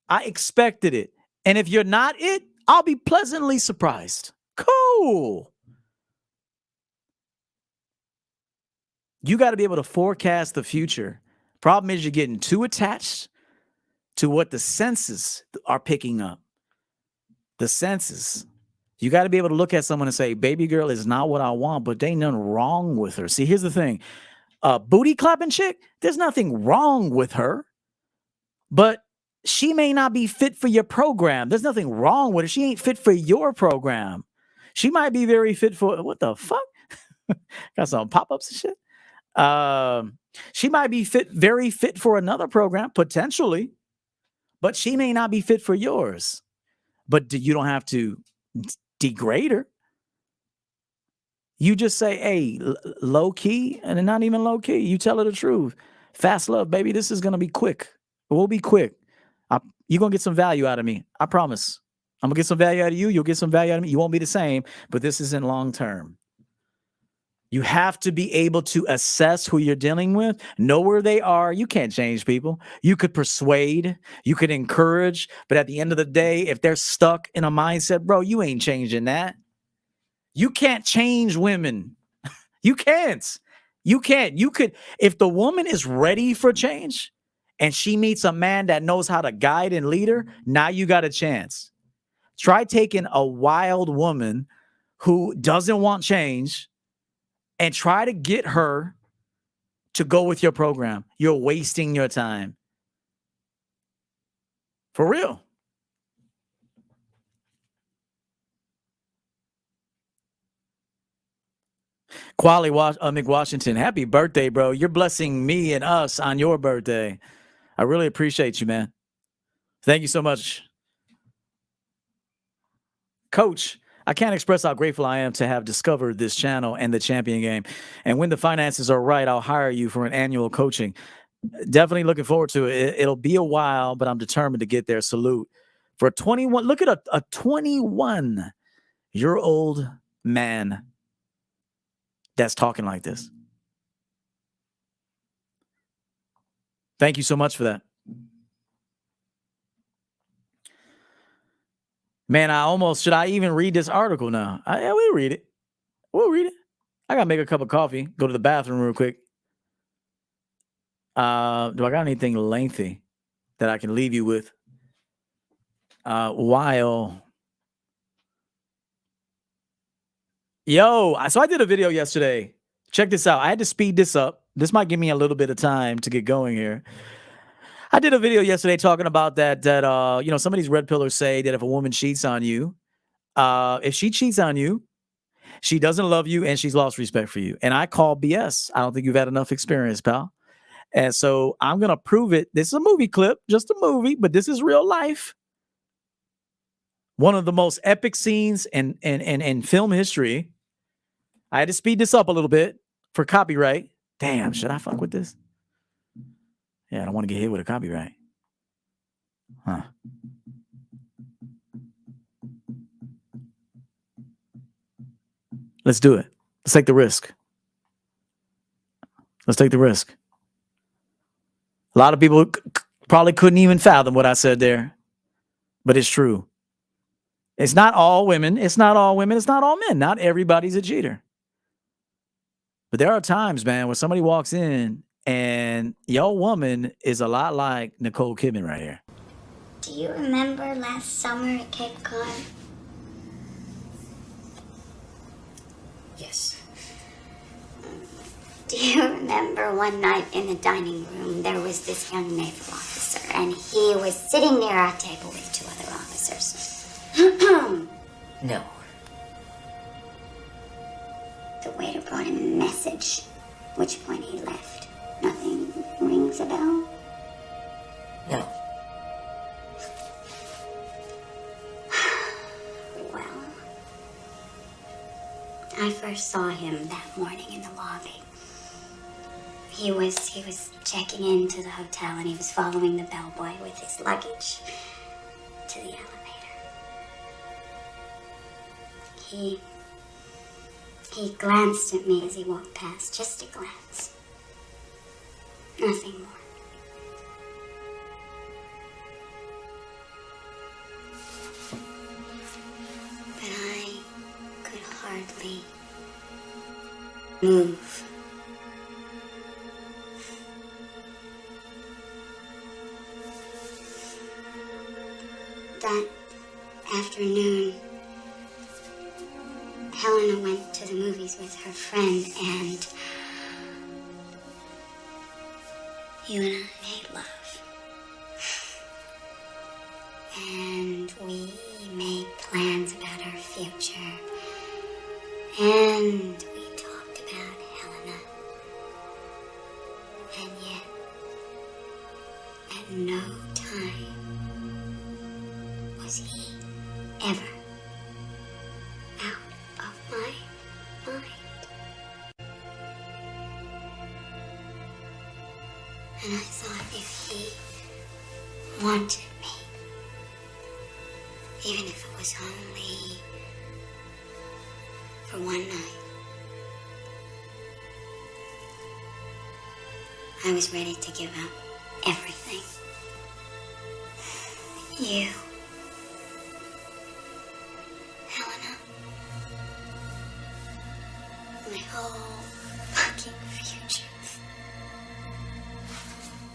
I expected it. And if you're not it, I'll be pleasantly surprised. Cool. You got to be able to forecast the future. Problem is you're getting too attached to what the senses are picking up. The senses. You got to be able to look at someone and say, baby girl is not what I want, but there ain't nothing wrong with her. See, here's the thing. Booty clapping chick, there's nothing wrong with her, but she may not be fit for your program. There's nothing wrong with her. She ain't fit for your program. She might be very fit for, what the fuck? Got some pop-ups and shit. She might be very fit for another program, potentially, but she may not be fit for yours. But you don't have to degrade her. You just say, hey, low key, and not even low key. You tell her the truth. Fast love, baby. This is going to be quick. It will be quick. You're going to get some value out of me. I promise. I'm going to get some value out of you. You'll get some value out of me. You won't be the same, but this isn't long term. You have to be able to assess who you're dealing with, know where they are. You can't change people. You could persuade, you could encourage, but at the end of the day, if they're stuck in a mindset, bro, you ain't changing that. You can't change women. You can't. You can't. You could, if the woman is ready for change and she meets a man that knows how to guide and lead her, now you got a chance. Try taking a wild woman who doesn't want change and try to get her to go with your program. You're wasting your time. For real. Quali McWashington, happy birthday, bro. You're blessing me and us on your birthday. I really appreciate you, man. Thank you so much. Coach, I can't express how grateful I am to have discovered this channel and the champion game. And when the finances are right, I'll hire you for an annual coaching. Definitely looking forward to it. It'll be a while, but I'm determined to get there. Salute. For 21, look at a 21-year-old man that's talking like this. Thank you so much for that. Man, should I even read this article now? Yeah, we'll read it. We'll read it. I got to make a cup of coffee, go to the bathroom real quick. Do I got anything lengthy that I can leave you with? So I did a video yesterday. Check this out. I had to speed this up. This might give me a little bit of time to get going here. I did a video yesterday talking about that some of these red pillars say that if a woman cheats on you, if she cheats on you She doesn't love you and she's lost respect for you. And I call BS. I don't think you've had enough experience, pal. And so I'm going to prove it. This is a movie clip, just a movie, but this is real life. One of the most epic scenes in film history. I had to speed this up a little bit for copyright. Damn, should I fuck with this? Yeah, I don't want to get hit with a copyright. Huh. Let's do it. Let's take the risk. Let's take the risk. A lot of people probably couldn't even fathom what I said there, but it's true. It's not all women. It's not all women. It's not all men. Not everybody's a cheater. But there are times, man, where somebody walks in and your woman is a lot like Nicole Kidman right here. Do you remember last summer at Cape Cod? Yes. Do you remember one night in the dining room there was this young naval officer and he was sitting near our table with two other officers? No. The waiter brought him a message, which point he left. Nothing rings a bell? No. Well, I first saw him that morning in the lobby. He was checking into the hotel and he was following the bellboy with his luggage to the elevator. He glanced at me as he walked past, just a glance. Nothing more. But I could hardly move. That afternoon, Helena went to the movies with her friend, and you and I made love. And we made plans about our future. And we talked about Helena. And yet, at no time was he ever out of my mind. And I thought if he wanted me, even if it was only for one night, I was ready to give up everything. You, Helena, my whole fucking future,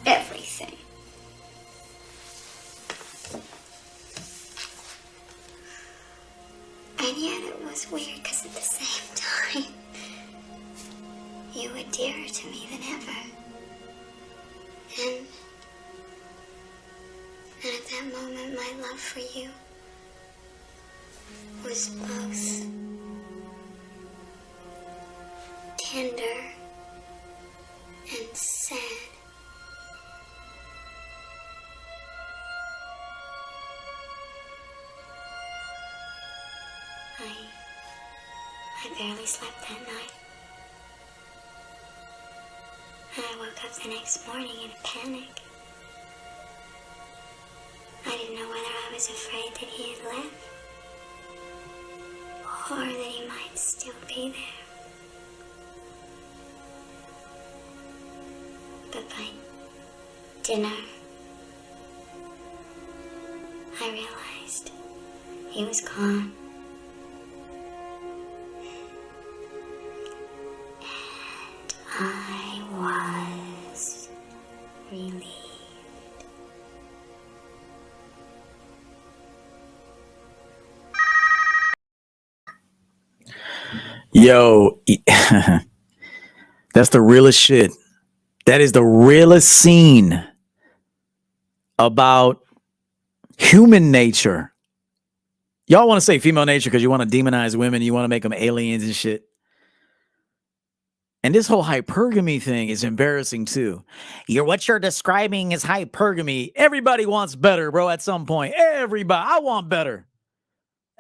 everything. And yet it was weird because at the same time, you were dearer to me than ever. And at that moment, my love for you was both tender and sad. I barely slept that night. And I woke up the next morning in a panic. I didn't know whether I was afraid that he had left or that he might still be there. But by dinner, I realized he was gone. I was relieved. Yo, that's the realest shit. That is the realest scene about human nature. Y'all want to say female nature because you want to demonize women. You want to make them aliens and shit. And this whole hypergamy thing is embarrassing too. What you're describing is hypergamy. Everybody wants better, bro, at some point. Everybody. I want better.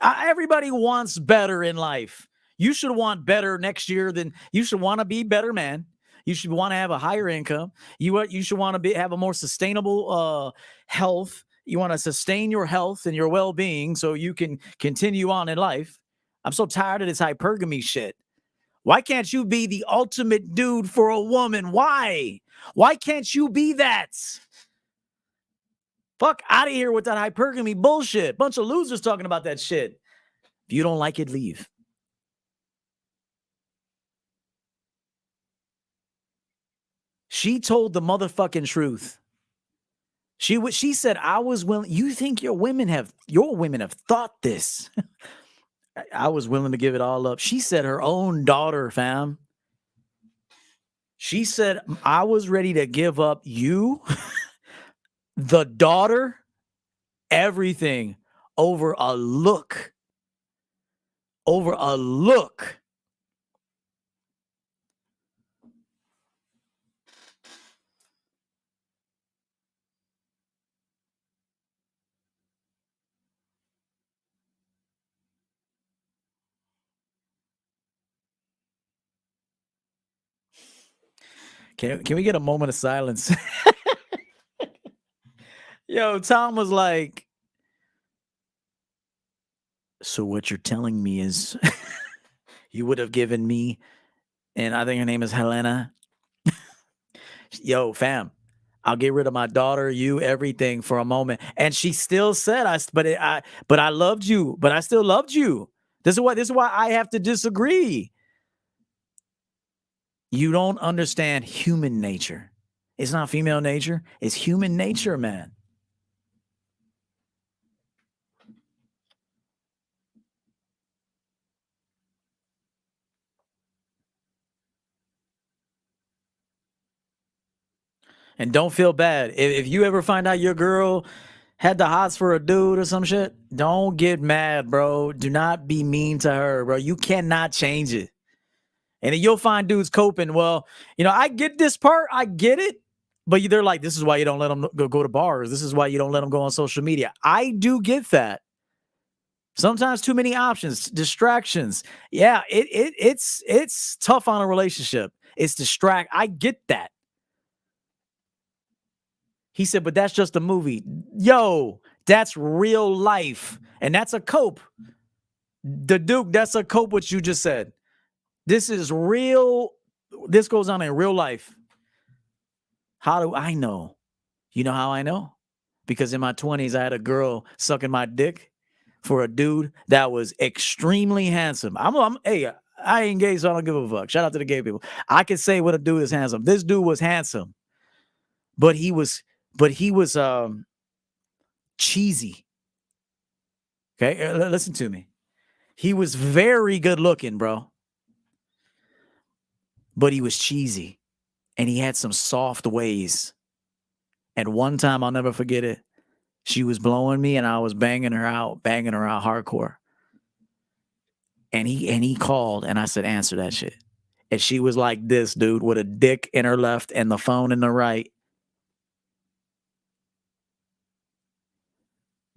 Everybody wants better in life. You should want better next year than you should want to be better, man. You should want to have a higher income. You should want to have a more sustainable health. You want to sustain your health and your well-being so you can continue on in life. I'm so tired of this hypergamy shit. Why can't you be the ultimate dude for a woman? Why? Why can't you be that? Fuck out of here with that hypergamy bullshit. Bunch of losers talking about that shit. If you don't like it, leave. She told the motherfucking truth. She said, I was willing. You think your women have thought this. I was willing to give it all up. She said her own daughter, fam. She said, I was ready to give up you, the daughter, everything over a look. Over a look. Can we get a moment of silence? Yo, Tom was like, so what you're telling me is you would have given me, and I think her name is Helena. Yo, fam, I'll get rid of my daughter, you, everything for a moment. And she still said, but I loved you, but I still loved you. This is why I have to disagree. You don't understand human nature. It's not female nature. It's human nature, man. And don't feel bad. If you ever find out your girl had the hots for a dude or some shit, don't get mad, bro. Do not be mean to her, bro. You cannot change it. And then you'll find dudes coping. Well, I get this part. I get it. But they're like, this is why you don't let them go to bars. This is why you don't let them go on social media. I do get that. Sometimes too many options, distractions. Yeah, it's tough on a relationship. It's I get that. He said, but that's just a movie. Yo, that's real life. And that's a cope. The Duke, that's a cope what you just said. This is real. This goes on in real life. How do I know? You know how I know? Because in my 20s, I had a girl sucking my dick for a dude that was extremely handsome. Hey, I ain't gay, so I don't give a fuck. Shout out to the gay people. I can say what a dude is handsome. This dude was handsome, but he was cheesy. Okay, listen to me. He was very good looking, bro, but he was cheesy, and he had some soft ways. And one time, I'll never forget it. She was blowing me, and I was banging her out hardcore. And he called, and I said, answer that shit. And she was like this, dude, with a dick in her left and the phone in the right.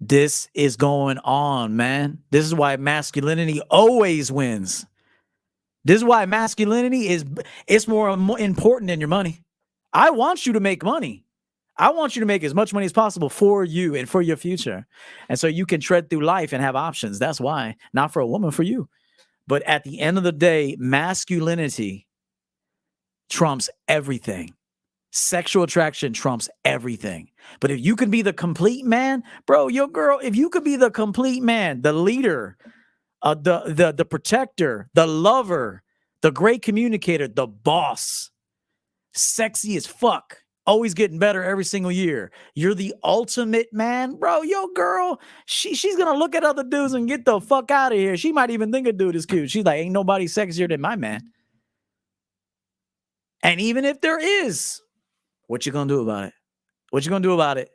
This is going on, man. This is why masculinity always wins. This is why masculinity it's more important than your money. I want you to make money. I want you to make as much money as possible for you and for your future. And so you can tread through life and have options. That's why. Not for a woman, for you. But at the end of the day, masculinity trumps everything. Sexual attraction trumps everything. But if you can be the complete man, bro, your girl, if you could be the complete man, the leader, the protector, the lover, the great communicator, the boss, sexy as fuck, always getting better every single year. You're the ultimate man, bro. Your girl, she's gonna look at other dudes and get the fuck out of here. She might even think a dude is cute. She's like, ain't nobody sexier than my man. And even if there is, what you gonna do about it? What you gonna do about it?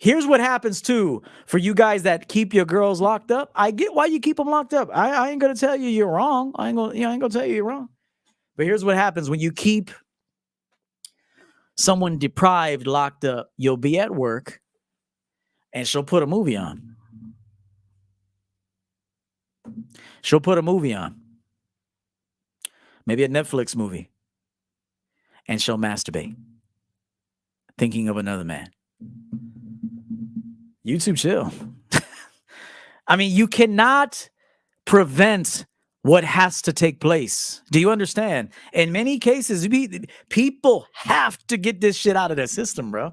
Here's what happens too for you guys that keep your girls locked up. I get why you keep them locked up. I ain't gonna tell you you're wrong. I ain't gonna tell you you're wrong. But here's what happens when you keep someone deprived locked up. You'll be at work, and she'll put a movie on. She'll put a movie on, maybe a Netflix movie, and she'll masturbate, thinking of another man. YouTube chill. I mean, you cannot prevent what has to take place. Do you understand? In many cases, people have to get this shit out of their system, bro.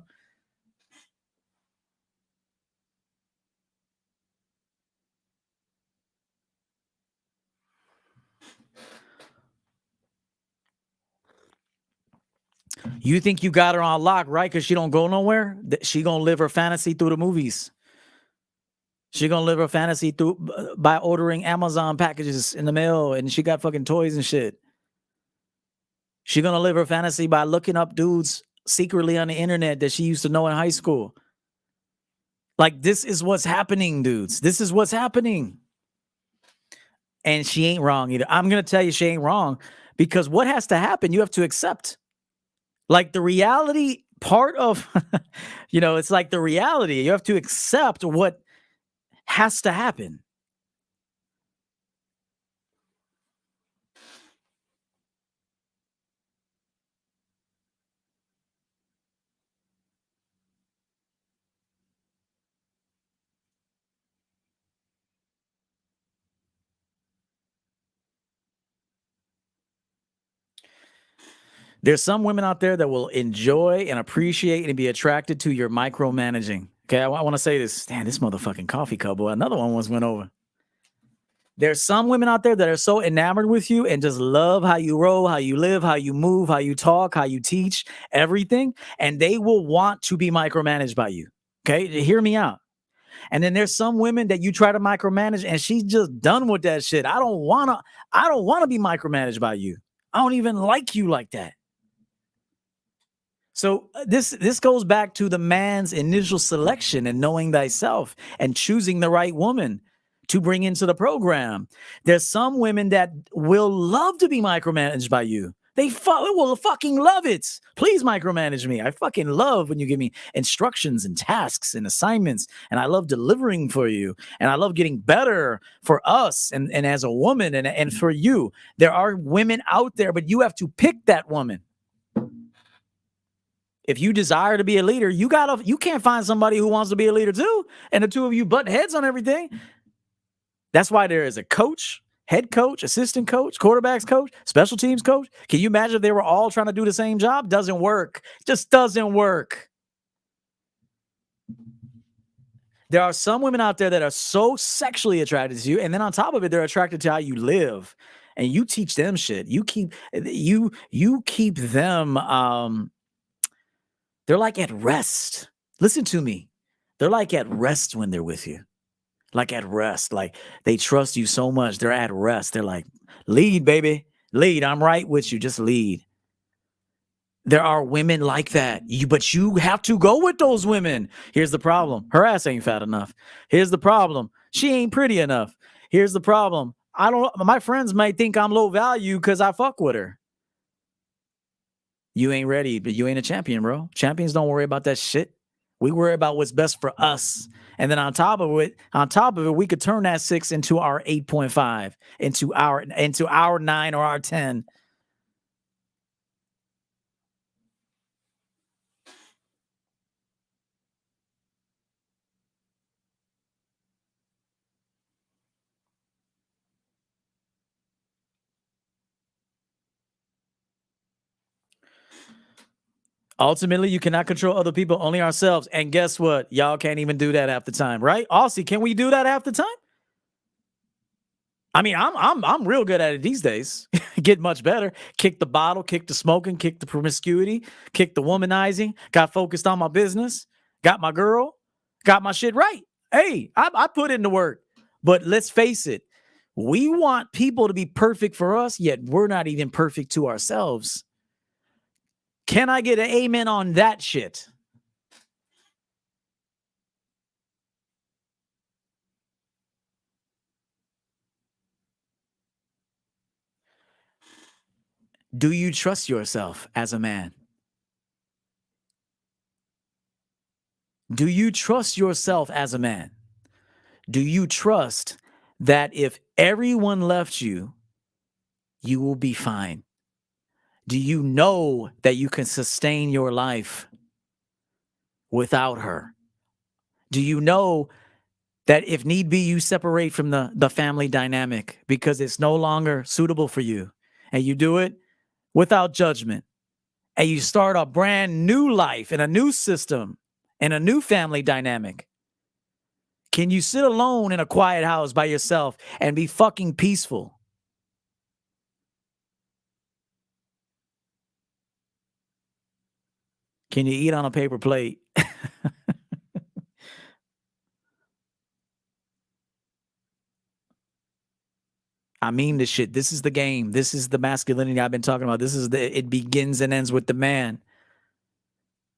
You think you got her on lock, right? Because she don't go nowhere. She gonna live her fantasy through the movies. She gonna live her fantasy through by ordering Amazon packages in the mail, and she got fucking toys and shit. She gonna live her fantasy by looking up dudes secretly on the internet that she used to know in high school. Like, this is what's happening, dudes. This is what's happening. And she ain't wrong either. I'm gonna tell you she ain't wrong, because what has to happen, you have to accept. Like, the reality part of, it's like the reality. You have to accept what has to happen. There's some women out there that will enjoy and appreciate and be attracted to your micromanaging. Okay, I want to say this. Damn, this motherfucking coffee cup, boy. Another one went over. There's some women out there that are so enamored with you and just love how you roll, how you live, how you move, how you talk, how you teach, everything. And they will want to be micromanaged by you. Okay, hear me out. And then there's some women that you try to micromanage and she's just done with that shit. I don't want to be micromanaged by you. I don't even like you like that. So this goes back to the man's initial selection and knowing thyself and choosing the right woman to bring into the program. There's some women that will love to be micromanaged by you. They will fucking love it. Please micromanage me. I fucking love when you give me instructions and tasks and assignments, and I love delivering for you, and I love getting better for us and as a woman and for you. There are women out there, but you have to pick that woman. If you desire to be a leader, you can't find somebody who wants to be a leader too, and the two of you butt heads on everything. That's why there is a coach, head coach, assistant coach, quarterbacks coach, special teams coach. Can you imagine if they were all trying to do the same job? Doesn't work. Just doesn't work. There are some women out there that are so sexually attracted to you, and then on top of it, they're attracted to how you live, and you teach them shit. You keep them. They're like at rest. Listen to me. They're like at rest when they're with you. Like at rest. Like they trust you so much. They're at rest. They're like, lead, baby. Lead. I'm right with you. Just lead. There are women like that. But you have to go with those women. Here's the problem. Her ass ain't fat enough. Here's the problem. She ain't pretty enough. Here's the problem. My friends might think I'm low value because I fuck with her. You ain't ready, but you ain't a champion, bro. Champions don't worry about that shit. We worry about what's best for us. And then on top of it, we could turn that 6 into our 8.5, into our 9 or our 10. Ultimately, you cannot control other people, only ourselves. And guess what? Y'all can't even do that half the time, right? Aussie, can we do that half the time? I mean, I'm real good at it these days. Get much better. Kick the bottle, kick the smoking, kick the promiscuity, kick the womanizing. Got focused on my business. Got my girl. Got my shit right. Hey, I put in the work. But let's face it. We want people to be perfect for us, yet we're not even perfect to ourselves. Can I get an amen on that shit? Do you trust yourself as a man? Do you trust yourself as a man? Do you trust that if everyone left you, you will be fine? Do you know that you can sustain your life without her? Do you know that if need be, you separate from the family dynamic because it's no longer suitable for you, and you do it without judgment, and you start a brand new life in a new system and a new family dynamic? Can you sit alone in a quiet house by yourself and be fucking peaceful? Can you eat on a paper plate? I mean this shit. This is the game. This is the masculinity I've been talking about. It begins and ends with the man.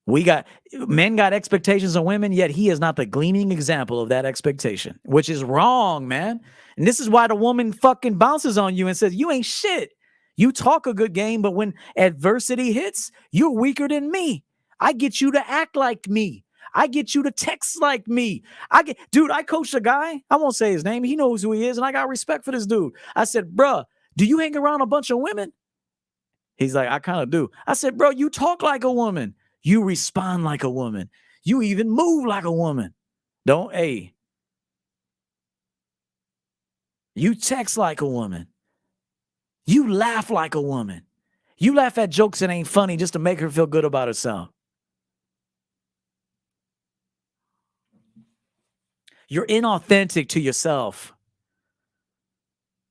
Men got expectations of women, yet he is not the gleaming example of that expectation, which is wrong, man. And this is why the woman fucking bounces on you and says, you ain't shit. You talk a good game, but when adversity hits, you're weaker than me. I get you to act like me. I get you to text like me. Dude, I coached a guy. I won't say his name. He knows who he is, and I got respect for this dude. I said, bruh, do you hang around a bunch of women? He's like, I kind of do. I said, bro, you talk like a woman. You respond like a woman. You even move like a woman. You text like a woman. You laugh like a woman. You laugh at jokes that ain't funny just to make her feel good about herself. You're inauthentic to yourself.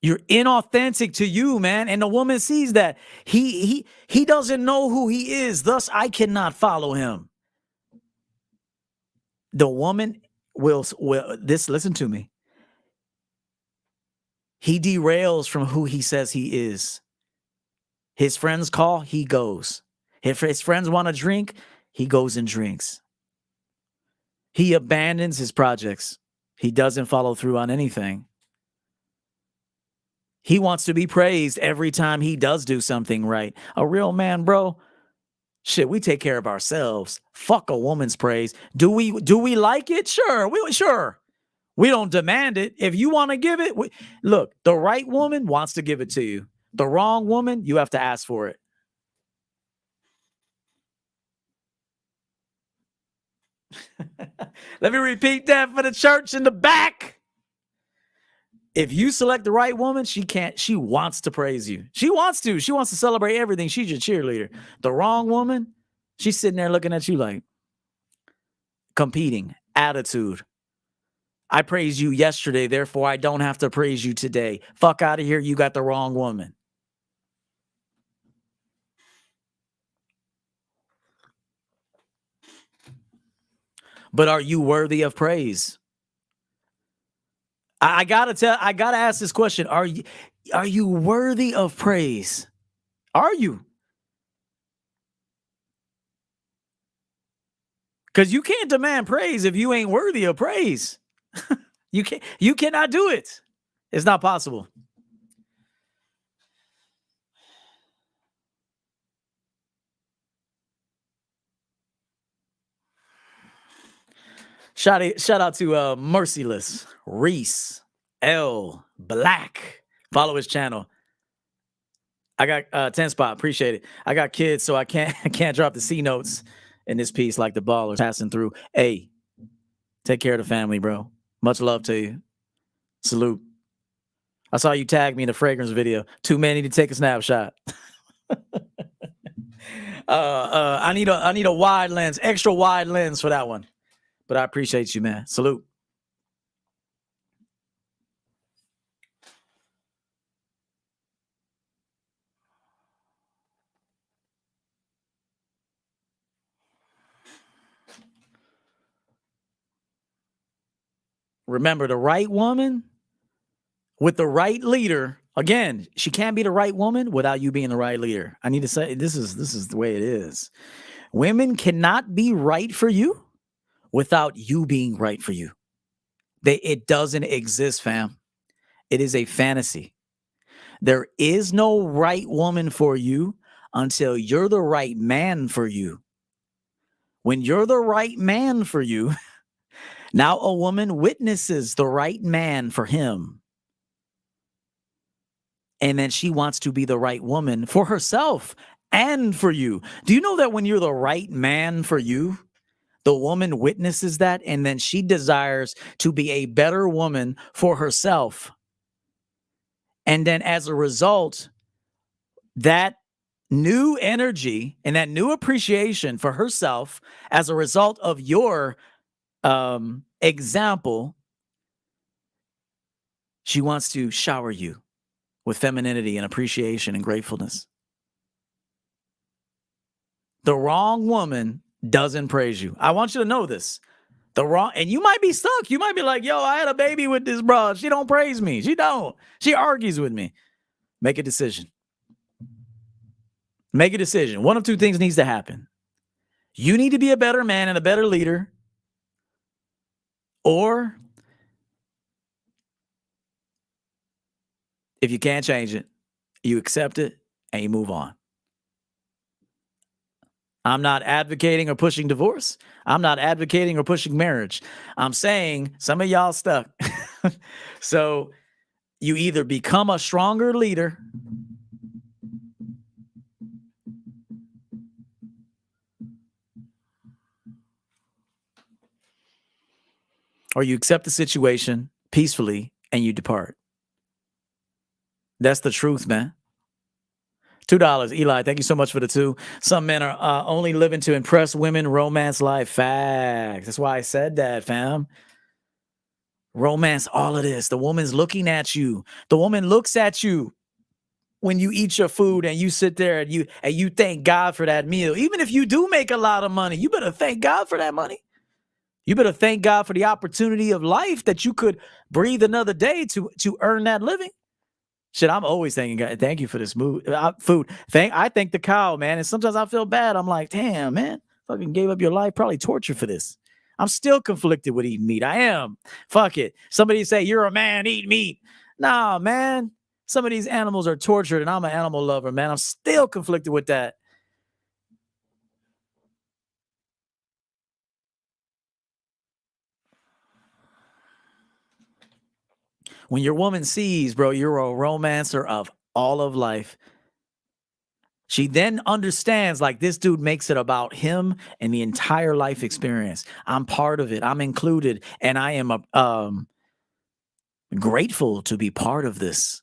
You're inauthentic to you, man. And the woman sees that. He doesn't know who he is. Thus, I cannot follow him. The woman will listen to me. He derails from who he says he is. His friends call, he goes. If his friends want to drink, he goes and drinks. He abandons his projects. He doesn't follow through on anything. He wants to be praised every time he does do something right. A real man, bro, shit, we take care of ourselves. Fuck a woman's praise. Do we like it? Sure. Sure. We don't demand it. If you want to give it, look, the right woman wants to give it to you. The wrong woman, you have to ask for it. Let me repeat that for the church in the back. If you select the right woman, she wants to praise you. She wants to celebrate everything. She's your cheerleader. The wrong woman, she's sitting there looking at you like competing, attitude. I praised you yesterday, therefore I don't have to praise you today. Fuck out of here. You got the wrong woman. But are you worthy of praise? I gotta ask this question. Are you worthy of praise? Are you? Because you can't demand praise if you ain't worthy of praise. You cannot do it. It's not possible. Shout out to Merciless, Reese, L, Black. Follow his channel. I got 10 spot. Appreciate it. I got kids, so I can't drop the C notes in this piece like the ballers passing through. Hey, take care of the family, bro. Much love to you. Salute. I saw you tag me in the fragrance video. Too many to take a snapshot. I need a wide lens, extra wide lens for that one. But I appreciate you, man. Salute. Remember, the right woman with the right leader. Again, she can't be the right woman without you being the right leader. I need to say this is the way it is. Women cannot be right for you without you being right for you. It doesn't exist, fam. It is a fantasy. There is no right woman for you until you're the right man for you. When you're the right man for you, now a woman witnesses the right man for him. And then she wants to be the right woman for herself and for you. Do you know that when you're the right man for you, the woman witnesses that, and then she desires to be a better woman for herself. And then as a result, that new energy and that new appreciation for herself as a result of your example, she wants to shower you with femininity and appreciation and gratefulness. The wrong woman doesn't praise you. I want you to know this. And you might be stuck. You might be like, yo, I had a baby with this broad. She don't praise me. She don't. She argues with me. Make a decision. Make a decision. One of two things needs to happen. You need to be a better man and a better leader. Or if you can't change it, you accept it and you move on. I'm not advocating or pushing divorce. I'm not advocating or pushing marriage. I'm saying some of y'all stuck. So you either become a stronger leader or you accept the situation peacefully and you depart. That's the truth, man. $2. Eli, thank you so much for the 2. Some men are only living to impress women, romance life. Facts. That's why I said that, fam. Romance, all of this. The woman's looking at you. The woman looks at you when you eat your food and you sit there and you thank God for that meal. Even if you do make a lot of money, you better thank God for that money. You better thank God for the opportunity of life that you could breathe another day to earn that living. Shit, I'm always thanking God. Thank you for this food. I thank the cow, man. And sometimes I feel bad. I'm like, damn, man, fucking gave up your life, probably torture for this. I'm still conflicted with eating meat. I am. Fuck it. Somebody say, you're a man, eat meat. Nah, man. Some of these animals are tortured and I'm an animal lover, man. I'm still conflicted with that. When your woman sees, bro, you're a romancer of all of life, she then understands, like, this dude makes it about him and the entire life experience. I'm part of it. I'm included. And I am grateful to be part of this.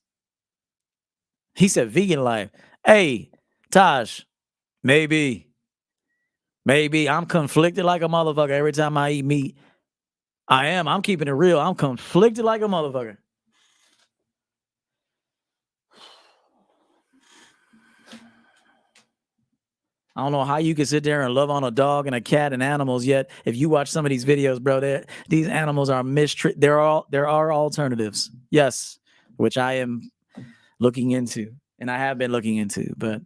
He said vegan life. Hey, Taj, maybe I'm conflicted like a motherfucker every time I eat meat. I am. I'm keeping it real. I'm conflicted like a motherfucker. I don't know how you can sit there and love on a dog and a cat and animals, yet if you watch some of these videos, bro, these animals are mistreated. There are alternatives, yes, which I am looking into, and I have been looking into, but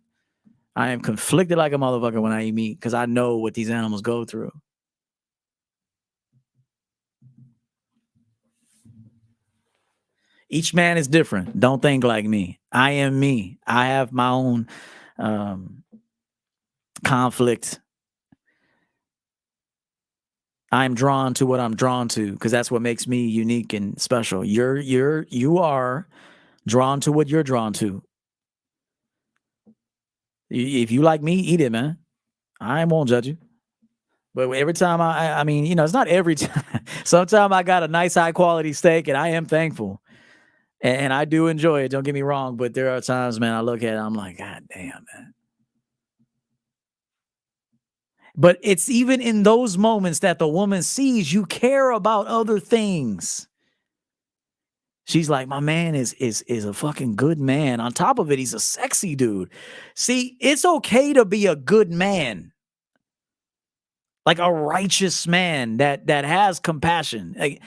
I am conflicted like a motherfucker when I eat meat because I know what these animals go through. Each man is different. Don't think like me. I am me. I have my own conflict. I'm drawn to what I'm drawn to because that's what makes me unique and special. You are drawn to what you're drawn to. If you like me, eat it, man. I won't judge you. But every time I mean, you know, it's not every time. Sometimes I got a nice high quality steak and I am thankful. And I do enjoy it. Don't get me wrong. But there are times, man, I look at it, I'm like, God damn, man. But it's even in those moments that the woman sees you care about other things. She's like, my man is a fucking good man. On top of it, he's a sexy dude. See, it's okay to be a good man. Like a righteous man that has compassion. Like,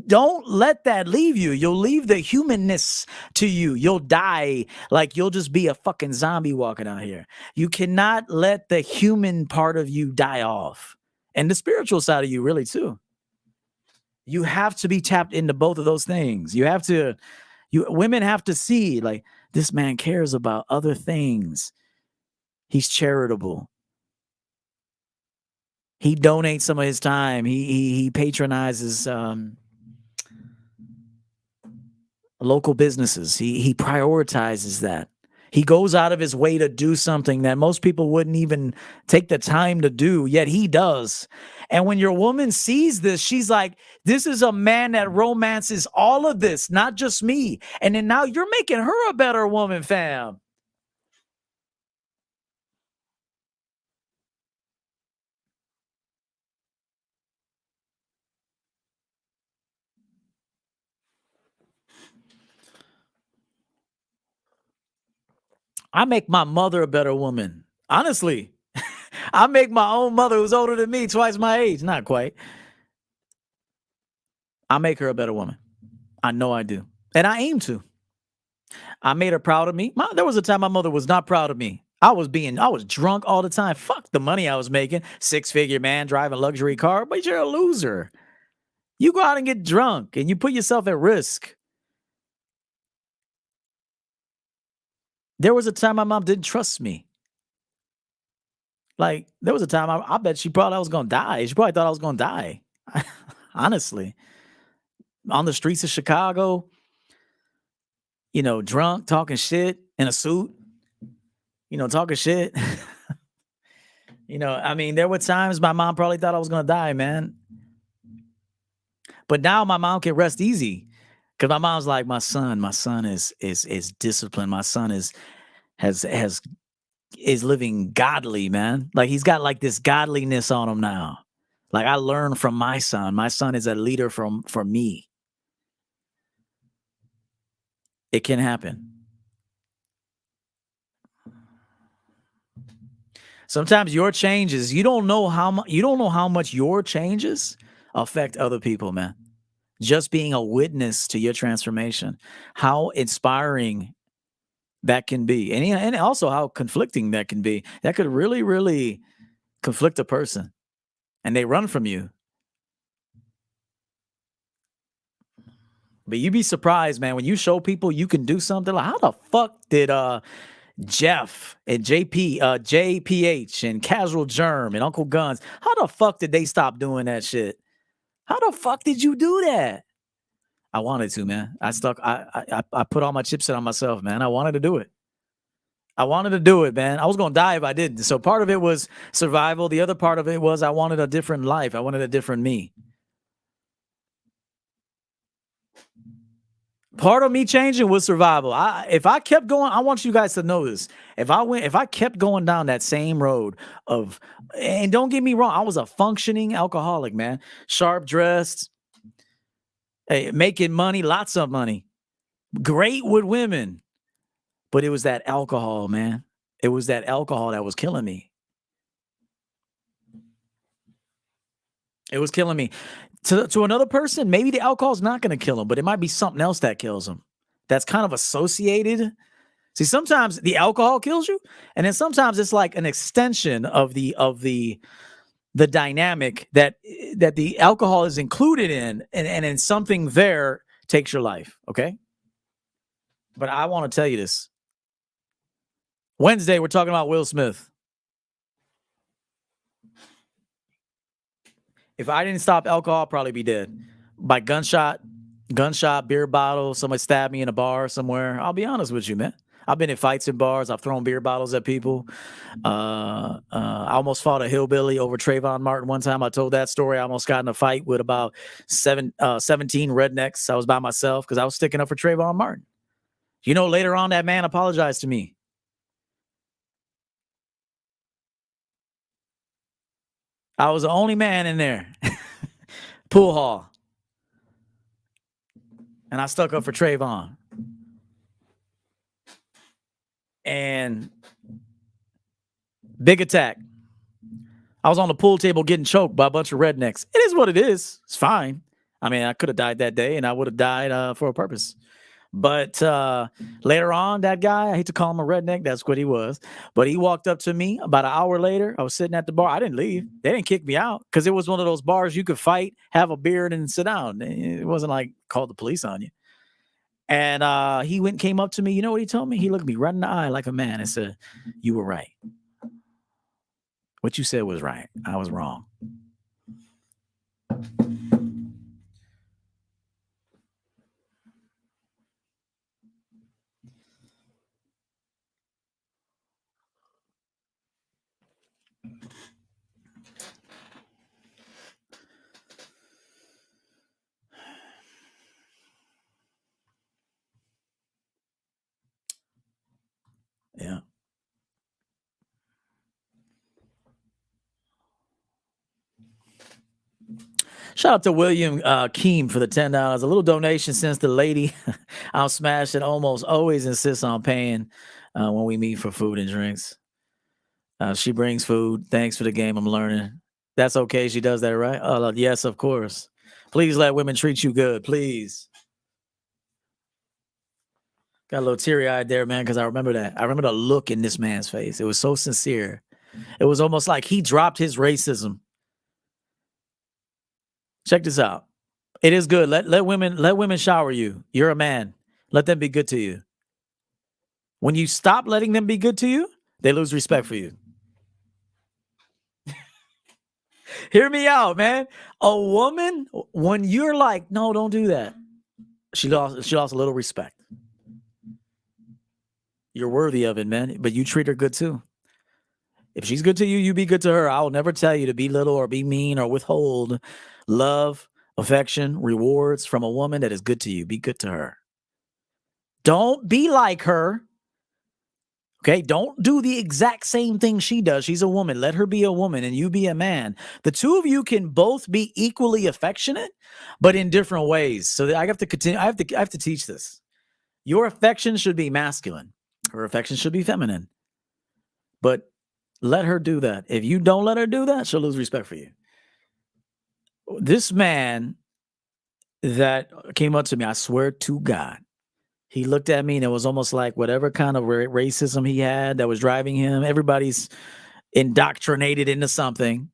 don't let that leave you. You'll leave the humanness to you. You'll die. Like you'll just be a fucking zombie walking out here. You cannot let the human part of you die off. And the spiritual side of you really too. You have to be tapped into both of those things. You have to Women have to see, like, this man cares about other things. He's charitable. He donates some of his time. He patronizes local businesses. He prioritizes that. He goes out of his way to do something that most people wouldn't even take the time to do, yet he does. And when your woman sees this, she's like, this is a man that romances all of this, not just me. And then now you're making her a better woman, fam. I make my mother a better woman. Honestly, I make my own mother, who's older than me, twice my age. Not quite. I make her a better woman. I know I do. And I aim to. I made her proud of me. There was a time my mother was not proud of me. I was drunk all the time. Fuck the money I was making. 6-figure man driving a luxury car, but you're a loser. You go out and get drunk and you put yourself at risk. There was a time my mom didn't trust me. Like, there was a time I bet she thought I was going to die. She probably thought I was going to die. Honestly. On the streets of Chicago, drunk, talking shit in a suit, talking shit. There were times my mom probably thought I was going to die, man. But now my mom can rest easy. Because my mom's like, my son is disciplined. My son is living godly, man. Like, he's got like this godliness on him now. Like, I learned from my son. My son is a leader for me. It can happen. Sometimes your changes, you don't know how much your changes affect other people, man. Just being a witness to your transformation, how inspiring that can be, and also how conflicting that can be. That could really, really conflict a person, and they run from you. But you'd be surprised, man, when you show people you can do something. Like, how the fuck did Jeff and JPH and Casual Germ and Uncle Guns, how the fuck did they stop doing that shit? How the fuck did you do that? I wanted to, man. I put all my chips in on myself, man. I wanted to do it. Man. I was going to die if I didn't. So part of it was survival. The other part of it was I wanted a different life. I wanted a different me. Part of me changing was survival. If I kept going, I want you guys to know this. If I kept going down that same road of, and don't get me wrong, I was a functioning alcoholic, man. Sharp dressed, making money, lots of money, great with women. But it was that alcohol, man. It was that alcohol that was killing me. It was killing me. To another person, maybe the alcohol is not going to kill them, but it might be something else that kills them. That's kind of associated. See, sometimes the alcohol kills you, and then sometimes it's like an extension of the dynamic that the alcohol is included in, and then something there takes your life. Okay, but I want to tell you this. Wednesday, we're talking about Will Smith. If I didn't stop alcohol, I'd probably be dead. By gunshot, beer bottle, somebody stabbed me in a bar somewhere. I'll be honest with you, man. I've been in fights in bars. I've thrown beer bottles at people. I almost fought a hillbilly over Trayvon Martin one time. I told that story. I almost got in a fight with about 17 rednecks. I was by myself because I was sticking up for Trayvon Martin. Later on, that man apologized to me. I was the only man in there. Pool hall. And I stuck up for Trayvon. And big attack. I was on the pool table getting choked by a bunch of rednecks. It is what it is. It's fine. I mean, I could have died that day, and I would have died for a purpose. But later on, that guy, I hate to call him a redneck, that's what he was. But he walked up to me about an hour later. I was sitting at the bar. I didn't leave. They didn't kick me out because it was one of those bars you could fight, have a beer, and sit down. It wasn't like call the police on you. And he came up to me. You know what he told me? He looked me right in the eye like a man and said, "You were right. What you said was right. I was wrong." Yeah. Shout out to William Keem for the $10. A little donation since the lady I'll smash and almost always insists on paying when we meet for food and drinks. She brings food. Thanks for the game. I'm learning. That's okay. She does that, right? Oh, yes, of course. Please let women treat you good. Please. Got a little teary-eyed there, man, because I remember that. I remember the look in this man's face. It was so sincere. It was almost like he dropped his racism. Check this out. It is good. Let women shower you. You're a man. Let them be good to you. When you stop letting them be good to you, they lose respect for you. Hear me out, man. A woman, when you're like, no, don't do that, she lost a little respect. You're worthy of it, man. But you treat her good too. If she's good to you, you be good to her. I will never tell you to belittle or be mean or withhold love, affection, rewards from a woman that is good to you. Be good to her. Don't be like her. Okay, don't do the exact same thing she does. She's a woman. Let her be a woman and you be a man. The two of you can both be equally affectionate, but in different ways. So I have to continue. I have to teach this. Your affection should be masculine. Her affection should be feminine. But let her do that. If you don't let her do that, she'll lose respect for you. This man that came up to me, I swear to God, he looked at me and it was almost like whatever kind of racism he had that was driving him. Everybody's indoctrinated into something.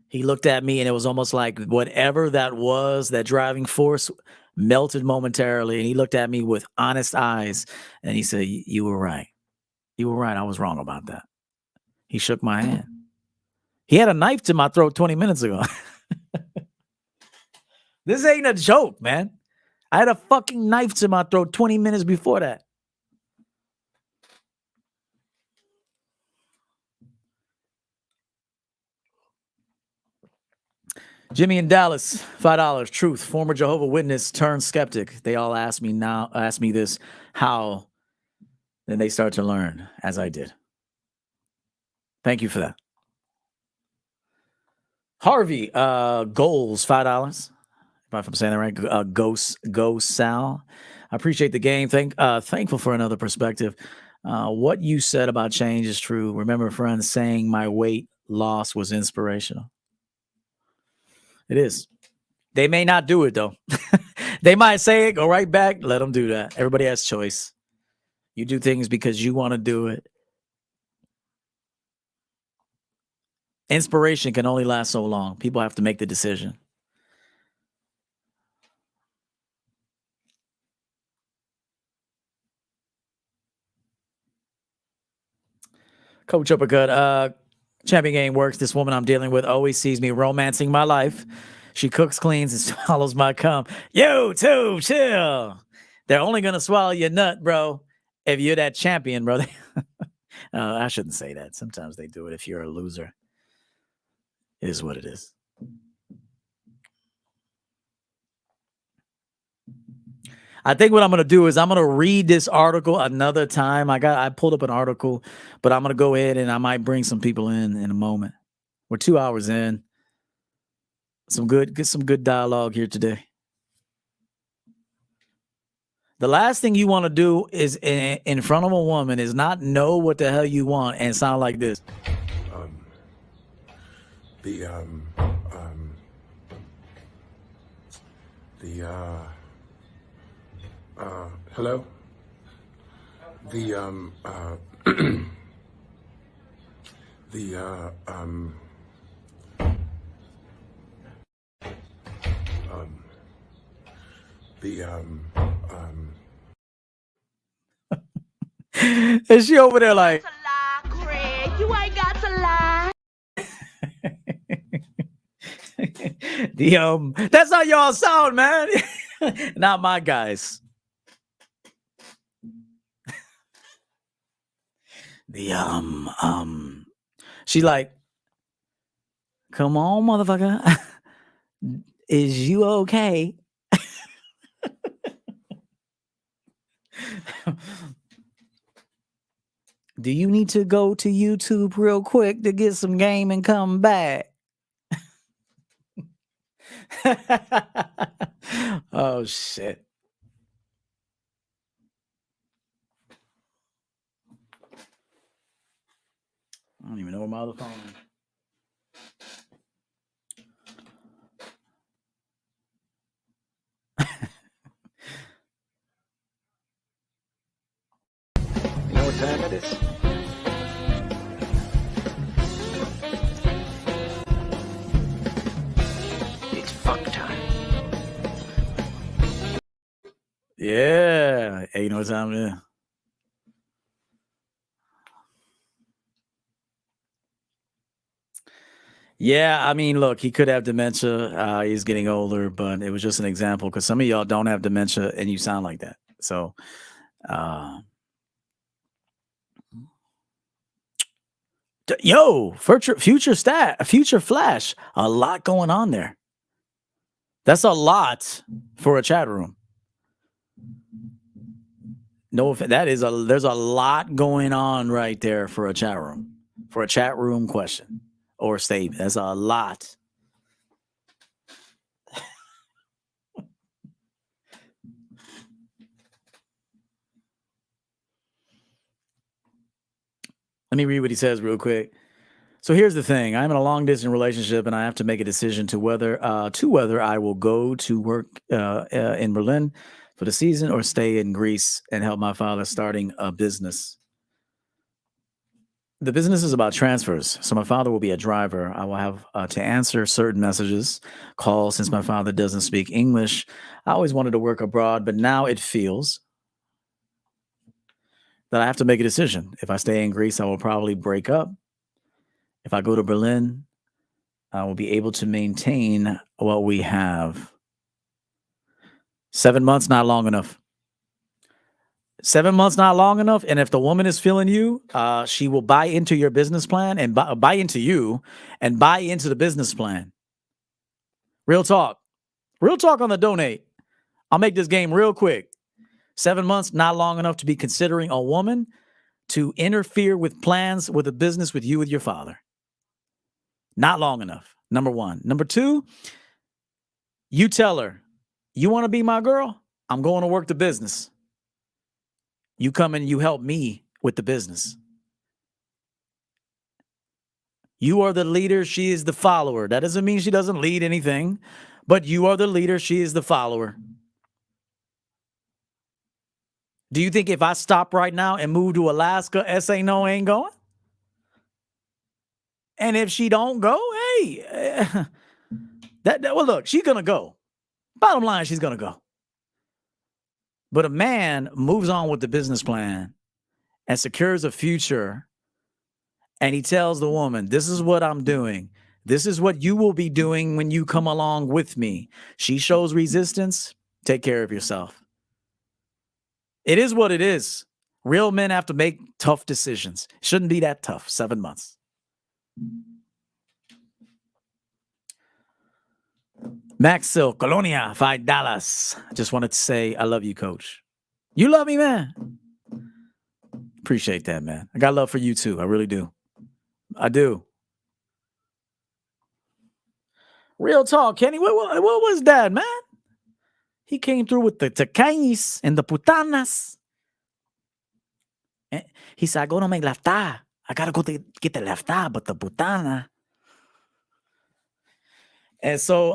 He looked at me and it was almost like whatever that was, that driving force melted momentarily. And he looked at me with honest eyes and he said, "You were right. You were right. I was wrong about that." He shook my hand. He had a knife to my throat 20 minutes ago. This ain't a joke, man. I had a fucking knife to my throat 20 minutes before that. Jimmy in Dallas, $5. Truth, former Jehovah's Witness turned skeptic. They all ask me this, how? Then they start to learn, as I did. Thank you for that. Harvey, goals, $5. If I'm saying that right, go Sal. I appreciate the game. Thankful for another perspective. What you said about change is true. Remember, friends, saying my weight loss was inspirational. It is. They may not do it, though. They might say it, go right back. Let them do that. Everybody has choice. You do things because you want to do it. Inspiration can only last so long. People have to make the decision. Coach Uppercut, champion game works. This woman I'm dealing with always sees me romancing my life. She cooks, cleans, and swallows my cum. You too, chill. They're only going to swallow your nut, bro, if you're that champion, brother. I shouldn't say that. Sometimes they do it if you're a loser. It is what it is. I think what I'm going to do is I'm going to read this article another time. I pulled up an article, but I'm going to go ahead and I might bring some people in a moment. We're 2 hours in. Some good dialogue here today. The last thing you want to do is in front of a woman is not know what the hell you want and sound like this. Hello? And she over there like, You ain't got to lie. that's how y'all sound, man. Not my guys. She like, come on, motherfucker. Is you okay? Do you need to go to YouTube real quick to get some game and come back? Oh, shit. I don't even know where my other phone is. You know what time it is? It's fuck time. Yeah. Hey, you know what time it is? Yeah, I mean, look, he could have dementia. He's getting older, but it was just an example because some of y'all don't have dementia and you sound like that. So, future flash, a lot going on there. That's a lot for a chat room. No, there's a lot going on right there for a chat room question or statement. That's a lot. Let me read what he says real quick. So here's the thing. I'm in a long distance relationship and I have to make a decision to whether I will go to work in Berlin for the season or stay in Greece and help my father starting a business. The business is about transfers. So my father will be a driver. I will have to answer certain messages, calls, since my father doesn't speak English. I always wanted to work abroad, but now it feels that I have to make a decision. If I stay in Greece, I will probably break up. If I go to Berlin, I will be able to maintain what we have. 7 months, not long enough. 7 months, not long enough. And if the woman is feeling you, she will buy into your business plan and buy into you and buy into the business plan. Real talk. Real talk on the donate. I'll make this game real quick. 7 months, not long enough to be considering a woman to interfere with plans with a business with you, with your father. Not long enough. Number one. Number two, you tell her, you want to be my girl? I'm going to work the business. You come and you help me with the business. You are the leader. She is the follower. That doesn't mean she doesn't lead anything, but you are the leader. She is the follower. Do you think if I stop right now and move to Alaska, no ain't going? And if she don't go, hey, well, look, she's going to go. Bottom line, she's going to go. But a man moves on with the business plan and secures a future. And he tells the woman, this is what I'm doing. This is what you will be doing when you come along with me. She shows resistance. Take care of yourself. It is what it is. Real men have to make tough decisions. Shouldn't be that tough. 7 months. Maxil, Colonia, $5. Just wanted to say, I love you, coach. You love me, man. Appreciate that, man. I got love for you too. I really do. I do. Real talk, Kenny. What was that, man? He came through with the tacañis and the putanas. He said, I go to make lefta. I got to go to get the lefta, but the putana. And so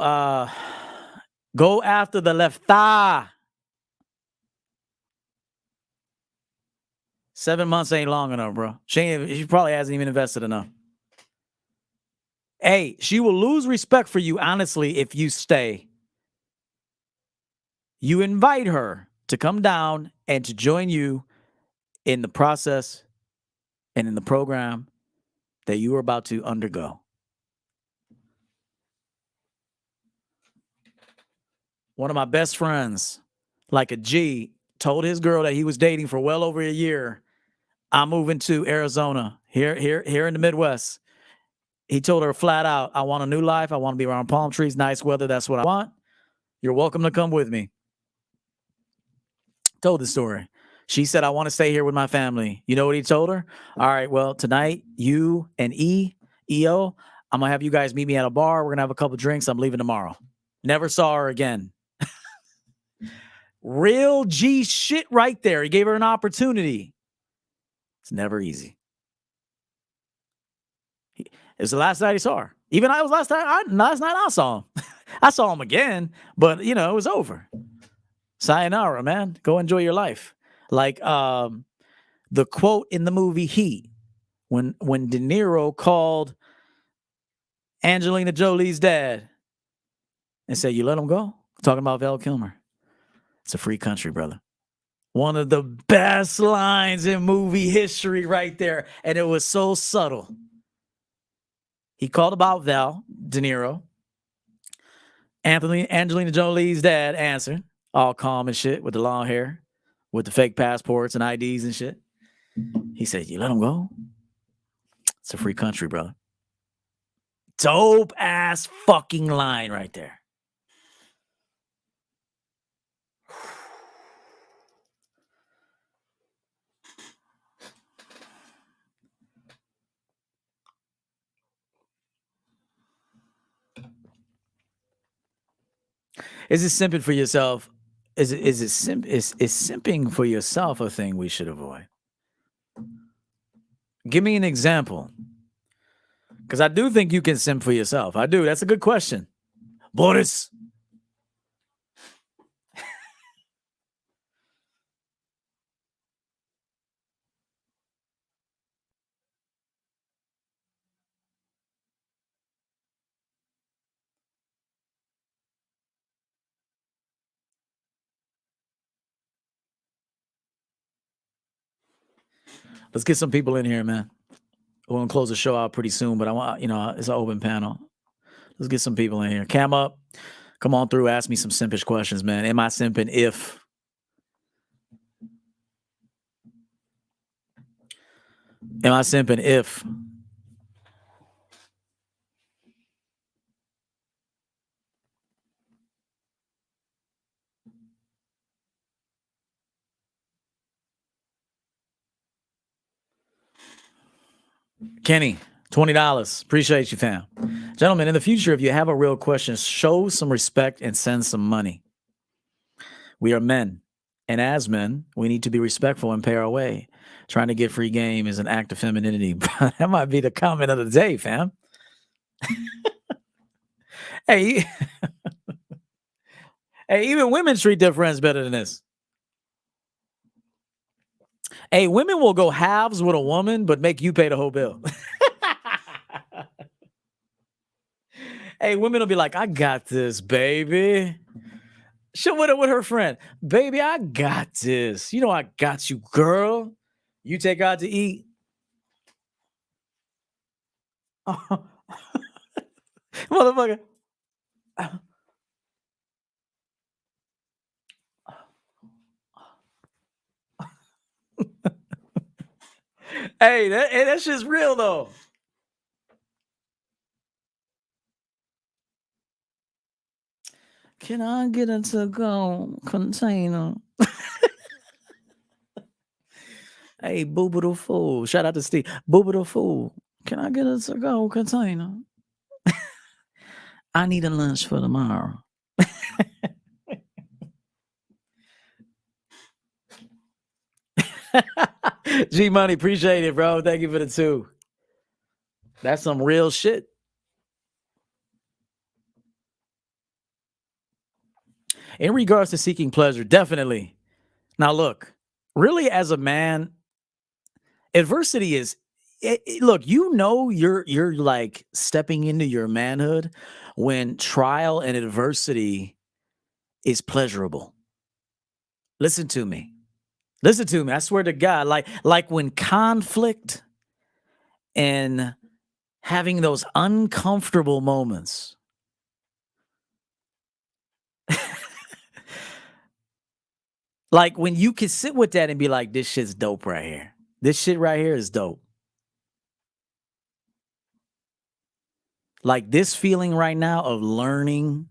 go after the lefta. 7 months ain't long enough, bro. She probably hasn't even invested enough. Hey, she will lose respect for you, honestly, if you stay. You invite her to come down and to join you in the process and in the program that you are about to undergo. One of my best friends, like a G, told his girl that he was dating for well over a year, I'm moving to Arizona, here in the Midwest. He told her flat out, I want a new life. I want to be around palm trees, nice weather. That's what I want. You're welcome to come with me. Told the story. She said, I want to stay here with my family. You know what he told her? All right, well, tonight, you and EO, I'm going to have you guys meet me at a bar. We're going to have a couple drinks. I'm leaving tomorrow. Never saw her again. Real G shit right there. He gave her an opportunity. It's never easy. It's the last night he saw her. Even it was last night I saw him. I saw him again, but it was over. Sayonara, man. Go enjoy your life. Like the quote in the movie Heat, when De Niro called Angelina Jolie's dad and said, you let him go? Talking about Val Kilmer. It's a free country, brother. One of the best lines in movie history right there. And it was so subtle. He called about Val, De Niro. Angelina Jolie's dad answered, all calm and shit with the long hair, with the fake passports and IDs and shit. He said, you let him go? It's a free country, brother. Dope ass fucking line right there. Is it simping for yourself? Is simping for yourself a thing we should avoid? Give me an example. Because I do think you can simp for yourself. I do. That's a good question. Boris. Let's get some people in here, man. We're going to close the show out pretty soon, but I want, it's an open panel. Let's get some people in here. Cam up. Come on through. Ask me some simpish questions, man. Am I simping if? Am I simping if? Kenny, $20. Appreciate you, fam. Gentlemen, in the future, if you have a real question, show some respect and send some money. We are men. And as men, we need to be respectful and pay our way. Trying to get free game is an act of femininity. That might be the comment of the day, fam. Hey, even women treat their friends better than this. Hey, women will go halves with a woman, but make you pay the whole bill. Hey, women will be like, I got this, baby. She'll with it with her friend. Baby, I got this. You know I got you, girl. You take out to eat. Motherfucker. Hey, that shit's real though. Can I get a to-go container? Hey, Booba the Fool. Shout out to Steve. Booba the Fool. Can I get a to-go container? I need a lunch for tomorrow. G Money, appreciate it, bro. Thank you for the 2. That's some real shit. In regards to seeking pleasure, definitely. Now, look, really, as a man, adversity is. Look, you're like stepping into your manhood when trial and adversity is pleasurable. Listen to me. Listen to me. I swear to God, like when conflict and having those uncomfortable moments. Like when you can sit with that and be like, this shit's dope right here. This shit right here is dope. Like this feeling right now of learning.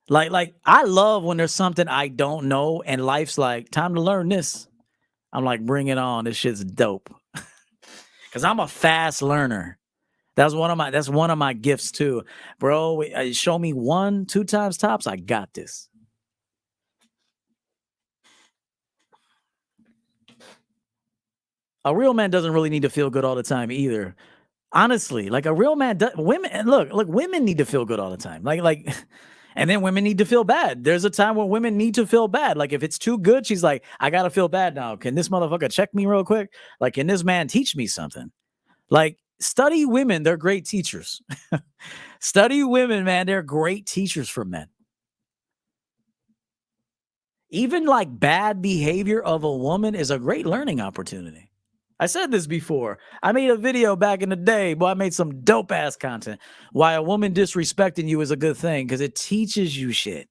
Like I love when there's something I don't know and life's like, time to learn this. I'm like, bring it on. This shit's dope. Cause I'm a fast learner. That's one of my gifts too. Bro, show me 1-2 times tops. I got this. A real man doesn't really need to feel good all the time either. Honestly, like a real man, women need to feel good all the time. And then women need to feel bad. There's a time where women need to feel bad. Like if it's too good, she's like, I gotta feel bad now. Can this motherfucker check me real quick? Like, can this man teach me something? Like, study women, they're great teachers. Study women, man, they're great teachers for men. Even like bad behavior of a woman is a great learning opportunity. I said this before. I made a video back in the day, boy, I made some dope ass content. Why a woman disrespecting you is a good thing, because it teaches you shit.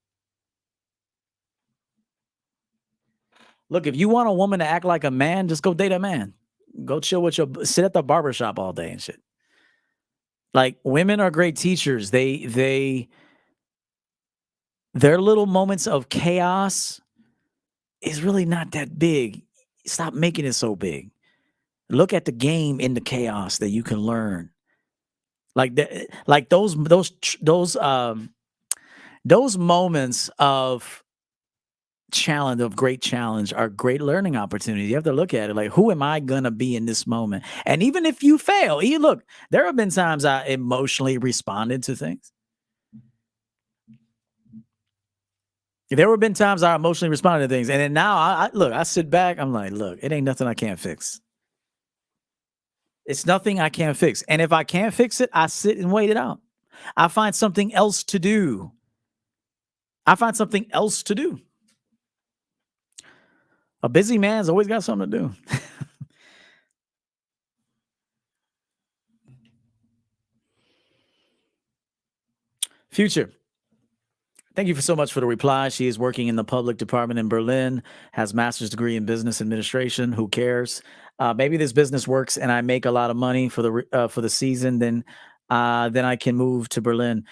Look, if you want a woman to act like a man, just go date a man. Go chill with sit at the barbershop all day and shit. Like, women are great teachers. Their little moments of chaos is really not that big. Stop making it so big. Look at the game in the chaos that you can learn. Like those moments of challenge, of great challenge, are great learning opportunities. You have to look at it like, who am I gonna be in this moment? And even if you fail, look, there have been times I emotionally responded to things. There have been times I emotionally responded to things, and then now I sit back. I'm like, look, it ain't nothing I can't fix. It's nothing I can't fix. And if I can't fix it, I sit and wait it out. I find something else to do. A busy man's always got something to do. Future. Thank you so much for the reply. She is working in the public department in Berlin, has master's degree in business administration. Who cares? Maybe this business works and I make a lot of money for the season. Then I can move to Berlin.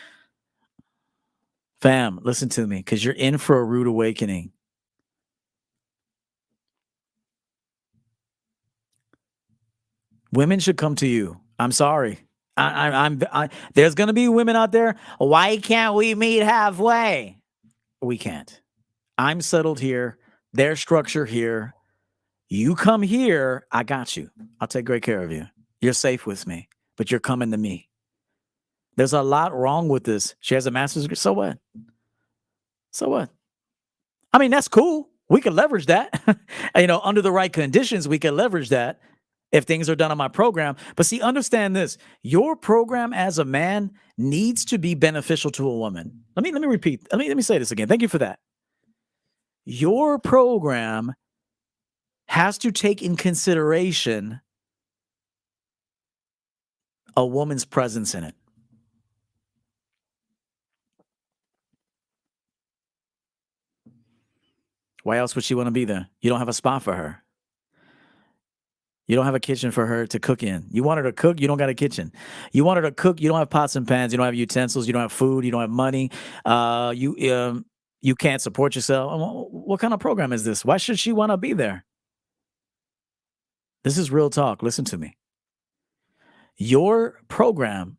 Fam, listen to me, because you're in for a rude awakening. Women should come to you. I'm sorry. There's going to be women out there. Why can't we meet halfway? We can't. I'm settled here. There's structure here. You come here. I got you. I'll take great care of you. You're safe with me, but you're coming to me. There's a lot wrong with this. She has a master's degree. So what? I mean, that's cool. We can leverage that. Under the right conditions, we can leverage that. If things are done on my program. But see, understand this. Your program as a man needs to be beneficial to a woman. Let me repeat. Let me say this again. Thank you for that. Your program has to take in consideration a woman's presence in it. Why else would she want to be there? You don't have a spot for her. You don't have a kitchen for her to cook in. You want her to cook, you don't got a kitchen. You want her to cook, you don't have pots and pans, you don't have utensils, you don't have food, you don't have money. You can't support yourself. What kind of program is this? Why should she want to be there? This is real talk. Listen to me. Your program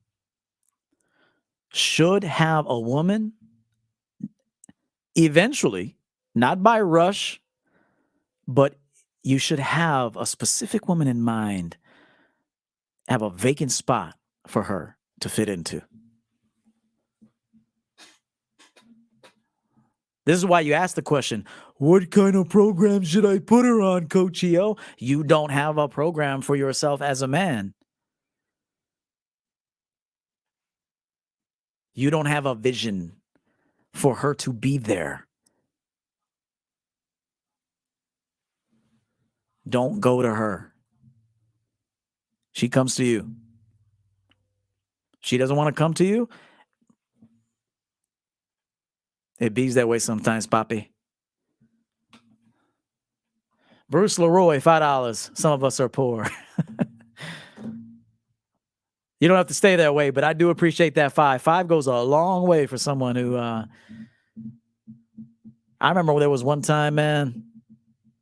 should have a woman eventually, not by rush, but you should have a specific woman in mind, have a vacant spot for her to fit into. This is why you ask the question, what kind of program should I put her on, Coach EO? You don't have a program for yourself as a man. You don't have a vision for her to be there. Don't go to her. She comes to you. She doesn't want to come to you. It bees that way sometimes, Poppy. Bruce Leroy, $5. Some of us are poor. You don't have to stay that way, but I do appreciate that $5. $5 goes a long way for someone who. I remember there was one time, man.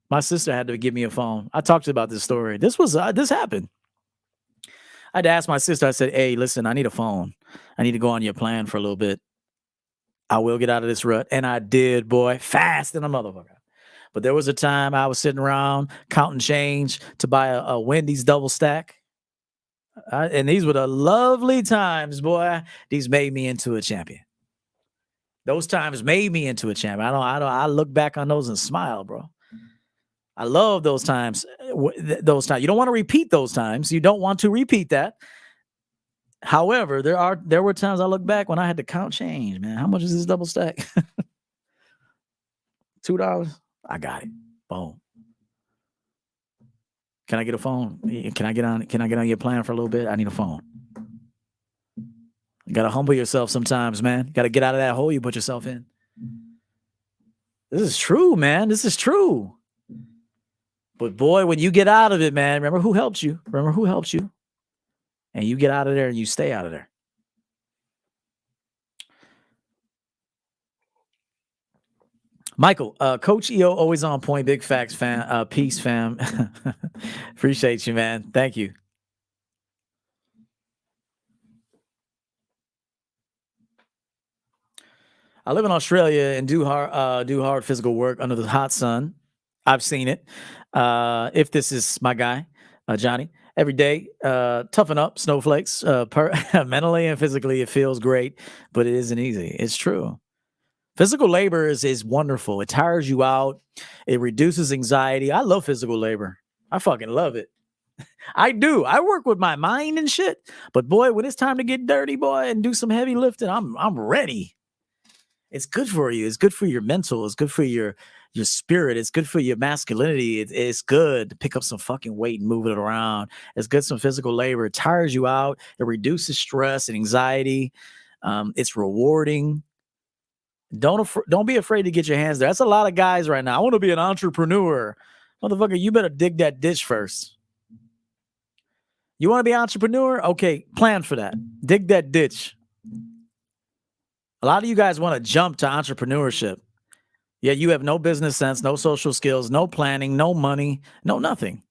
My sister had to give me a phone. I talked to you about this story. This happened. I had to ask my sister. I said, "Hey, listen, I need a phone. I need to go on your plan for a little bit. I will get out of this rut," and I did, boy, fast in a motherfucker. But there was a time I was sitting around counting change to buy a Wendy's double stack. And these were the lovely times, boy. These made me into a champion. Those times made me into a champion. I look back on those and smile, bro. I love those times. Those times. You don't want to repeat those times. You don't want to repeat that. However, there were times I look back when I had to count change, man. How much is this double stack? $2. I got it. Boom. Can I get a phone? Can I get on your plan for a little bit? I need a phone. You got to humble yourself sometimes, man. You got to get out of that hole you put yourself in. This is true, man. This is true. But boy, when you get out of it, man, remember who helped you. And you get out of there and you stay out of there. Michael, Coach EO, always on point. Big facts, fam. Peace, fam. Appreciate you, man. Thank you. I live in Australia and do hard physical work under the hot sun. I've seen it. If this is my guy, Johnny, every day, toughen up, snowflakes. Mentally and physically, it feels great, but it isn't easy. It's true. Physical labor is wonderful. It tires you out. It reduces anxiety. I love physical labor. I fucking love it. I do. I work with my mind and shit. But boy, when it's time to get dirty, boy, and do some heavy lifting, I'm ready. It's good for you. It's good for your mental. It's good for your spirit. It's good for your masculinity. It's good to pick up some fucking weight and move it around. It's good, some physical labor. It tires you out. It reduces stress and anxiety. It's rewarding. Don't be afraid to get your hands there. That's a lot of guys right now. I want to be an entrepreneur. Motherfucker, you better dig that ditch first. You want to be an entrepreneur? Okay, plan for that. Dig that ditch. A lot of you guys want to jump to entrepreneurship. Yeah, you have no business sense, no social skills, no planning, no money, no nothing.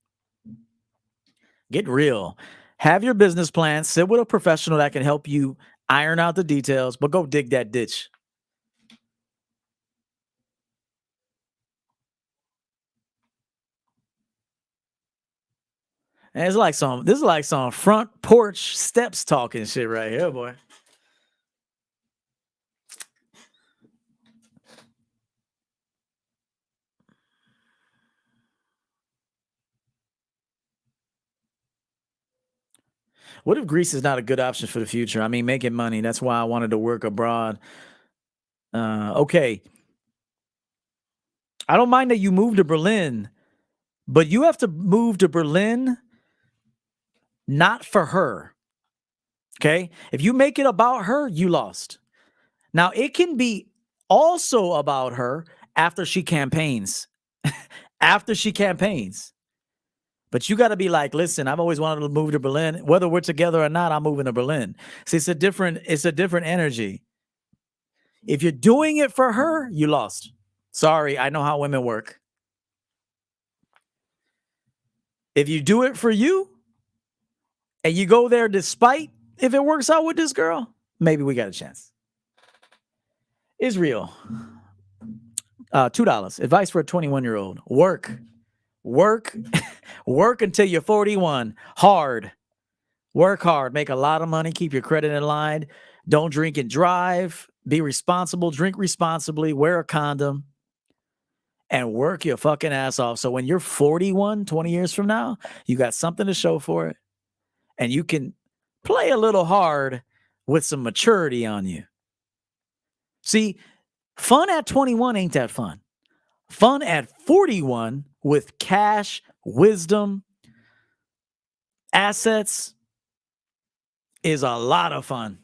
Get real. Have your business plan. Sit with a professional that can help you iron out the details, but go dig that ditch. And this is like some front porch steps talking shit right here, boy. What if Greece is not a good option for the future? I mean, making money. That's why I wanted to work abroad. Okay. I don't mind that you move to Berlin, but you have to move to Berlin not for her. Okay? If you make it about her, you lost. Now, it can be also about her after she campaigns. After she campaigns. But you got to be like, listen, I've always wanted to move to Berlin. Whether we're together or not, I'm moving to Berlin. See, it's a different energy. If you're doing it for her, you lost. Sorry, I know how women work. If you do it for you and you go there despite if it works out with this girl, maybe we got a chance. Israel, $2. Advice for a 21-year-old. Work until you're 41. Hard. Work hard. Make a lot of money. Keep your credit in line. Don't drink and drive. Be responsible. Drink responsibly. Wear a condom. And work your fucking ass off. So when you're 41, 20 years from now, you got something to show for it. And you can play a little hard with some maturity on you. See, fun at 21 ain't that fun. Fun at 41 with cash, wisdom, assets is a lot of fun.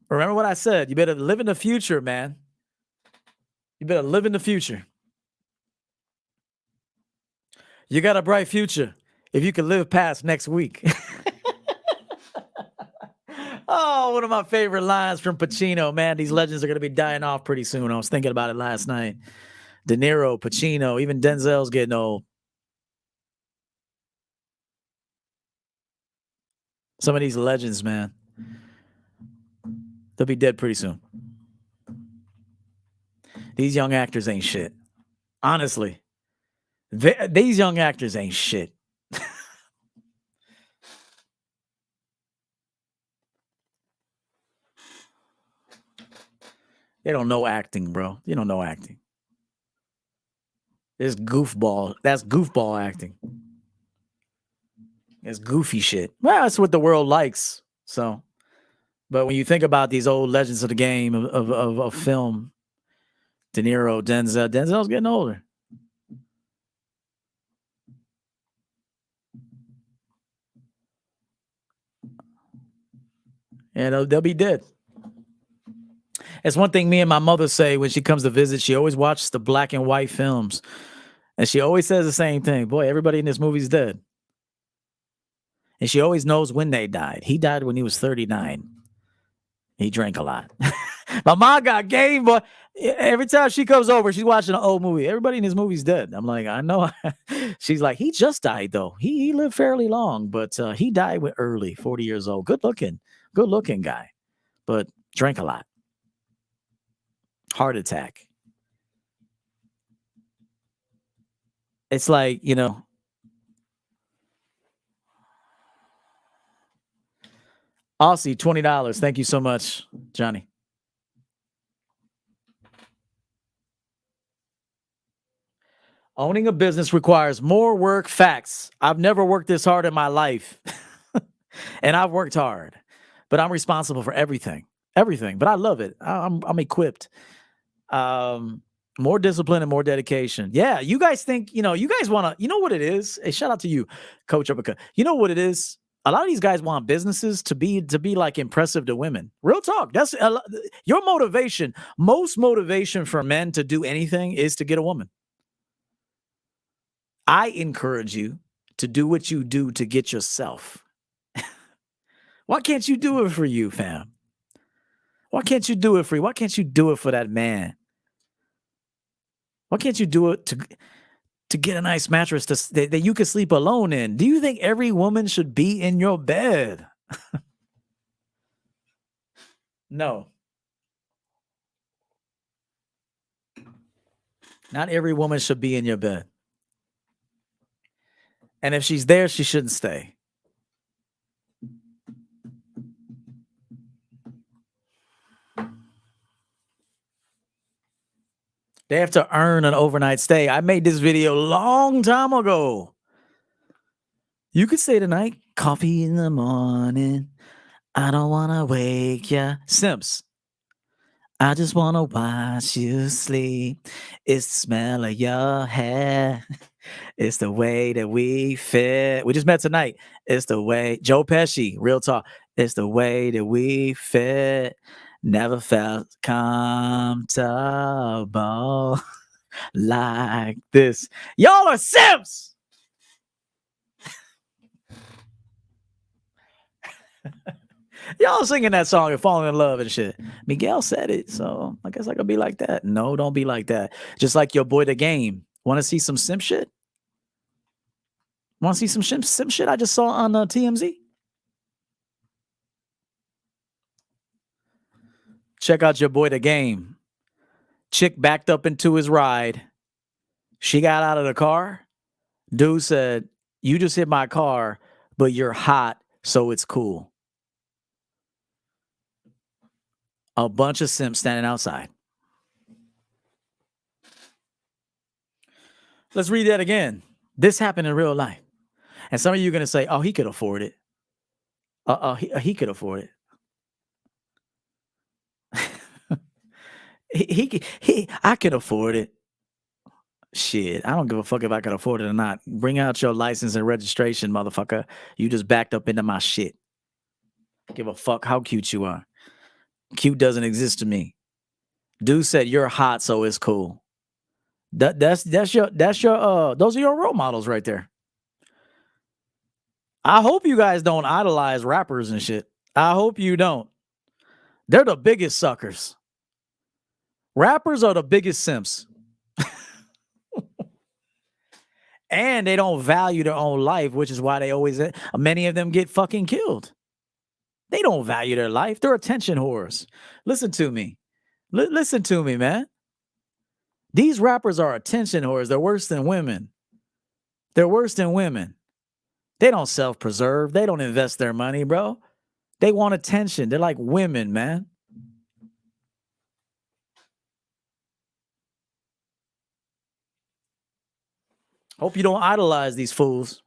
Remember what I said. You better live in the future, man. You better live in the future. You got a bright future if you can live past next week. Oh, one of my favorite lines from Pacino, man. These legends are going to be dying off pretty soon. I was thinking about it last night. De Niro, Pacino, even Denzel's getting old. Some of these legends, man, they'll be dead pretty soon. These young actors ain't shit. Honestly, these young actors ain't shit. They don't know acting, bro. You don't know acting. It's goofball. That's goofball acting. It's goofy shit. Well, that's what the world likes. So, but when you think about these old legends of the game of film, De Niro, Denzel's getting older. And they'll be dead. It's one thing me and my mother say when she comes to visit. She always watches the black and white films. And she always says the same thing. Boy, everybody in this movie's dead. And she always knows when they died. He died when he was 39. He drank a lot. My mom got game, but every time she comes over, she's watching an old movie. Everybody in this movie's dead. I'm like, I know. She's like, he just died, though. He lived fairly long, but he died when early, 40 years old. Good looking guy, but drank a lot. Heart attack. It's like, Aussie, $20. Thank you so much, Johnny. Owning a business requires more work. Facts. I've never worked this hard in my life. And I've worked hard, but I'm responsible for everything. But I love it. I'm equipped. More discipline and more dedication. Yeah, you guys think, you guys want to, you know what it is? Hey, shout out to you, Coach Overton. You know what it is? A lot of these guys want businesses to be like impressive to women. Real talk. That's your motivation. Most motivation for men to do anything is to get a woman. I encourage you to do what you do to get yourself. Why can't you do it for you, fam? Why can't you do it for you? Why can't you do it for that man? Why can't you do it to get a nice mattress that you can sleep alone in? Do you think every woman should be in your bed? No. Not every woman should be in your bed. And if she's there, she shouldn't stay. They have to earn an overnight stay. I made this video a long time ago. You could stay tonight. Coffee in the morning. I don't want to wake ya. Simps. I just want to watch you sleep. It's the smell of your hair. It's the way that we fit. We just met tonight. It's the way. Joe Pesci, real talk. It's the way that we fit. Never felt comfortable like this. Y'all are simps. Y'all singing that song and falling in love and shit. Miguel said it, so I guess I could be like that. No, don't be like that. Just like your boy, The Game. Want to see some simp shit? Want to see some simp shit I just saw on TMZ? Check out your boy, The Game. Chick backed up into his ride. She got out of the car. Dude said, "You just hit my car, but you're hot, so it's cool." A bunch of simps standing outside. Let's read that again. This happened in real life. And some of you are going to say, oh, he could afford it. He could afford it. I can afford it. Shit, I don't give a fuck if I can afford it or not. Bring out your license and registration, motherfucker. You just backed up into my shit. Give a fuck how cute you are. Cute doesn't exist to me. Dude said you're hot, so it's cool. That's your those are your role models right there. I hope you guys don't idolize rappers and shit. I hope you don't. They're the biggest suckers. Rappers are the biggest simps. And they don't value their own life, which is why they always, many of them get fucking killed. They don't value their life. They're attention whores. Listen to me. Listen to me, man. These rappers are attention whores. They're worse than women. They're worse than women. They don't self-preserve. They don't invest their money, bro. They want attention. They're like women, man. Hope you don't idolize these fools.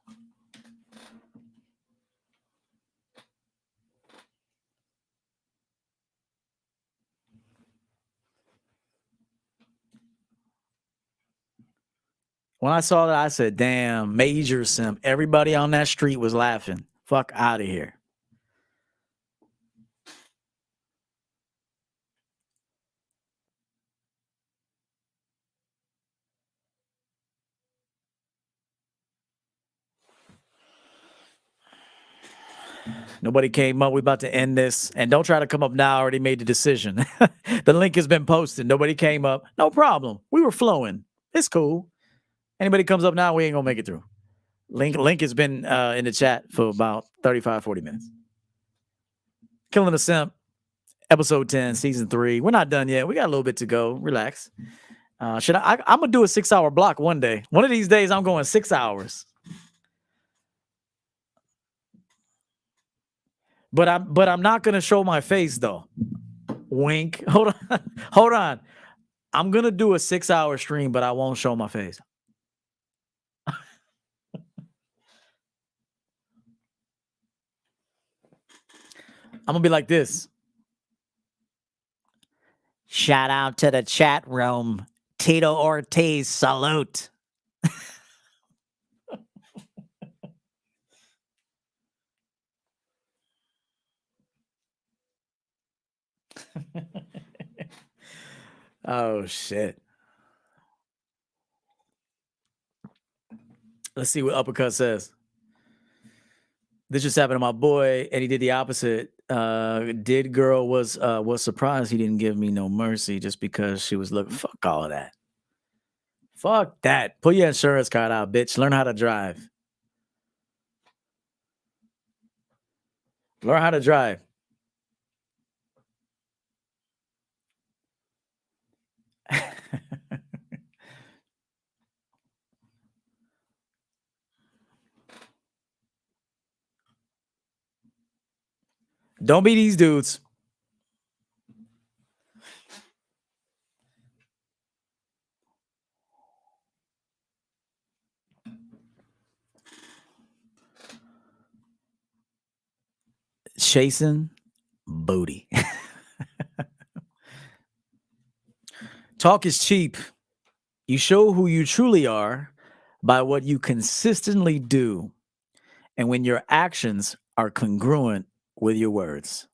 When I saw that, I said, damn, major simp. Everybody on that street was laughing. Fuck out of here. Nobody came up. We're about to end this. And don't try to come up now. I already made the decision. The link has been posted. Nobody came up. No problem. We were flowing. It's cool. Anybody comes up now, we ain't going to make it through. Link has been in the chat for about 35, 40 minutes. Killing the Simp, episode 10, season 3. We're not done yet. We got a little bit to go. Relax. I'm going to do a 6-hour block one day. One of these days, I'm going 6 hours. But I'm not gonna show my face though. Wink. Hold on. I'm gonna do a 6-hour stream, but I won't show my face. I'm gonna be like this. Shout out to the chat room. Tito Ortiz, salute. Oh shit. Let's see what Uppercut says. This just happened to my boy, and he did the opposite. Did girl was surprised he didn't give me no mercy just because she was looking. Fuck all of that. Fuck that. Pull your insurance card out, bitch. Learn how to drive. Learn how to drive. Don't be these dudes. Chasing booty. Talk is cheap. You show who you truly are by what you consistently do, and when your actions are congruent with your words.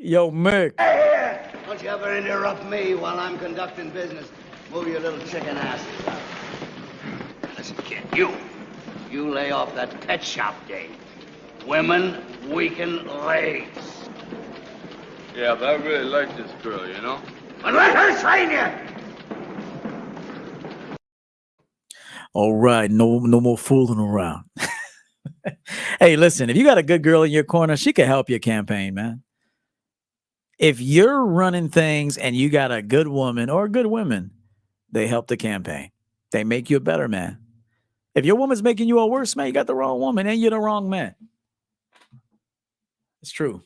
Yo, Mick. Don't you ever interrupt me while I'm conducting business. Move your little chicken asses out. Listen, kid, you lay off that pet shop game. Women weaken legs. Yeah, but I really like this girl, you know? And let her train you! All right, no more fooling around. Hey, listen, if you got a good girl in your corner, she can help your campaign, man. If you're running things and you got a good woman or good women, they help the campaign. They make you a better man. If your woman's making you a worse man, you got the wrong woman and you're the wrong man. It's true.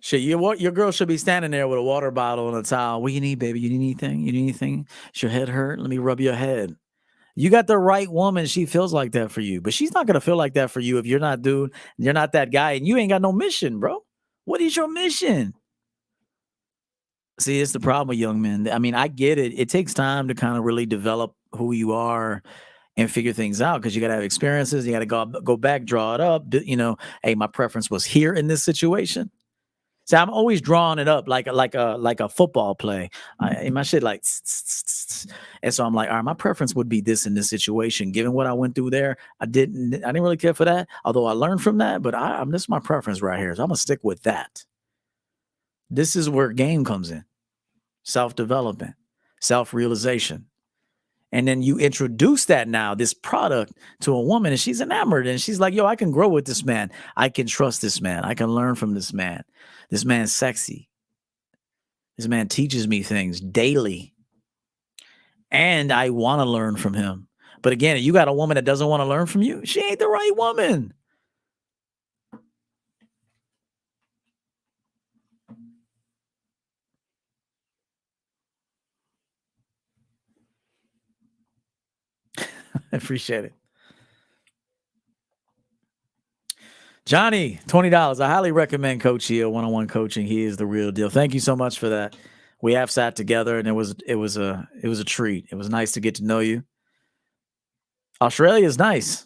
Shit, your girl should be standing there with a water bottle and a towel. What you need, baby? You need anything? You need anything? Is your head hurt? Let me rub your head. You got the right woman. She feels like that for you, but she's not gonna feel like that for you if you're not you're not that guy, and you ain't got no mission, bro. What is your mission? See, it's the problem with young men. I mean, I get it. It takes time to kind of really develop who you are and figure things out because you got to have experiences. You got to go back, draw it up. Hey, my preference was here in this situation. So I'm always drawing it up like a football play. In my shit like, and so I'm like, all right, my preference would be this in this situation. Given what I went through there, I didn't really care for that. Although I learned from that, but this is my preference right here. So I'm gonna stick with that. This is where game comes in. Self-development, self-realization. And then you introduce that now, this product to a woman, and she's enamored. And she's like, yo, I can grow with this man. I can trust this man. I can learn from this man. This man's sexy. This man teaches me things daily. And I want to learn from him. But again, if you got a woman that doesn't want to learn from you, she ain't the right woman. I appreciate it. Johnny, $20. I highly recommend Coach Hill one-on-one coaching. He is the real deal. Thank you so much for that. We have sat together, and it was a treat. It was nice to get to know you. Australia is nice.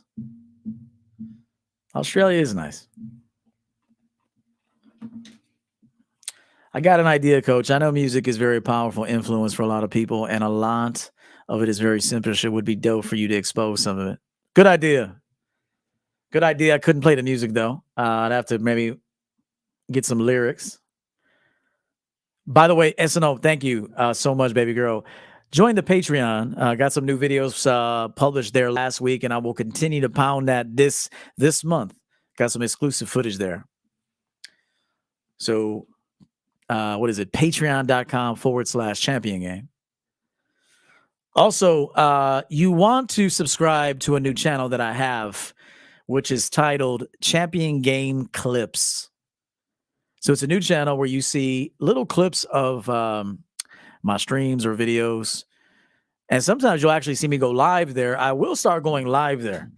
Australia is nice. I got an idea, Coach. I know music is very powerful influence for a lot of people, and a lot of it is very simple. It would be dope for you to expose some of it. Good idea. Good idea. I couldn't play the music, though. I'd have to maybe get some lyrics. By the way, SNO, thank you so much, baby girl. Join the Patreon. Got some new videos published there last week, and I will continue to pound that this month. Got some exclusive footage there. So, what is it? Patreon.com/champion game. Also, you want to subscribe to a new channel that I have, which is titled Champion Game Clips. So it's a new channel where you see little clips of my streams or videos. And sometimes you'll actually see me go live there. I will start going live there.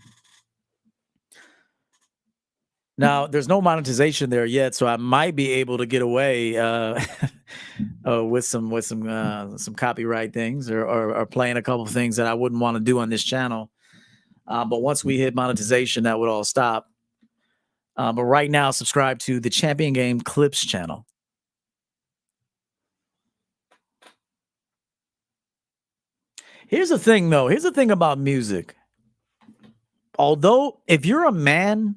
Now, there's no monetization there yet, so I might be able to get away with some copyright things or playing a couple of things that I wouldn't want to do on this channel. But once we hit monetization, that would all stop. But right now, subscribe to the Champion Game Clips channel. Here's the thing, though. Here's the thing about music. Although, if you're a man,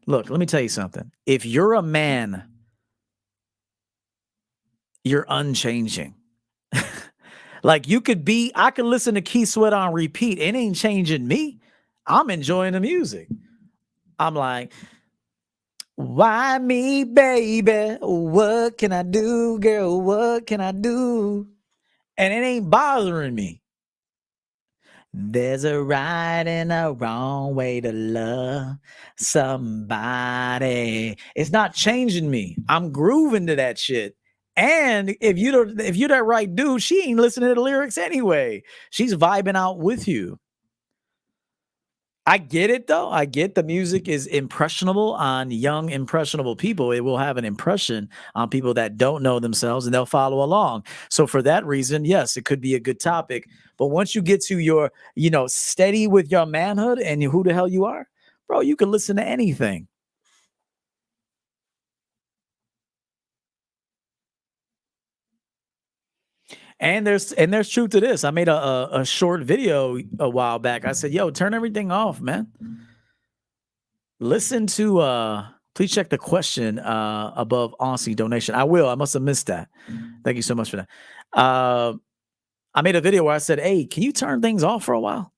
look, let me tell you something. If you're a man, you're unchanging. Like I could listen to Keith Sweat on repeat. It ain't changing me. I'm enjoying the music. I'm like, why me, baby? What can I do, girl? What can I do? And it ain't bothering me. There's a right and a wrong way to love somebody. It's not changing me. I'm grooving to that shit. And if you're that right dude, she ain't listening to the lyrics anyway. She's vibing out with you. I get it, though. I get the music is impressionable on young, impressionable people. It will have an impression on people that don't know themselves, and they'll follow along. So for that reason, yes, it could be a good topic. But once you get to your, steady with your manhood and who the hell you are, bro, you can listen to anything. And there's truth to this. I made a short video a while back. I said, yo, turn everything off, man. Listen to please check the question above Aussie donation. I will. I must have missed that. Thank you so much for that. I made a video where I said, hey, can you turn things off for a while?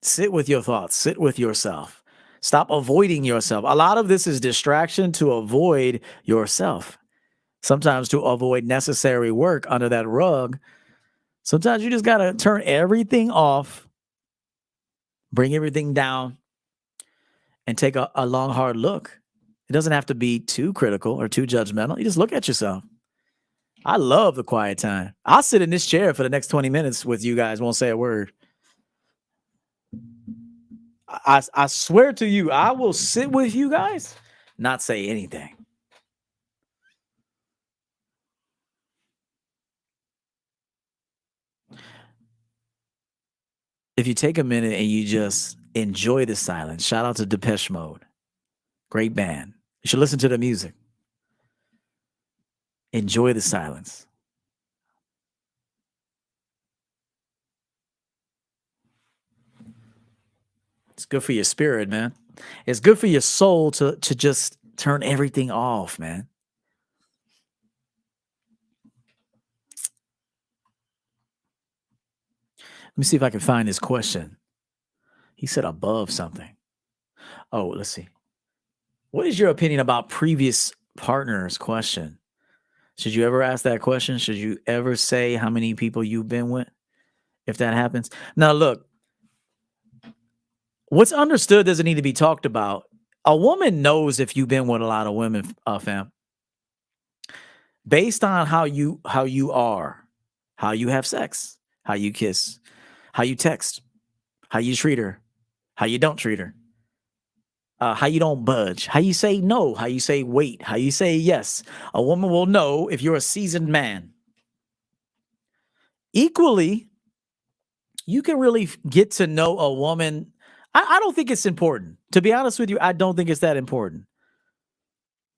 Sit with your thoughts. Sit with yourself. Stop avoiding yourself. A lot of this is distraction to avoid yourself. Sometimes to avoid necessary work under that rug. Sometimes you just got to turn everything off, bring everything down, and take a long, hard look. It doesn't have to be too critical or too judgmental. You just look at yourself. I love the quiet time. I'll sit in this chair for the next 20 minutes with you guys, won't say a word. I swear to you, I will sit with you guys, not say anything. If you take a minute and you just enjoy the silence, shout out to Depeche Mode. Great band. You should listen to the music. Enjoy the silence. It's good for your spirit, man. It's good for your soul to just turn everything off, man. Let me see if I can find this question. He said above something. Oh, let's see. What is your opinion about previous partners? Question. Should you ever ask that question? Should you ever say how many people you've been with? If that happens. Now, look, what's understood doesn't need to be talked about. A woman knows if you've been with a lot of women, fam. Based on how you are, how you have sex, how you kiss, how you text, how you treat her, how you don't treat her, how you don't budge, how you say no, how you say wait, how you say yes. A woman will know if you're a seasoned man. Equally, you can really get to know a woman. I don't think it's important. To be honest with you, I don't think it's that important.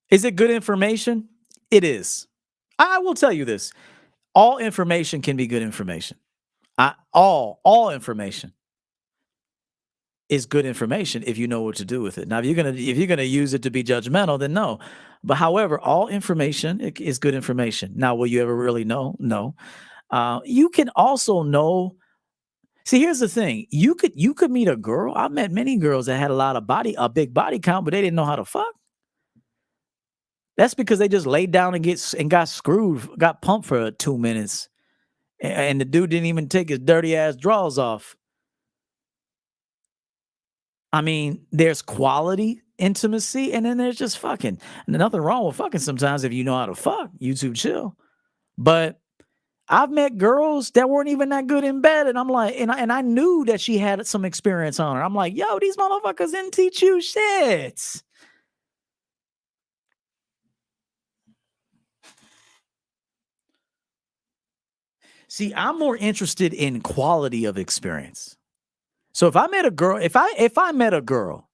Is it good information? It is. I will tell you this. All information can be good information. All information is good information if you know what to do with it. Now, if you're gonna use it to be judgmental, then no. But however, all information is good information. Now, will you ever really know? No. You can also know. See, here's the thing. You could meet a girl. I've met many girls that had a big body count, but they didn't know how to fuck. That's because they just laid down and got screwed, got pumped for 2 minutes. And the dude didn't even take his dirty ass drawers off. I mean, there's quality intimacy, and then there's just fucking. And nothing wrong with fucking sometimes if you know how to fuck. YouTube chill. But I've met girls that weren't even that good in bed, and I'm like, and I knew that she had some experience on her. I'm like, yo, these motherfuckers didn't teach you shit. See, I'm more interested in quality of experience. So if I met a girl, if I met a girl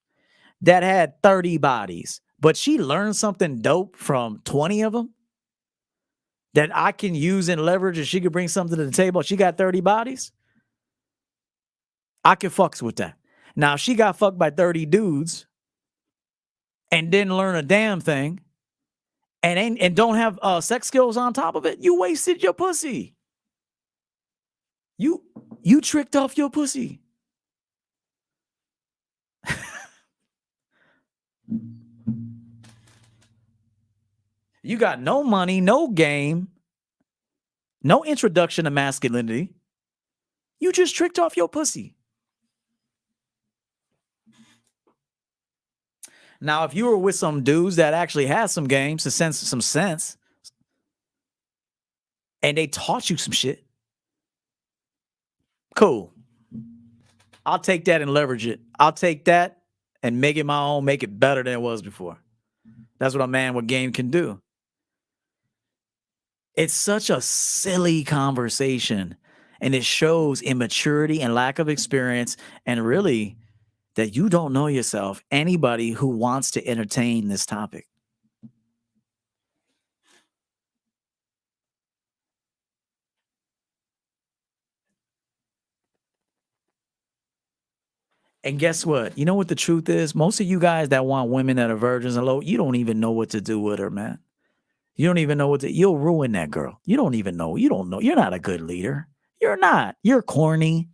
that had 30 bodies, but she learned something dope from 20 of them that I can use and leverage, and she could bring something to the table, she got 30 bodies, I can fucks with that. Now, if she got fucked by 30 dudes and didn't learn a damn thing and don't have sex skills on top of it, you wasted your pussy. You tricked off your pussy. You got no money, no game, no introduction to masculinity. You just tricked off your pussy. Now, if you were with some dudes that actually had some game, some sense, and they taught you some shit, cool. I'll take that and leverage it. I'll take that and make it my own, make it better than it was before. That's what a man with game can do. It's such a silly conversation, and it shows immaturity and lack of experience, and really that you don't know yourself. Anybody who wants to entertain this topic. And guess what? You know what the truth is? Most of you guys that want women that are virgins and low, you don't even know what to do with her, man. You don't even know you'll ruin that girl. You don't even know. You don't know. You're not a good leader. You're not. You're corny.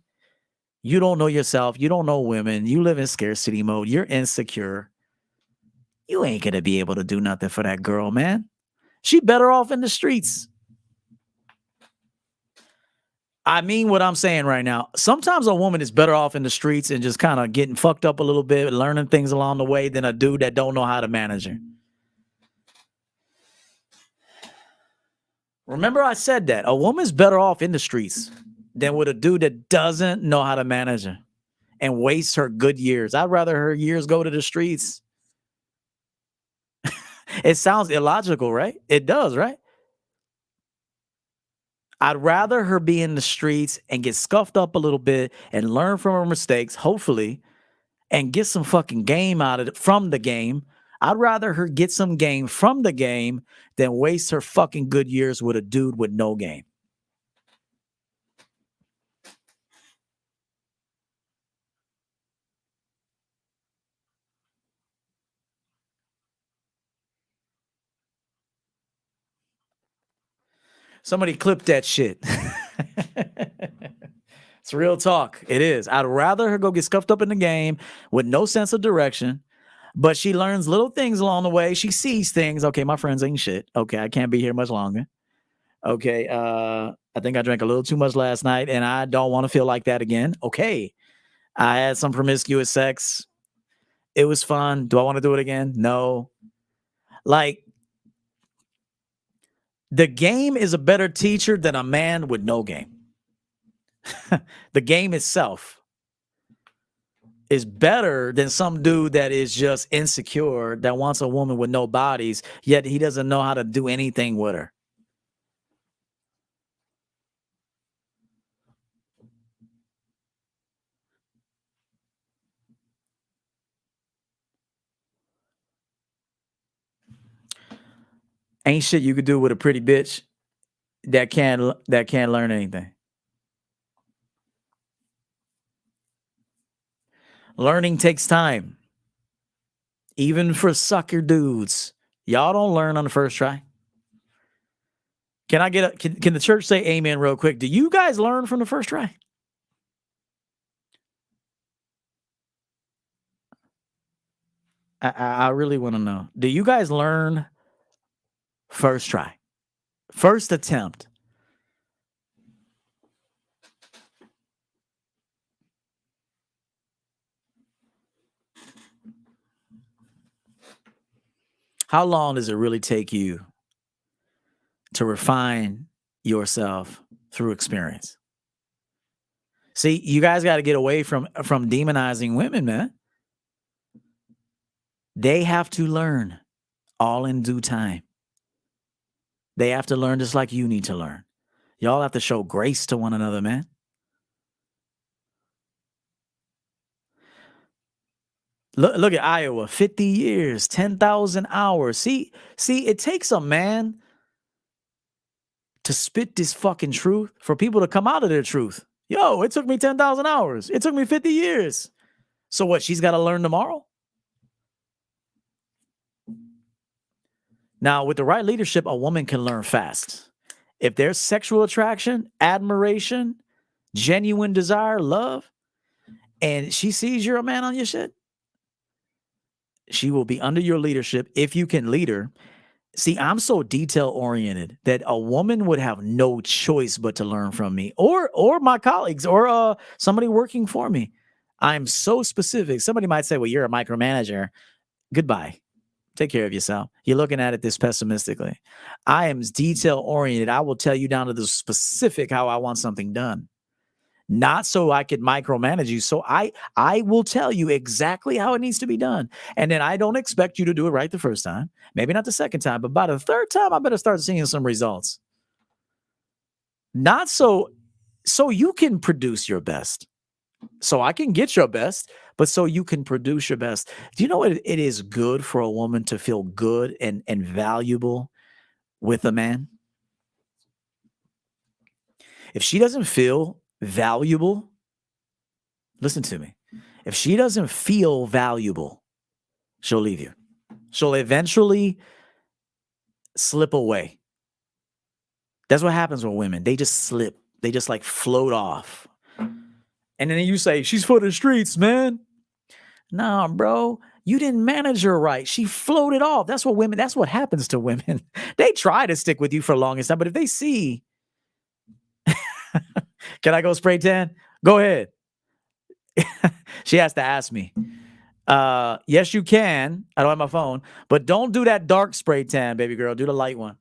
You don't know yourself. You don't know women. You live in scarcity mode. You're insecure. You ain't going to be able to do nothing for that girl, man. She better off in the streets. I mean what I'm saying right now. Sometimes a woman is better off in the streets and just kind of getting fucked up a little bit, learning things along the way than a dude that don't know how to manage her. Remember I said that. A woman's better off in the streets than with a dude that doesn't know how to manage her and waste her good years. I'd rather her years go to the streets. It sounds illogical, right? It does, right? I'd rather her be in the streets and get scuffed up a little bit and learn from her mistakes, hopefully, and get some fucking game out of it from the game. I'd rather her get some game from the game than waste her fucking good years with a dude with no game. Somebody clip that shit. It's real talk. It is. I'd rather her go get scuffed up in the game with no sense of direction, but she learns little things along the way. She sees things. Okay, my friends ain't shit. Okay, I can't be here much longer. Okay, I think I drank a little too much last night, and I don't want to feel like that again. Okay, I had some promiscuous sex. It was fun. Do I want to do it again? No. Like, the game is a better teacher than a man with no game. The game itself is better than some dude that is just insecure, that wants a woman with no bodies, yet he doesn't know how to do anything with her. Ain't shit you could do with a pretty bitch that can't learn anything. Learning takes time. Even for sucker dudes. Y'all don't learn on the first try. Can I get can the church say amen real quick? Do you guys learn from the first try? I really want to know. Do you guys learn first try? First attempt? How long does it really take you to refine yourself through experience? See, you guys got to get away from demonizing women, man. They have to learn all in due time. They have to learn just like you need to learn. Y'all have to show grace to one another, man. Look at Iowa, 50 years, 10,000 hours. See, it takes a man to spit this fucking truth for people to come out of their truth. Yo, it took me 10,000 hours. It took me 50 years. So what, she's got to learn tomorrow? Now, with the right leadership, a woman can learn fast. If there's sexual attraction, admiration, genuine desire, love, and she sees you're a man on your shit, she will be under your leadership if you can lead her. See, I'm so detail-oriented that a woman would have no choice but to learn from me or my colleagues or somebody working for me. I'm so specific. Somebody might say, well, you're a micromanager. Goodbye. Take care of yourself. You're looking at it this pessimistically. I am detail-oriented. I will tell you down to the specific how I want something done. Not so I could micromanage you. So I will tell you exactly how it needs to be done. And then I don't expect you to do it right the first time. Maybe not the second time, but by the third time, I better start seeing some results. Not so you can produce your best. So I can get your best, but so you can produce your best. Do you know what it is good for a woman to feel good and valuable with a man? If she doesn't feel valuable, listen to me. If she doesn't feel valuable, she'll leave you. She'll eventually slip away. That's what happens with women. They just slip. They just like float off. And then you say, she's for the streets, man. Nah, bro, you didn't manage her right. She floated off. That's what happens to women. They try to stick with you for the longest time, but if they see, can I go spray tan? Go ahead. She has to ask me. Yes, you can. I don't have my phone, but don't do that dark spray tan, baby girl. Do the light one.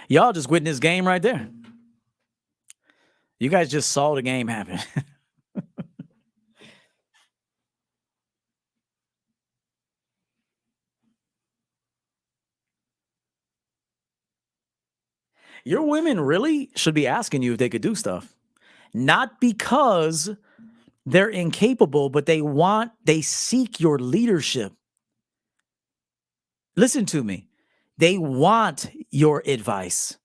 Y'all just witnessed this game right there. You guys just saw the game happen. Your women really should be asking you if they could do stuff. Not because they're incapable, but they seek your leadership. Listen to me. They want your advice.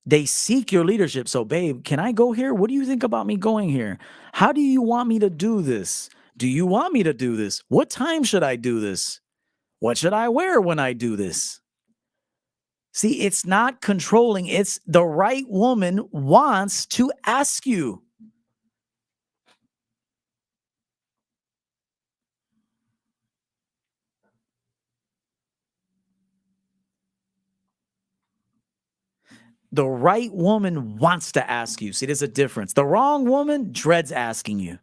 They seek your leadership. So, babe, can I go here? What do you think about me going here? How do you want me to do this? Do you want me to do this? What time should I do this? What should I wear when I do this? See, it's not controlling. It's the right woman wants to ask you. The right woman wants to ask you. See, there's a difference. The wrong woman dreads asking you.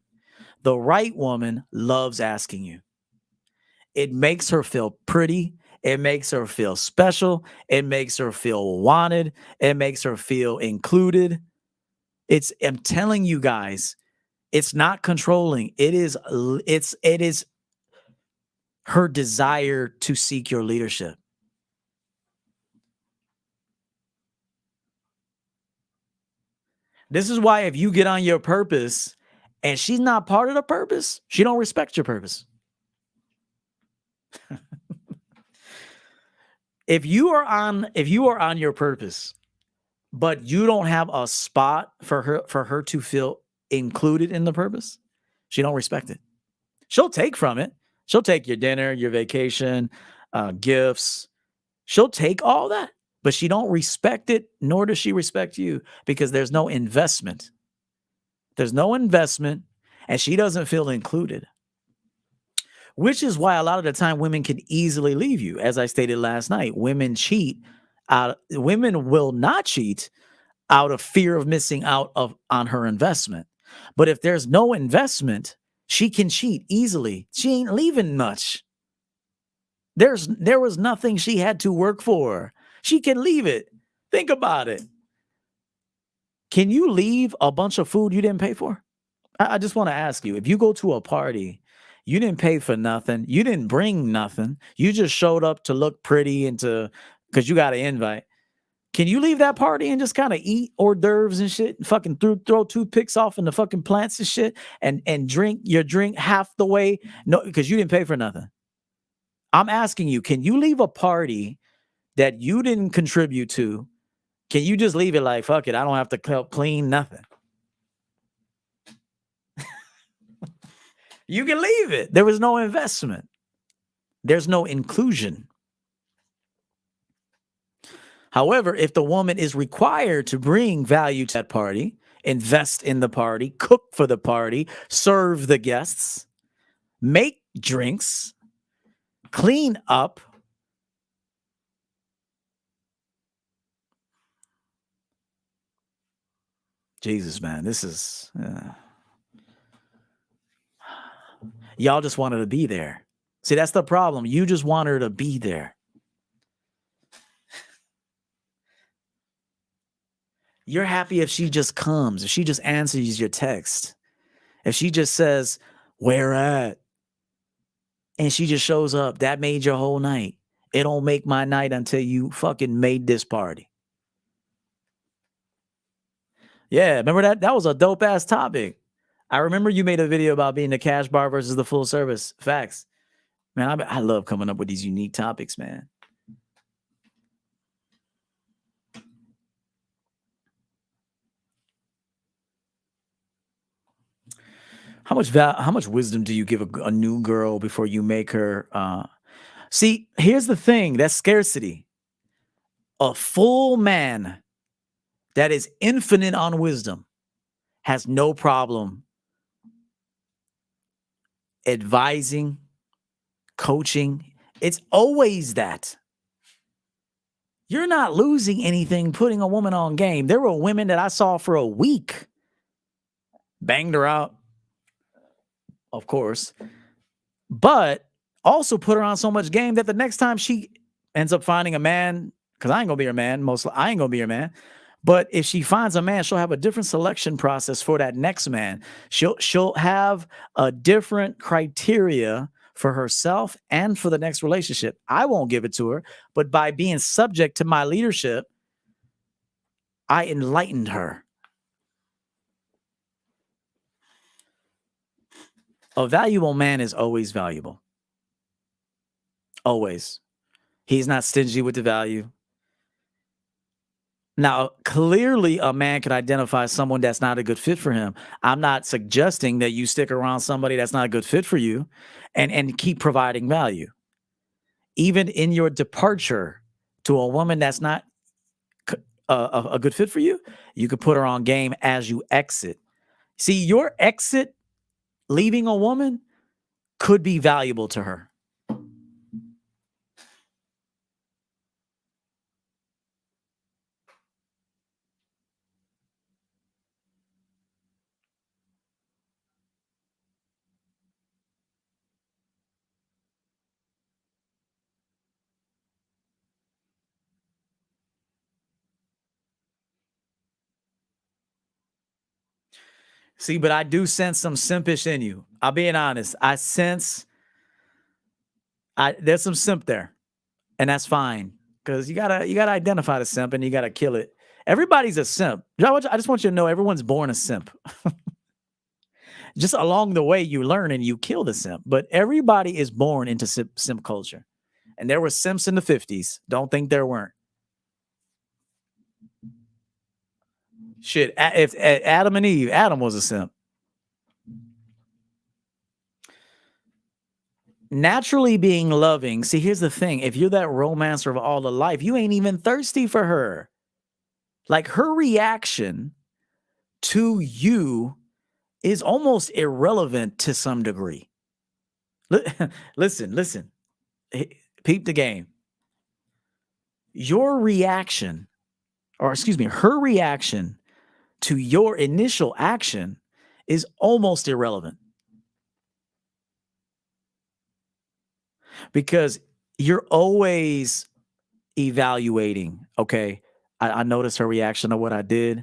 The right woman loves asking you. It makes her feel pretty. It makes her feel special. It makes her feel wanted. It makes her feel included. I'm telling you guys, it's not controlling. It is her desire to seek your leadership. This is why if you get on your purpose and she's not part of the purpose, she don't respect your purpose. If you are on your purpose, but you don't have a spot for her to feel included in the purpose, she don't respect it. She'll take from it. She'll take your dinner, your vacation, gifts. She'll take all that, but she don't respect it, nor does she respect you, because there's no investment. There's no investment, and she doesn't feel included. Which is why a lot of the time women can easily leave you. As I stated last night, women will not cheat out of fear of missing out on her investment. But if there's no investment, she can cheat easily. She ain't leaving much. There was nothing she had to work for. She can leave it. Think about it. Can you leave a bunch of food you didn't pay for? I just want to ask you, if you go to a party, you didn't pay for nothing, you didn't bring nothing, you just showed up to look pretty and because you got an invite. Can you leave that party and just kind of eat hors d'oeuvres and shit, and fucking throw toothpicks off in the fucking plants and shit, and drink your drink half the way? No, because you didn't pay for nothing. I'm asking you, can you leave a party that you didn't contribute to? Can you just leave it like, fuck it, I don't have to help clean nothing? You can leave it. There was no investment. There's no inclusion. However, if the woman is required to bring value to that party, invest in the party, cook for the party, serve the guests, make drinks, clean up, Jesus, man, this is... Y'all just want her to be there. See, that's the problem. You just want her to be there. You're happy if she just comes, if she just answers your text, if she just says, where at? And she just shows up. That made your whole night. It don't make my night until you fucking made this party. Yeah, remember that? That was a dope ass topic. I remember you made a video about being the cash bar versus the full service. Facts. Man, I love coming up with these unique topics, man. How much wisdom do you give a new girl before you make her? See, here's the thing: that's scarcity. A full man that is infinite on wisdom has no problem advising, coaching. It's always that. You're not losing anything putting a woman on game. There were women that I saw for a week, banged her out, of course, but also put her on so much game that the next time she ends up finding a man, because I ain't gonna be her man, I ain't gonna be her man. But if she finds a man, she'll have a different selection process for that next man. She'll have a different criteria for herself and for the next relationship. I won't give it to her, but by being subject to my leadership, I enlightened her. A valuable man is always valuable. Always. He's not stingy with the value. Now, clearly a man can identify someone that's not a good fit for him. I'm not suggesting that you stick around somebody that's not a good fit for you and keep providing value. Even in your departure to a woman that's not a good fit for you, you could put her on game as you exit. See, your exit, leaving a woman, could be valuable to her. See, but I do sense some simpish in you. I'll being honest. I sense there's some simp there, and that's fine because you gotta identify the simp and you gotta kill it. Everybody's a simp. I just want you to know everyone's born a simp. Just along the way, you learn and you kill the simp. But everybody is born into simp culture, and there were simps in the 50s. Don't think there weren't. Shit, if Adam and Eve, Adam was a simp. Naturally being loving. See, here's the thing. If you're that romancer of all the life, you ain't even thirsty for her. Like her reaction to you is almost irrelevant to some degree. Listen. Peep the game. Your reaction, or excuse me, her reaction to your initial action is almost irrelevant. Because you're always evaluating, okay, I noticed her reaction to what I did.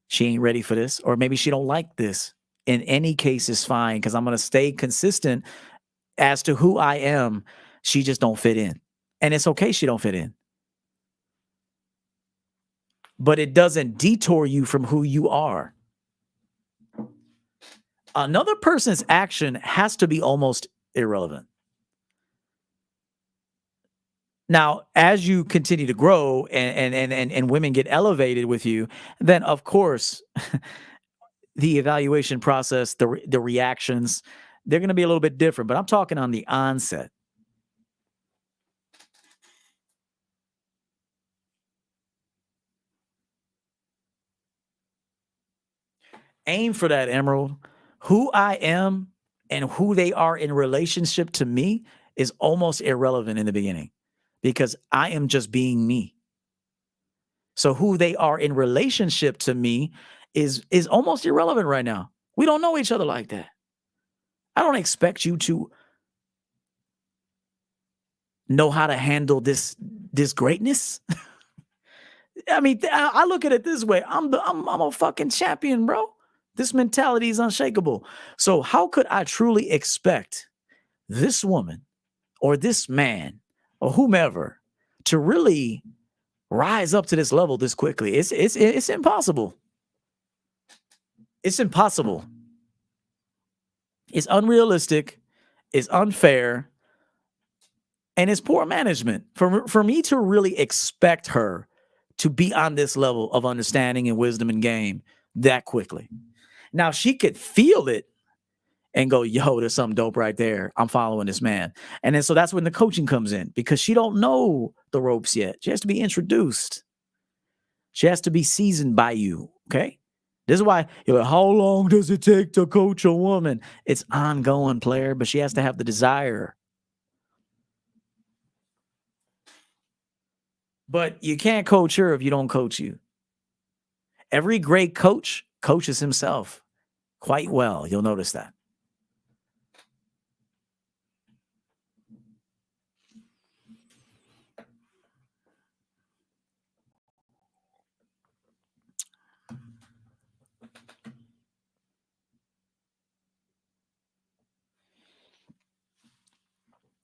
She ain't ready for this, or maybe she don't like this. In any case, it's fine because I'm going to stay consistent as to who I am. She just don't fit in. And it's okay she don't fit in. But it doesn't detour you from who you are. Another person's action has to be almost irrelevant. Now, as you continue to grow and women get elevated with you, then of course, the evaluation process, the reactions, they're going to be a little bit different. But I'm talking on the onset. Aim for that, Emerald. Who I am and who they are in relationship to me is almost irrelevant in the beginning. Because I am just being me. So who they are in relationship to me is almost irrelevant right now. We don't know each other like that. I don't expect you to know how to handle this greatness. I mean, I look at it this way. I'm a fucking champion, bro. This mentality is unshakable. So how could I truly expect this woman or this man or whomever to really rise up to this level this quickly? It's impossible. It's impossible. It's unrealistic. It's unfair. And it's poor management for me to really expect her to be on this level of understanding and wisdom and game that quickly. Now, she could feel it and go, yo, there's something dope right there. I'm following this man. And then so that's when the coaching comes in, because she don't know the ropes yet. She has to be introduced. She has to be seasoned by you, okay? This is why you're like, how long does it take to coach a woman? It's ongoing, player, but she has to have the desire. But you can't coach her if you don't coach you. Every great coach coaches himself quite well. You'll notice that.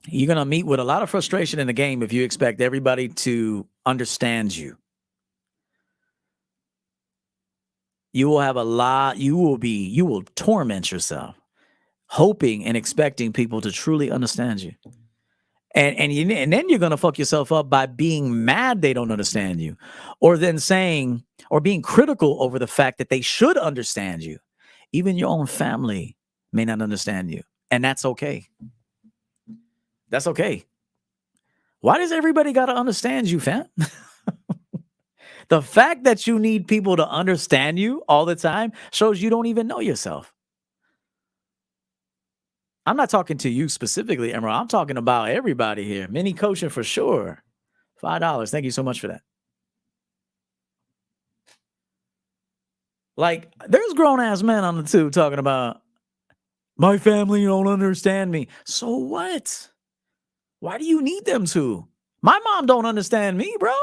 You're going to meet with a lot of frustration in the game if you expect everybody to understand you. You will have a lot, you will torment yourself, hoping and expecting people to truly understand you. And then you're going to fuck yourself up by being mad they don't understand you, or then saying, or being critical over the fact that they should understand you. Even your own family may not understand you, and that's okay. That's okay. Why does everybody got to understand you, fam? The fact that you need people to understand you all the time shows you don't even know yourself. I'm not talking to you specifically, Emerald. I'm talking about everybody here. Mini coaching for sure. $5. Thank you so much for that. Like, there's grown-ass men on the tube talking about, my family don't understand me. So what? Why do you need them to? My mom don't understand me, bro.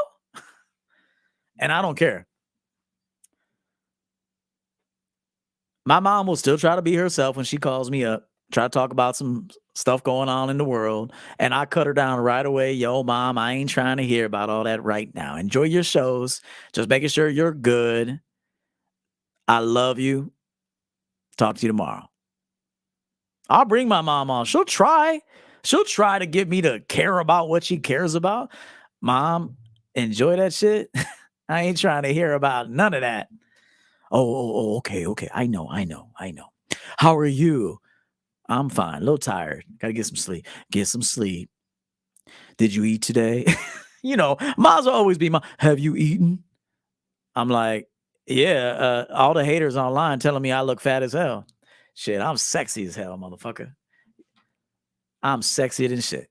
And I don't care. My mom will still try to be herself when she calls me up, try to talk about some stuff going on in the world. And I cut her down right away. Yo, mom, I ain't trying to hear about all that right now. Enjoy your shows. Just making sure you're good. I love you. Talk to you tomorrow. I'll bring my mom on. She'll try to get me to care about what she cares about. Mom, enjoy that shit. I ain't trying to hear about none of that. Oh, okay. I know. How are you? I'm fine. A little tired. Gotta get some sleep. Get some sleep. Did you eat today? Moms will always be, have you eaten? I'm like, yeah, all the haters online telling me I look fat as hell. Shit, I'm sexy as hell, motherfucker. I'm sexier than shit.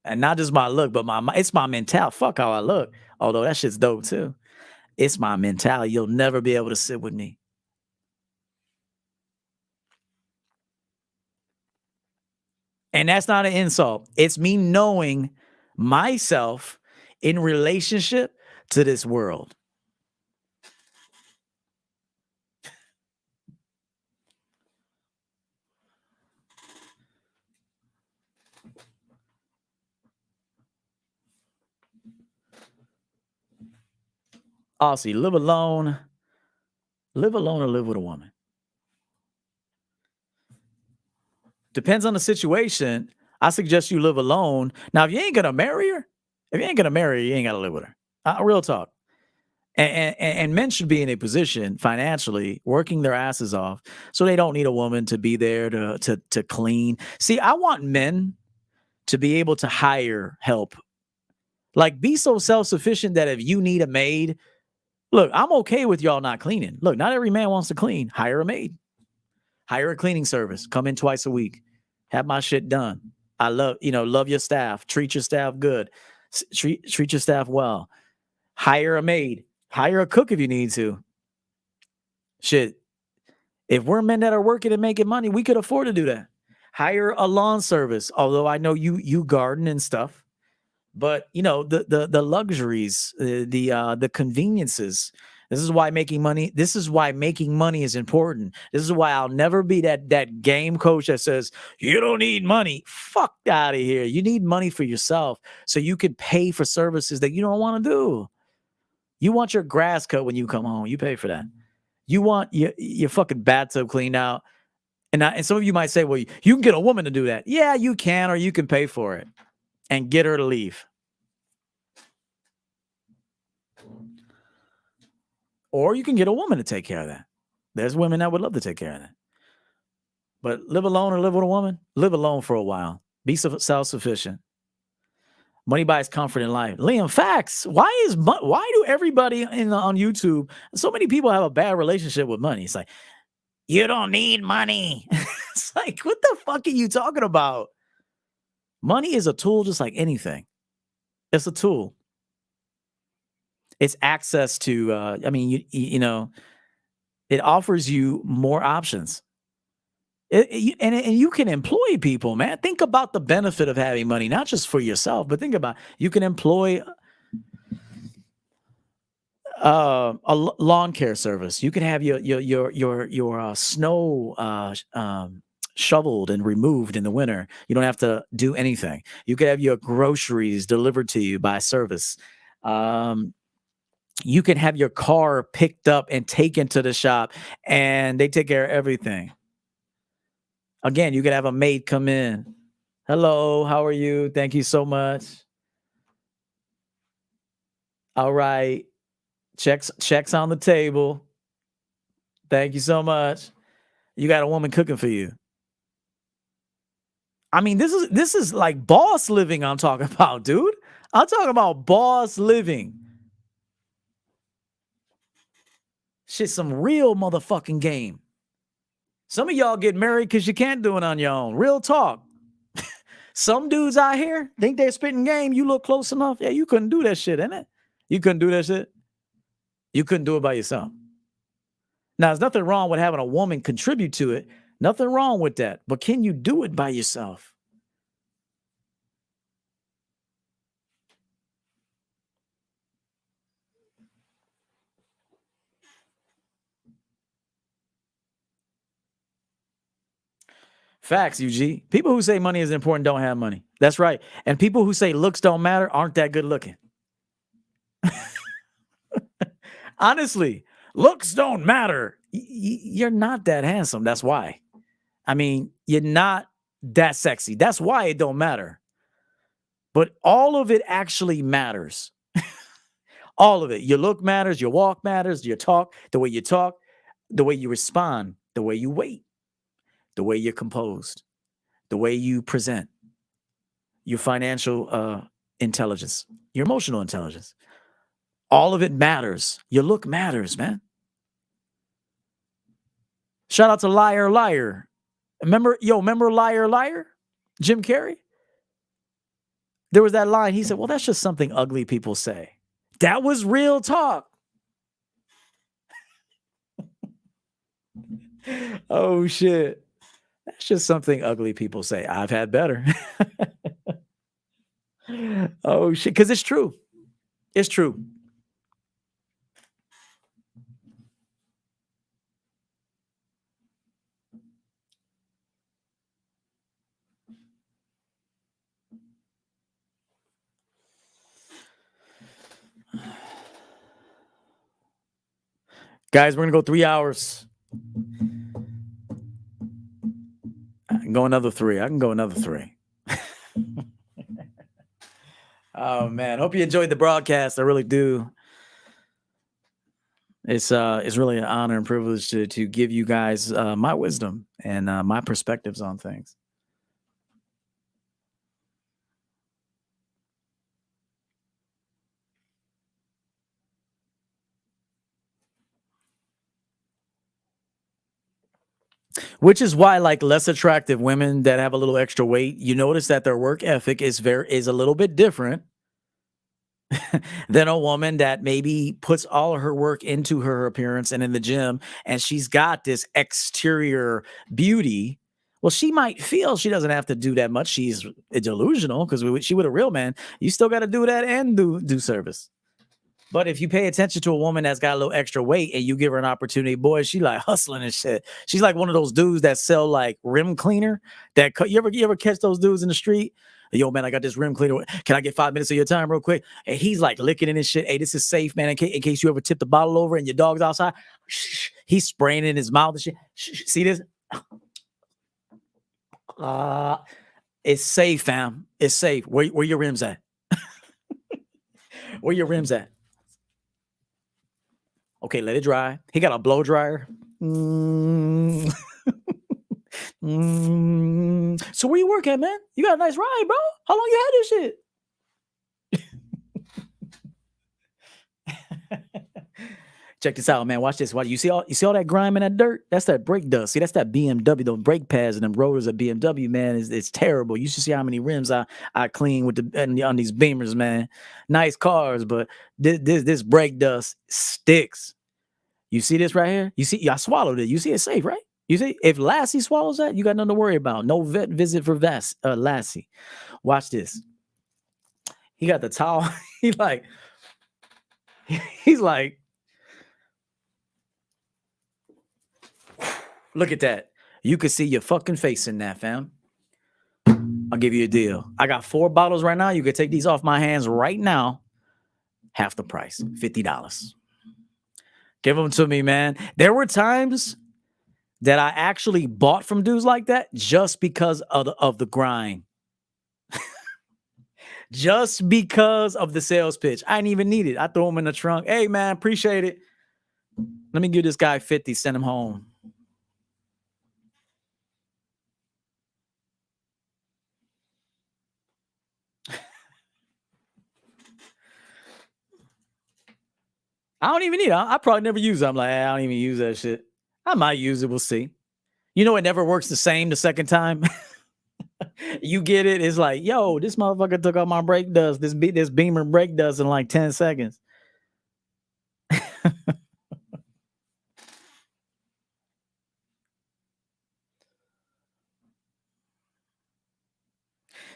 And not just my look, but it's my mentality. Fuck how I look. Although that shit's dope too. It's my mentality. You'll never be able to sit with me. And that's not an insult. It's me knowing myself in relationship to this world. Aussie, live alone or live with a woman. Depends on the situation. I suggest you live alone. Now, if you ain't gonna marry her, you ain't gotta live with her. Real talk. And men should be in a position financially working their asses off so they don't need a woman to be there to clean. See, I want men to be able to hire help. Like, be so self-sufficient that if you need a maid, look, I'm okay with y'all not cleaning. Look, not every man wants to clean. Hire a maid. Hire a cleaning service. Come in twice a week. Have my shit done. I love your staff. Treat your staff good. Treat your staff well. Hire a maid. Hire a cook if you need to. Shit. If we're men that are working and making money, we could afford to do that. Hire a lawn service. Although I know you garden and stuff. But the luxuries, the conveniences. This is why making money is important. This is why I'll never be that game coach that says you don't need money. Fuck out of here. You need money for yourself so you can pay for services that you don't want to do. You want your grass cut when you come home. You pay for that. You want your fucking bathtub cleaned out. And some of you might say, well, you can get a woman to do that. Yeah, you can, or you can pay for it. and get her to leave. Or you can get a woman to take care of that. There's women that would love to take care of that. But live alone or live with a woman, live alone for a while. Be self-sufficient. Money buys comfort in life. Liam, facts. Why do everybody on YouTube, so many people have a bad relationship with money? It's like, you don't need money. It's like, what the fuck are you talking about? Money is a tool just like anything. It's a tool. It's access to, you know, it offers you more options. And you can employ people, man. Think about the benefit of having money, not just for yourself, but think about you can employ a lawn care service. You can have your snow shoveled and removed in the winter. You don't have to do anything. You could have your groceries delivered to you by service. You can have your car picked up and taken to the shop, and they take care of everything. Again, you could have a maid come in. Hello, how are you? Thank you so much. All right. Checks on the table. Thank you so much. You got a woman cooking for you. I mean, this is like boss living I'm talking about, dude. I'm talking about boss living. Shit's some real motherfucking game. Some of y'all get married because you can't do it on your own. Real talk. Some dudes out here think they're spitting game. You look close enough. Yeah, you couldn't do that shit, innit? You couldn't do that shit. You couldn't do it by yourself. Now, there's nothing wrong with having a woman contribute to it. Nothing wrong with that. But can you do it by yourself? Facts, UG. People who say money is important don't have money. That's right. And people who say looks don't matter aren't that good looking. Honestly, looks don't matter. You're not that handsome. That's why. I mean, you're not that sexy. That's why it don't matter. But all of it actually matters. All of it. Your look matters. Your walk matters. Your talk, the way you respond, the way you wait, the way you're composed, the way you present, your financial intelligence, your emotional intelligence. All of it matters. Your look matters, man. Shout out to Liar Liar. Remember Liar Liar? Jim Carrey? There was that line. He said, well, that's just something ugly people say. That was real talk. Oh, shit. That's just something ugly people say. I've had better. Oh, shit. Because it's true. It's true. Guys, we're going to go 3 hours. I can go another 3. Oh, man. Hope you enjoyed the broadcast. I really do. It's really an honor and privilege to give you guys my wisdom and my perspectives on things. Which is why, like, less attractive women that have a little extra weight, you notice that their work ethic is a little bit different than a woman that maybe puts all of her work into her appearance and in the gym, and she's got this exterior beauty. Well, she might feel she doesn't have to do that much. She's delusional because she with a real man. You still got to do that and do service. But if you pay attention to a woman that's got a little extra weight and you give her an opportunity, boy, she like hustling and shit. She's like one of those dudes that sell like rim cleaner. You ever catch those dudes in the street? Yo, man, I got this rim cleaner. Can I get 5 minutes of your time real quick? And he's like licking in his shit. Hey, this is safe, man. In case you ever tip the bottle over and your dog's outside. He's spraying in his mouth and shit. See this? It's safe, fam. It's safe. Where your rims at? Where your rims at? Okay, let it dry. He got a blow dryer. So where you work at, man? You got a nice ride, bro. How long you had this shit? Check this out, man. Watch this. You see all that grime and that dirt? That's that brake dust. See, that's that BMW. Those brake pads and them rotors of BMW, man, it's terrible. You should see how many rims I clean with on these Beamers, man. Nice cars, but this brake dust sticks. You see this right here? You see, I swallowed it. You see it's safe, right? You see, if Lassie swallows that, you got nothing to worry about. No vet visit for Lassie. Watch this. He got the towel. He's like, look at that. You can see your fucking face in that, fam. I'll give you a deal. I got 4 bottles right now. You can take these off my hands right now. Half the price, $50. Give them to me, man. There were times that I actually bought from dudes like that just because of the grind. Just because of the sales pitch. I didn't even need it. I throw them in the trunk. Hey, man, appreciate it. Let me give this guy 50, send him home. I don't even need it. I probably never use it. I'm like, I don't even use that shit. I might use it. We'll see. You know, it never works the same the second time. You get it. It's like, yo, this motherfucker took out my brake dust. This Beamer brake dust in like 10 seconds.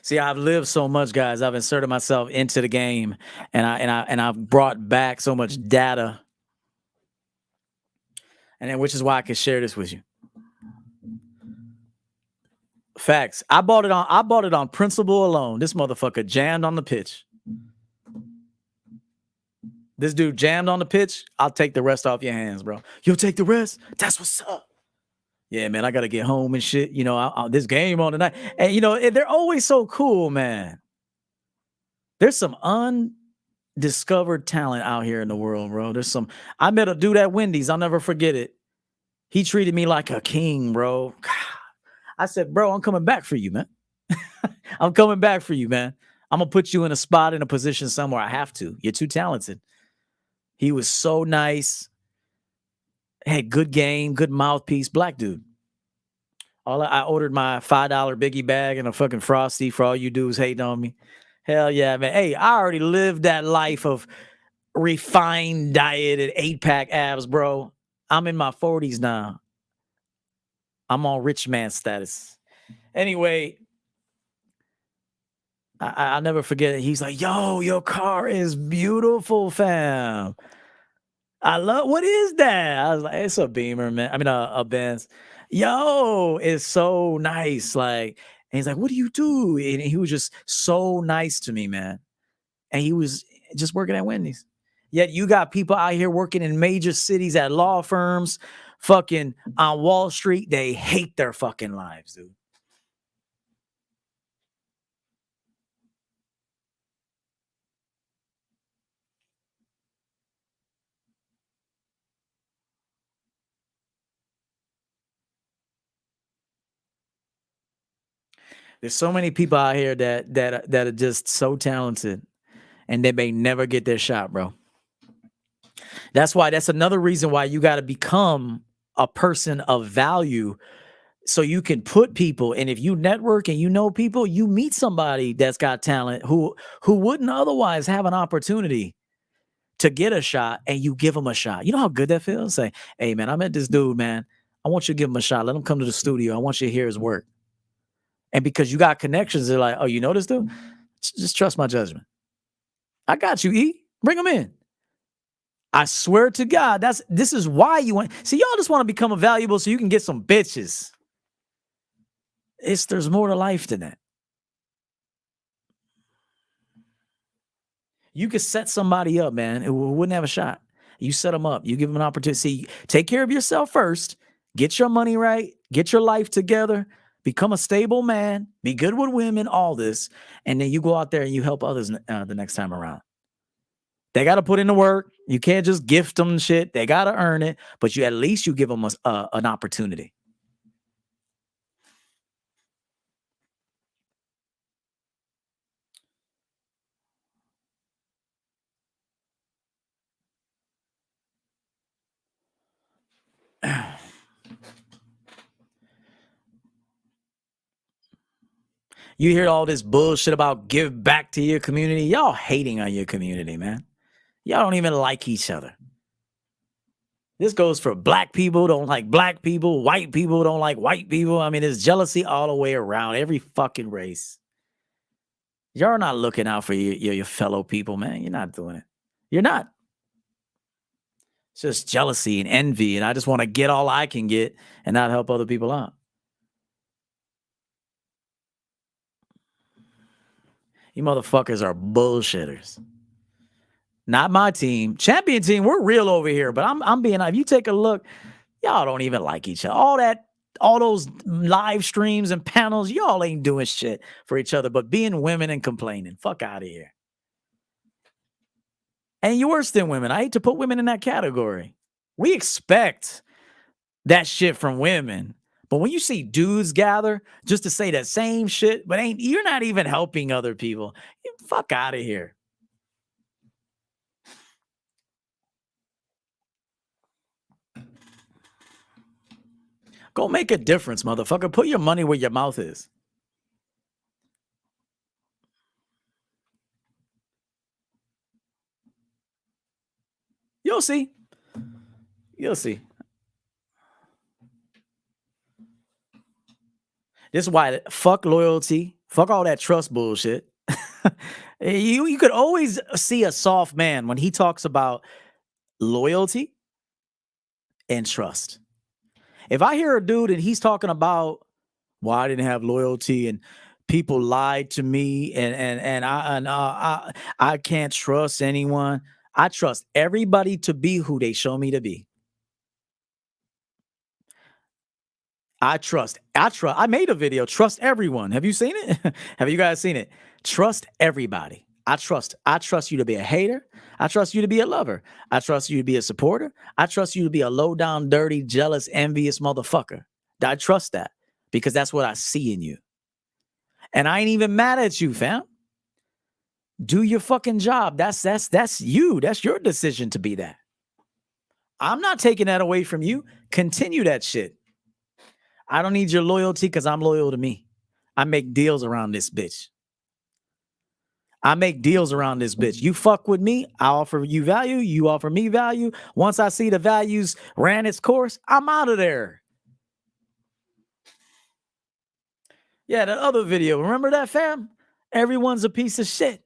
See, I've lived so much, guys. I've inserted myself into the game, and I've brought back so much data, and then which is why I can share this with you. Facts. I bought it on principle alone. This motherfucker jammed on the pitch. This dude jammed on the pitch. I'll take the rest off your hands, bro. You'll take the rest? That's what's up. Yeah, man, I got to get home and shit. You know, this game on tonight. And, you know, they're always so cool, man. There's some undiscovered talent out here in the world, bro. I met a dude at Wendy's. I'll never forget it. He treated me like a king, bro. I said, bro, I'm coming back for you, man. I'm coming back for you, man. I'm going to put you in a spot, in a position somewhere. I have to. You're too talented. He was so nice. Had good game, good mouthpiece, black dude. I ordered my $5 biggie bag and a fucking Frosty for all you dudes hating on me. Hell yeah, man. Hey, I already lived that life of refined diet and 8-pack abs, bro. I'm in my 40s now. I'm on rich man status. Anyway, I'll never forget it. He's like, yo, your car is beautiful, fam. What is that? I was like, it's a Beamer, man. I mean, a Benz. Yo, it's so nice. Like, and he's like, what do you do? And he was just so nice to me, man. And he was just working at Wendy's. Yet you got people out here working in major cities at law firms, fucking on Wall Street. They hate their fucking lives, dude. There's so many people out here that are just so talented, and they may never get their shot, bro. That's another reason why you got to become a person of value, so you can put people. And if you network and you know people, you meet somebody that's got talent who wouldn't otherwise have an opportunity to get a shot, and you give them a shot. You know how good that feels? Say, hey man, I met this dude, man. I want you to give him a shot. Let him come to the studio. I want you to hear his work. And because you got connections, they're like, oh, you know this dude? Just trust my judgment. I got you, E. Bring him in. I swear to God, this is why you want. See, y'all just want to become valuable so you can get some bitches. There's more to life than that. You could set somebody up, man, who wouldn't have a shot. You set them up. You give them an opportunity. See, take care of yourself first. Get your money right. Get your life together. Become a stable man. Be good with women, all this. And then you go out there and you help others the next time around. They got to put in the work. You can't just gift them shit. They got to earn it. But at least you give them an opportunity. You hear all this bullshit about give back to your community. Y'all hating on your community, man. Y'all don't even like each other. This goes for black people don't like black people. White people don't like white people. I mean, there's jealousy all the way around every fucking race. Y'all not looking out for your fellow people, man. You're not doing it. You're not. It's just jealousy and envy. And I just want to get all I can get and not help other people out. You motherfuckers are bullshitters. Not my team. Champion team, we're real over here. But I'm being, if you take a look, y'all don't even like each other. All those live streams and panels, y'all ain't doing shit for each other, but being women and complaining. Fuck out of here. And you're worse than women. I hate to put women in that category. We expect that shit from women. But when you see dudes gather just to say that same shit, but you're not even helping other people. Fuck out of here. Go make a difference, motherfucker. Put your money where your mouth is. You'll see. You'll see. This is why fuck loyalty. Fuck all that trust bullshit. You could always see a soft man when he talks about loyalty and trust. If I hear a dude and he's talking about, well, I didn't have loyalty and people lied to me and I can't trust anyone. I trust everybody to be who they show me to be. I made a video, trust everyone. Have you seen it? Have you guys seen it? Trust everybody. I trust you to be a hater. I trust you to be a lover. I trust you to be a supporter. I trust you to be a low down, dirty, jealous, envious motherfucker. I trust that because that's what I see in you. And I ain't even mad at you, fam. Do your fucking job. That's you. That's your decision to be that. I'm not taking that away from you. Continue that shit. I don't need your loyalty because I'm loyal to me. I make deals around this bitch. You fuck with me, I offer you value. You offer me value. Once I see the values ran its course, I'm out of there. Yeah, that other video. Remember that, fam? Everyone's a piece of shit.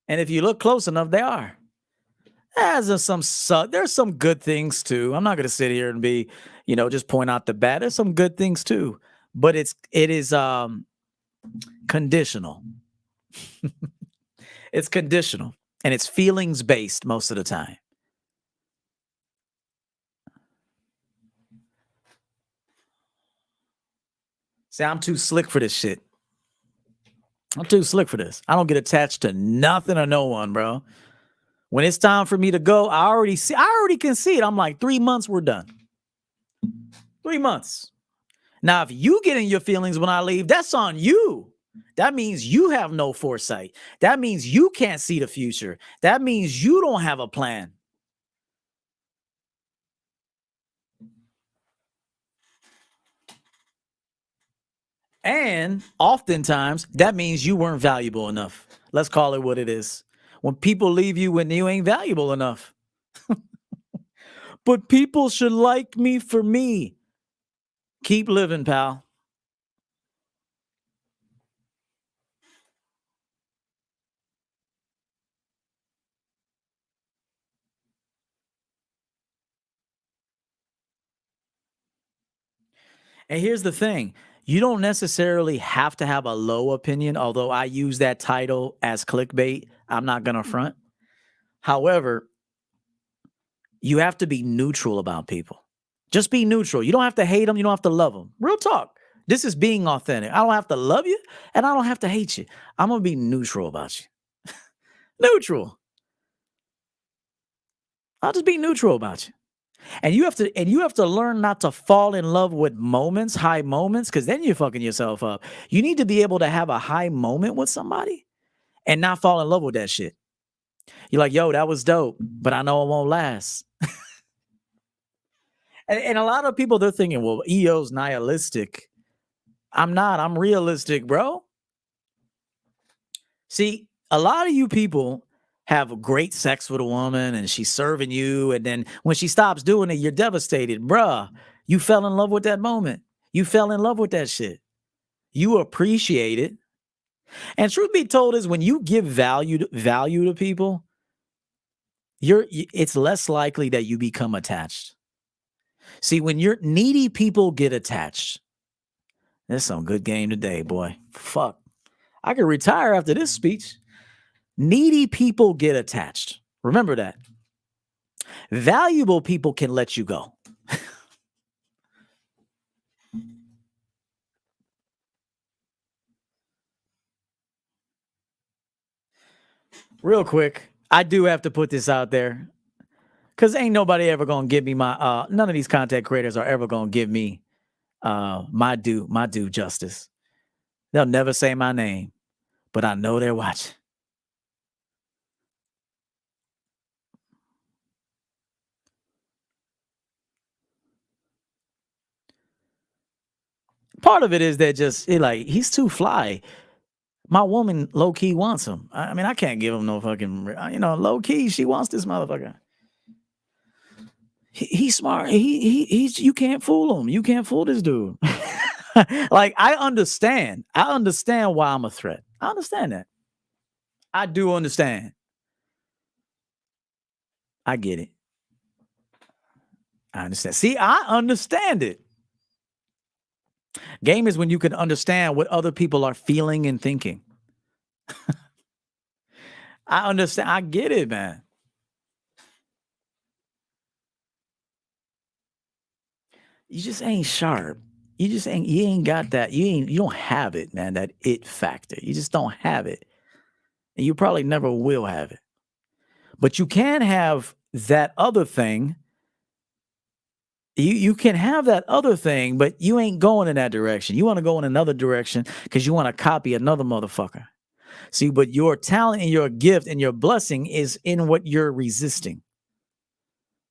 And if you look close enough, they are. There's some good things too. I'm not going to sit here and be, just point out the bad. There's some good things too, but it is conditional. It's conditional and it's feelings based most of the time. See, I'm too slick for this shit. I'm too slick for this. I don't get attached to nothing or no one, bro. When it's time for me to go, I already can see it. I'm like, 3 months, we're done. 3 months. Now, if you get in your feelings when I leave, that's on you. That means you have no foresight. That means you can't see the future. That means you don't have a plan. And oftentimes, that means you weren't valuable enough. Let's call it what it is. When people leave you when you ain't valuable enough. But people should like me for me. Keep living, pal. And here's the thing. You don't necessarily have to have a low opinion, although I use that title as clickbait. I'm not going to front. However, you have to be neutral about people. Just be neutral. You don't have to hate them. You don't have to love them. Real talk. This is being authentic. I don't have to love you and I don't have to hate you. I'm going to be neutral about you. Neutral. I'll just be neutral about you. And you have to learn not to fall in love with moments, high moments, because then you're fucking yourself up. You need to be able to have a high moment with somebody and not fall in love with that shit. You're like, yo, that was dope, but I know it won't last. And a lot of people, they're thinking, well, EO's nihilistic. I'm not. I'm realistic, bro. See, a lot of you people have great sex with a woman and she's serving you. And then when she stops doing it, you're devastated. Bruh, you fell in love with that moment. You fell in love with that shit. You appreciate it. And truth be told is when you give value to people, it's less likely that you become attached. See, when you're needy, people get attached. That's some good game today, boy. Fuck. I could retire after this speech. Needy people get attached. Remember that. Valuable people can let you go. Real quick, I do have to put this out there because ain't nobody ever gonna give me my none of these content creators are ever gonna give me my due justice. They'll never say my name, but I know they're watching. Part of it is that he's too fly. My woman low key wants him. I mean, I can't give him no fucking, low key. She wants this motherfucker. He's smart. He's you can't fool him. You can't fool this dude. Like, I understand. I understand why I'm a threat. I understand that. I do understand. I get it. I understand. See, I understand it. Game is when you can understand what other people are feeling and thinking. I understand. I get it, man. You just ain't sharp. You ain't got that. You don't have it, man. That it factor. You just don't have it. And you probably never will have it. But you can have that other thing. You can have that other thing, but you ain't going in that direction. You want to go in another direction because you want to copy another motherfucker. See, but your talent and your gift and your blessing is in what you're resisting.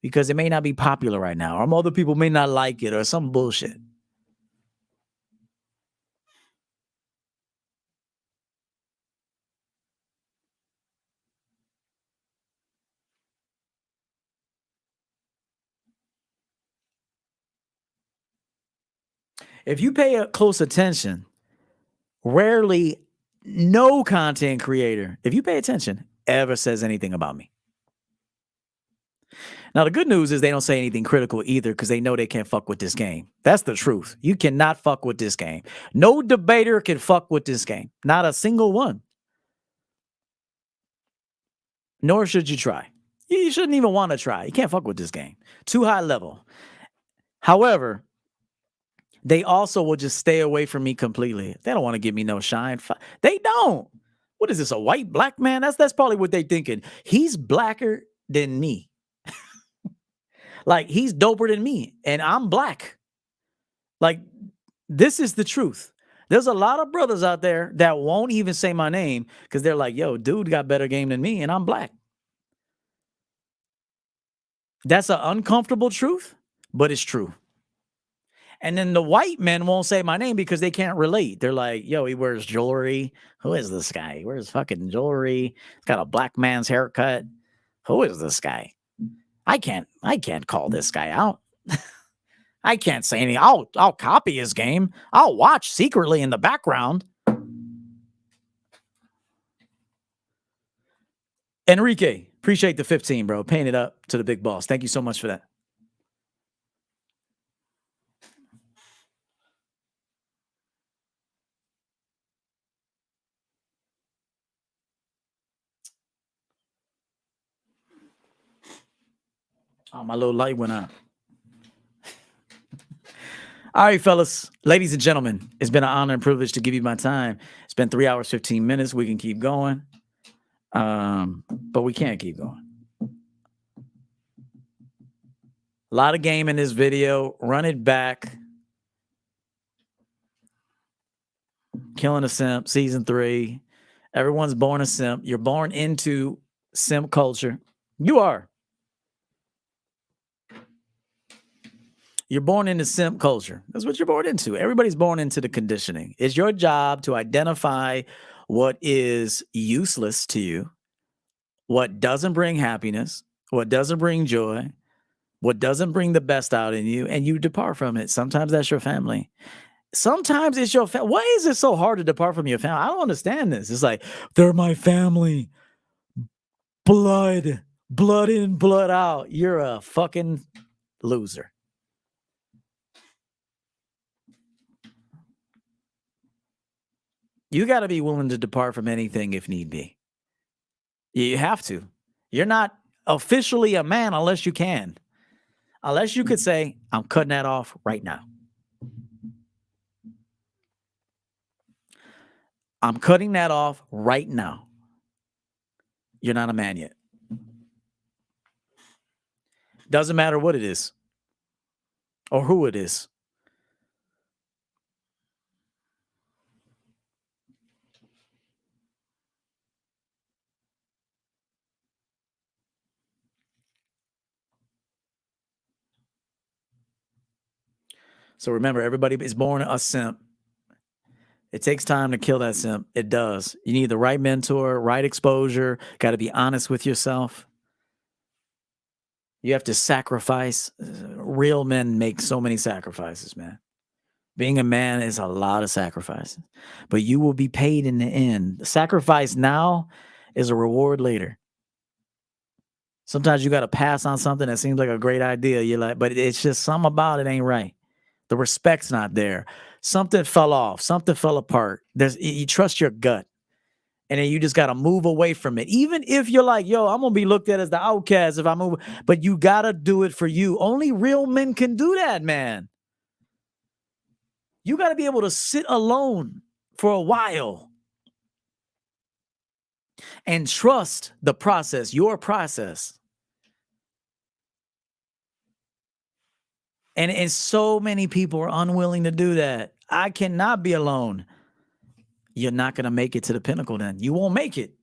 Because it may not be popular right now, or other people may not like it, or some bullshit. If you pay close attention, rarely no content creator, if you pay attention, ever says anything about me. Now, the good news is they don't say anything critical either because they know they can't fuck with this game. That's the truth. You cannot fuck with this game. No debater can fuck with this game. Not a single one. Nor should you try. You shouldn't even want to try. You can't fuck with this game. Too high level. However, they also will just stay away from me completely. They don't want to give me no shine. They don't. What is this, a white black man? That's probably what they thinking. He's blacker than me. Like, he's doper than me, and I'm black. Like, this is the truth. There's a lot of brothers out there that won't even say my name because they're like, yo, dude got better game than me, and I'm black. That's an uncomfortable truth, but it's true. And then the white men won't say my name because they can't relate. They're like, yo, he wears jewelry. Who is this guy? He wears fucking jewelry. He's got a black man's haircut. Who is this guy? I can't call this guy out. I can't say anything. I'll copy his game. I'll watch secretly in the background. Enrique, appreciate the 15, bro. Paying it up to the big boss. Thank you so much for that. Oh, my little light went out. All right, fellas, ladies and gentlemen, it's been an honor and privilege to give you my time. It's been 3 hours, 15 minutes. We can keep going, but we can't keep going. A lot of game in this video. Run it back. Killing a Simp, season 3. Everyone's born a simp. You're born into simp culture. You are. You're born into simp culture. That's what you're born into. Everybody's born into the conditioning. It's your job to identify what is useless to you, what doesn't bring happiness, what doesn't bring joy, what doesn't bring the best out in you, and you depart from it. Sometimes that's your family. Sometimes it's your family. Why is it so hard to depart from your family? I don't understand this. It's like, they're my family. Blood in, blood out. You're a fucking loser. You got to be willing to depart from anything if need be. You have to. You're not officially a man unless you can. Unless you could say, I'm cutting that off right now. I'm cutting that off right now. You're not a man yet. Doesn't matter what it is or who it is. So remember, everybody is born a simp. It takes time to kill that simp. It does. You need the right mentor, right exposure. Got to be honest with yourself. You have to sacrifice. Real men make so many sacrifices, man. Being a man is a lot of sacrifices, but you will be paid in the end. The sacrifice now is a reward later. Sometimes you got to pass on something that seems like a great idea. You're like, but it's just something about it ain't right. The respect's not there. Something fell off. Something fell apart. You trust your gut. And then you just got to move away from it. Even if you're like, yo, I'm going to be looked at as the outcast if I move. But you got to do it for you. Only real men can do that, man. You got to be able to sit alone for a while and trust the process, your process. And so many people are unwilling to do that. I cannot be alone. You're not going to make it to the pinnacle then. You won't make it.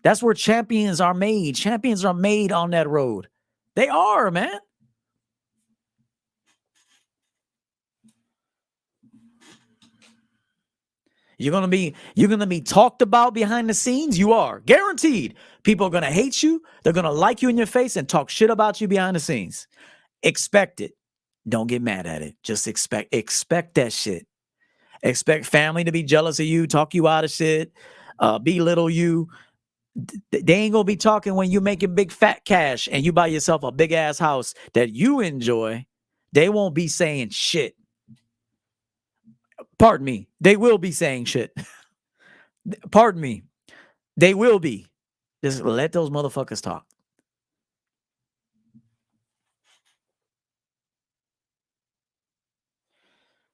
That's where champions are made. Champions are made on that road. They are, man. You're going to be talked about behind the scenes. You are guaranteed. People are going to hate you. They're going to like you in your face and talk shit about you behind the scenes. Expect it. Don't get mad at it. Just expect that shit. Expect family to be jealous of you, talk you out of shit, belittle you. They ain't gonna be talking when you're making big fat cash and you buy yourself a big ass house that you enjoy. They won't be saying shit. Pardon me. They will be saying shit. Pardon me. They will be. Just let those motherfuckers talk.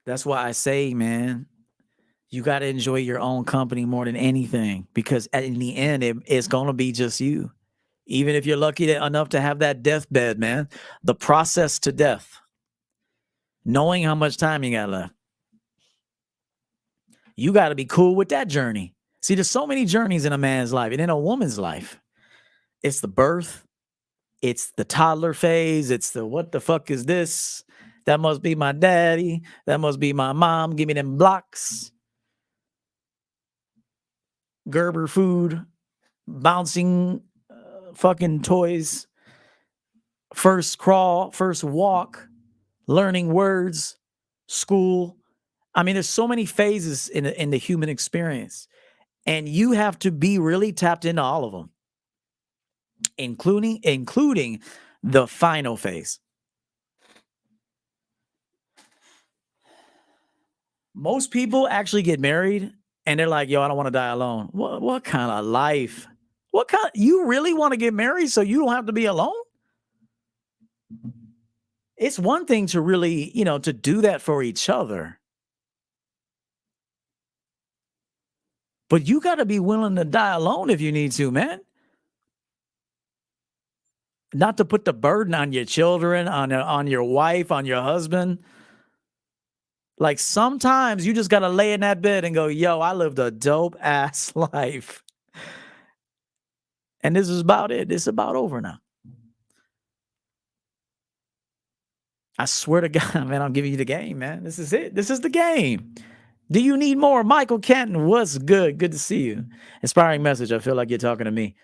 That's why I say, man, you got to enjoy your own company more than anything, because in the end, it's going to be just you. Even if you're lucky enough to have that deathbed, man, the process to death, knowing how much time you got left, you got to be cool with that journey. See, there's so many journeys in a man's life and in a woman's life. It's the birth. It's the toddler phase. It's the, what the fuck is this? That must be my daddy. That must be my mom. Give me them blocks. Gerber food. Bouncing fucking toys. First crawl. First walk. Learning words. School. I mean, there's so many phases in the human experience. And you have to be really tapped into all of them. Including the final phase. Most people actually get married and they're like, yo, I don't want to die alone. What kind of life? You really want to get married so you don't have to be alone? It's one thing to really, to do that for each other. But you got to be willing to die alone if you need to, man. Not to put the burden on your children, on your wife, on your husband. Like sometimes you just got to lay in that bed and go, yo, I lived a dope ass life. And this is about it. It's about over now. I swear to God, man, I'm giving you the game, man. This is it. This is the game. Do you need more? Michael Canton, what's good? Good to see you. Inspiring message. I feel like you're talking to me.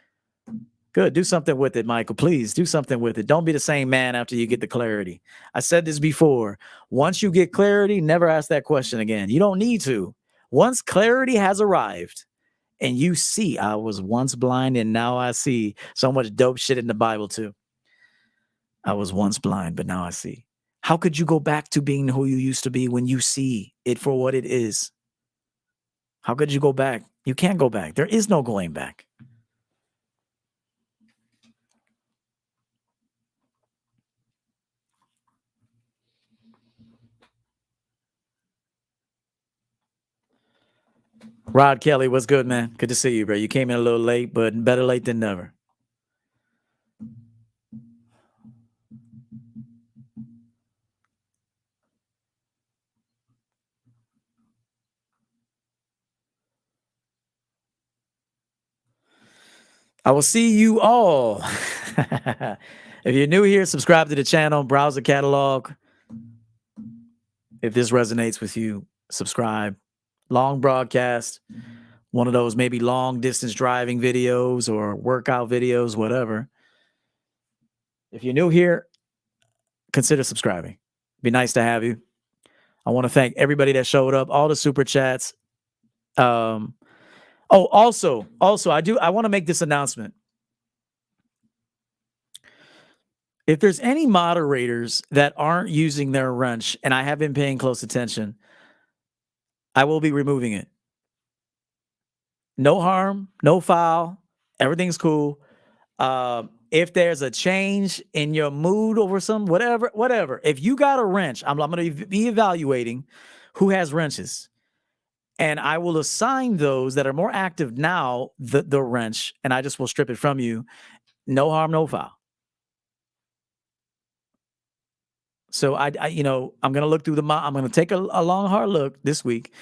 Good. Do something with it, Michael. Please do something with it. Don't be the same man after you get the clarity. I said this before. Once you get clarity, never ask that question again. You don't need to. Once clarity has arrived and you see, I was once blind and now I see. So much dope shit in the Bible too. I was once blind, but now I see. How could you go back to being who you used to be when you see it for what it is? How could you go back? You can't go back. There is no going back. Rod Kelly, what's good, man? Good to see you, bro. You came in a little late, but better late than never. I will see you all. If you're new here, subscribe to the channel, browse the catalog. If this resonates with you, subscribe. Long broadcast, one of those maybe long distance driving videos or workout videos, whatever. If you're new here, consider subscribing. Be nice to have you. I want to thank everybody that showed up, all the super chats. Also, I want to make this announcement. If there's any moderators that aren't using their wrench, and I have been paying close attention, I will be removing it. No harm, no foul. Everything's cool. If there's a change in your mood over some, whatever. If you got a wrench, I'm going to be evaluating who has wrenches. And I will assign those that are more active now the wrench, and I just will strip it from you. No harm, no foul. So I'm going to look through I'm going to take a long, hard look this week.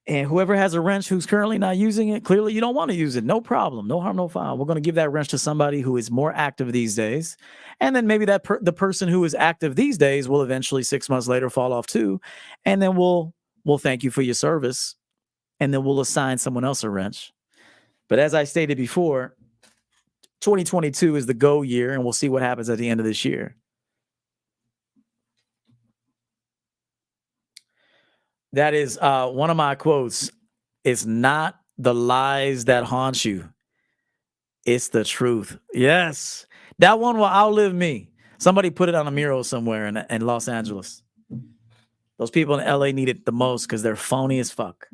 And whoever has a wrench who's currently not using it, clearly you don't want to use it. No problem. No harm, no foul. We're going to give that wrench to somebody who is more active these days. And then maybe the person who is active these days will eventually 6 months later fall off too. And then we'll thank you for your service. And then we'll assign someone else a wrench. But as I stated before, 2022 is the go year, and we'll see what happens at the end of this year. That is one of my quotes. It's not the lies that haunt you. It's the truth. Yes. That one will outlive me. Somebody put it on a mural somewhere in Los Angeles. Those people in LA need it the most because they're phony as fuck.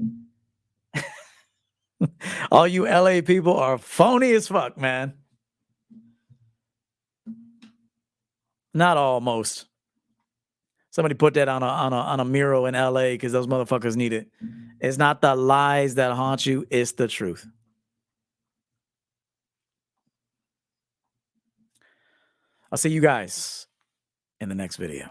All you LA people are phony as fuck, man. Not all, most. Somebody put that on a mural in LA because those motherfuckers need it. It's not the lies that haunt you, it's the truth. I'll see you guys in the next video.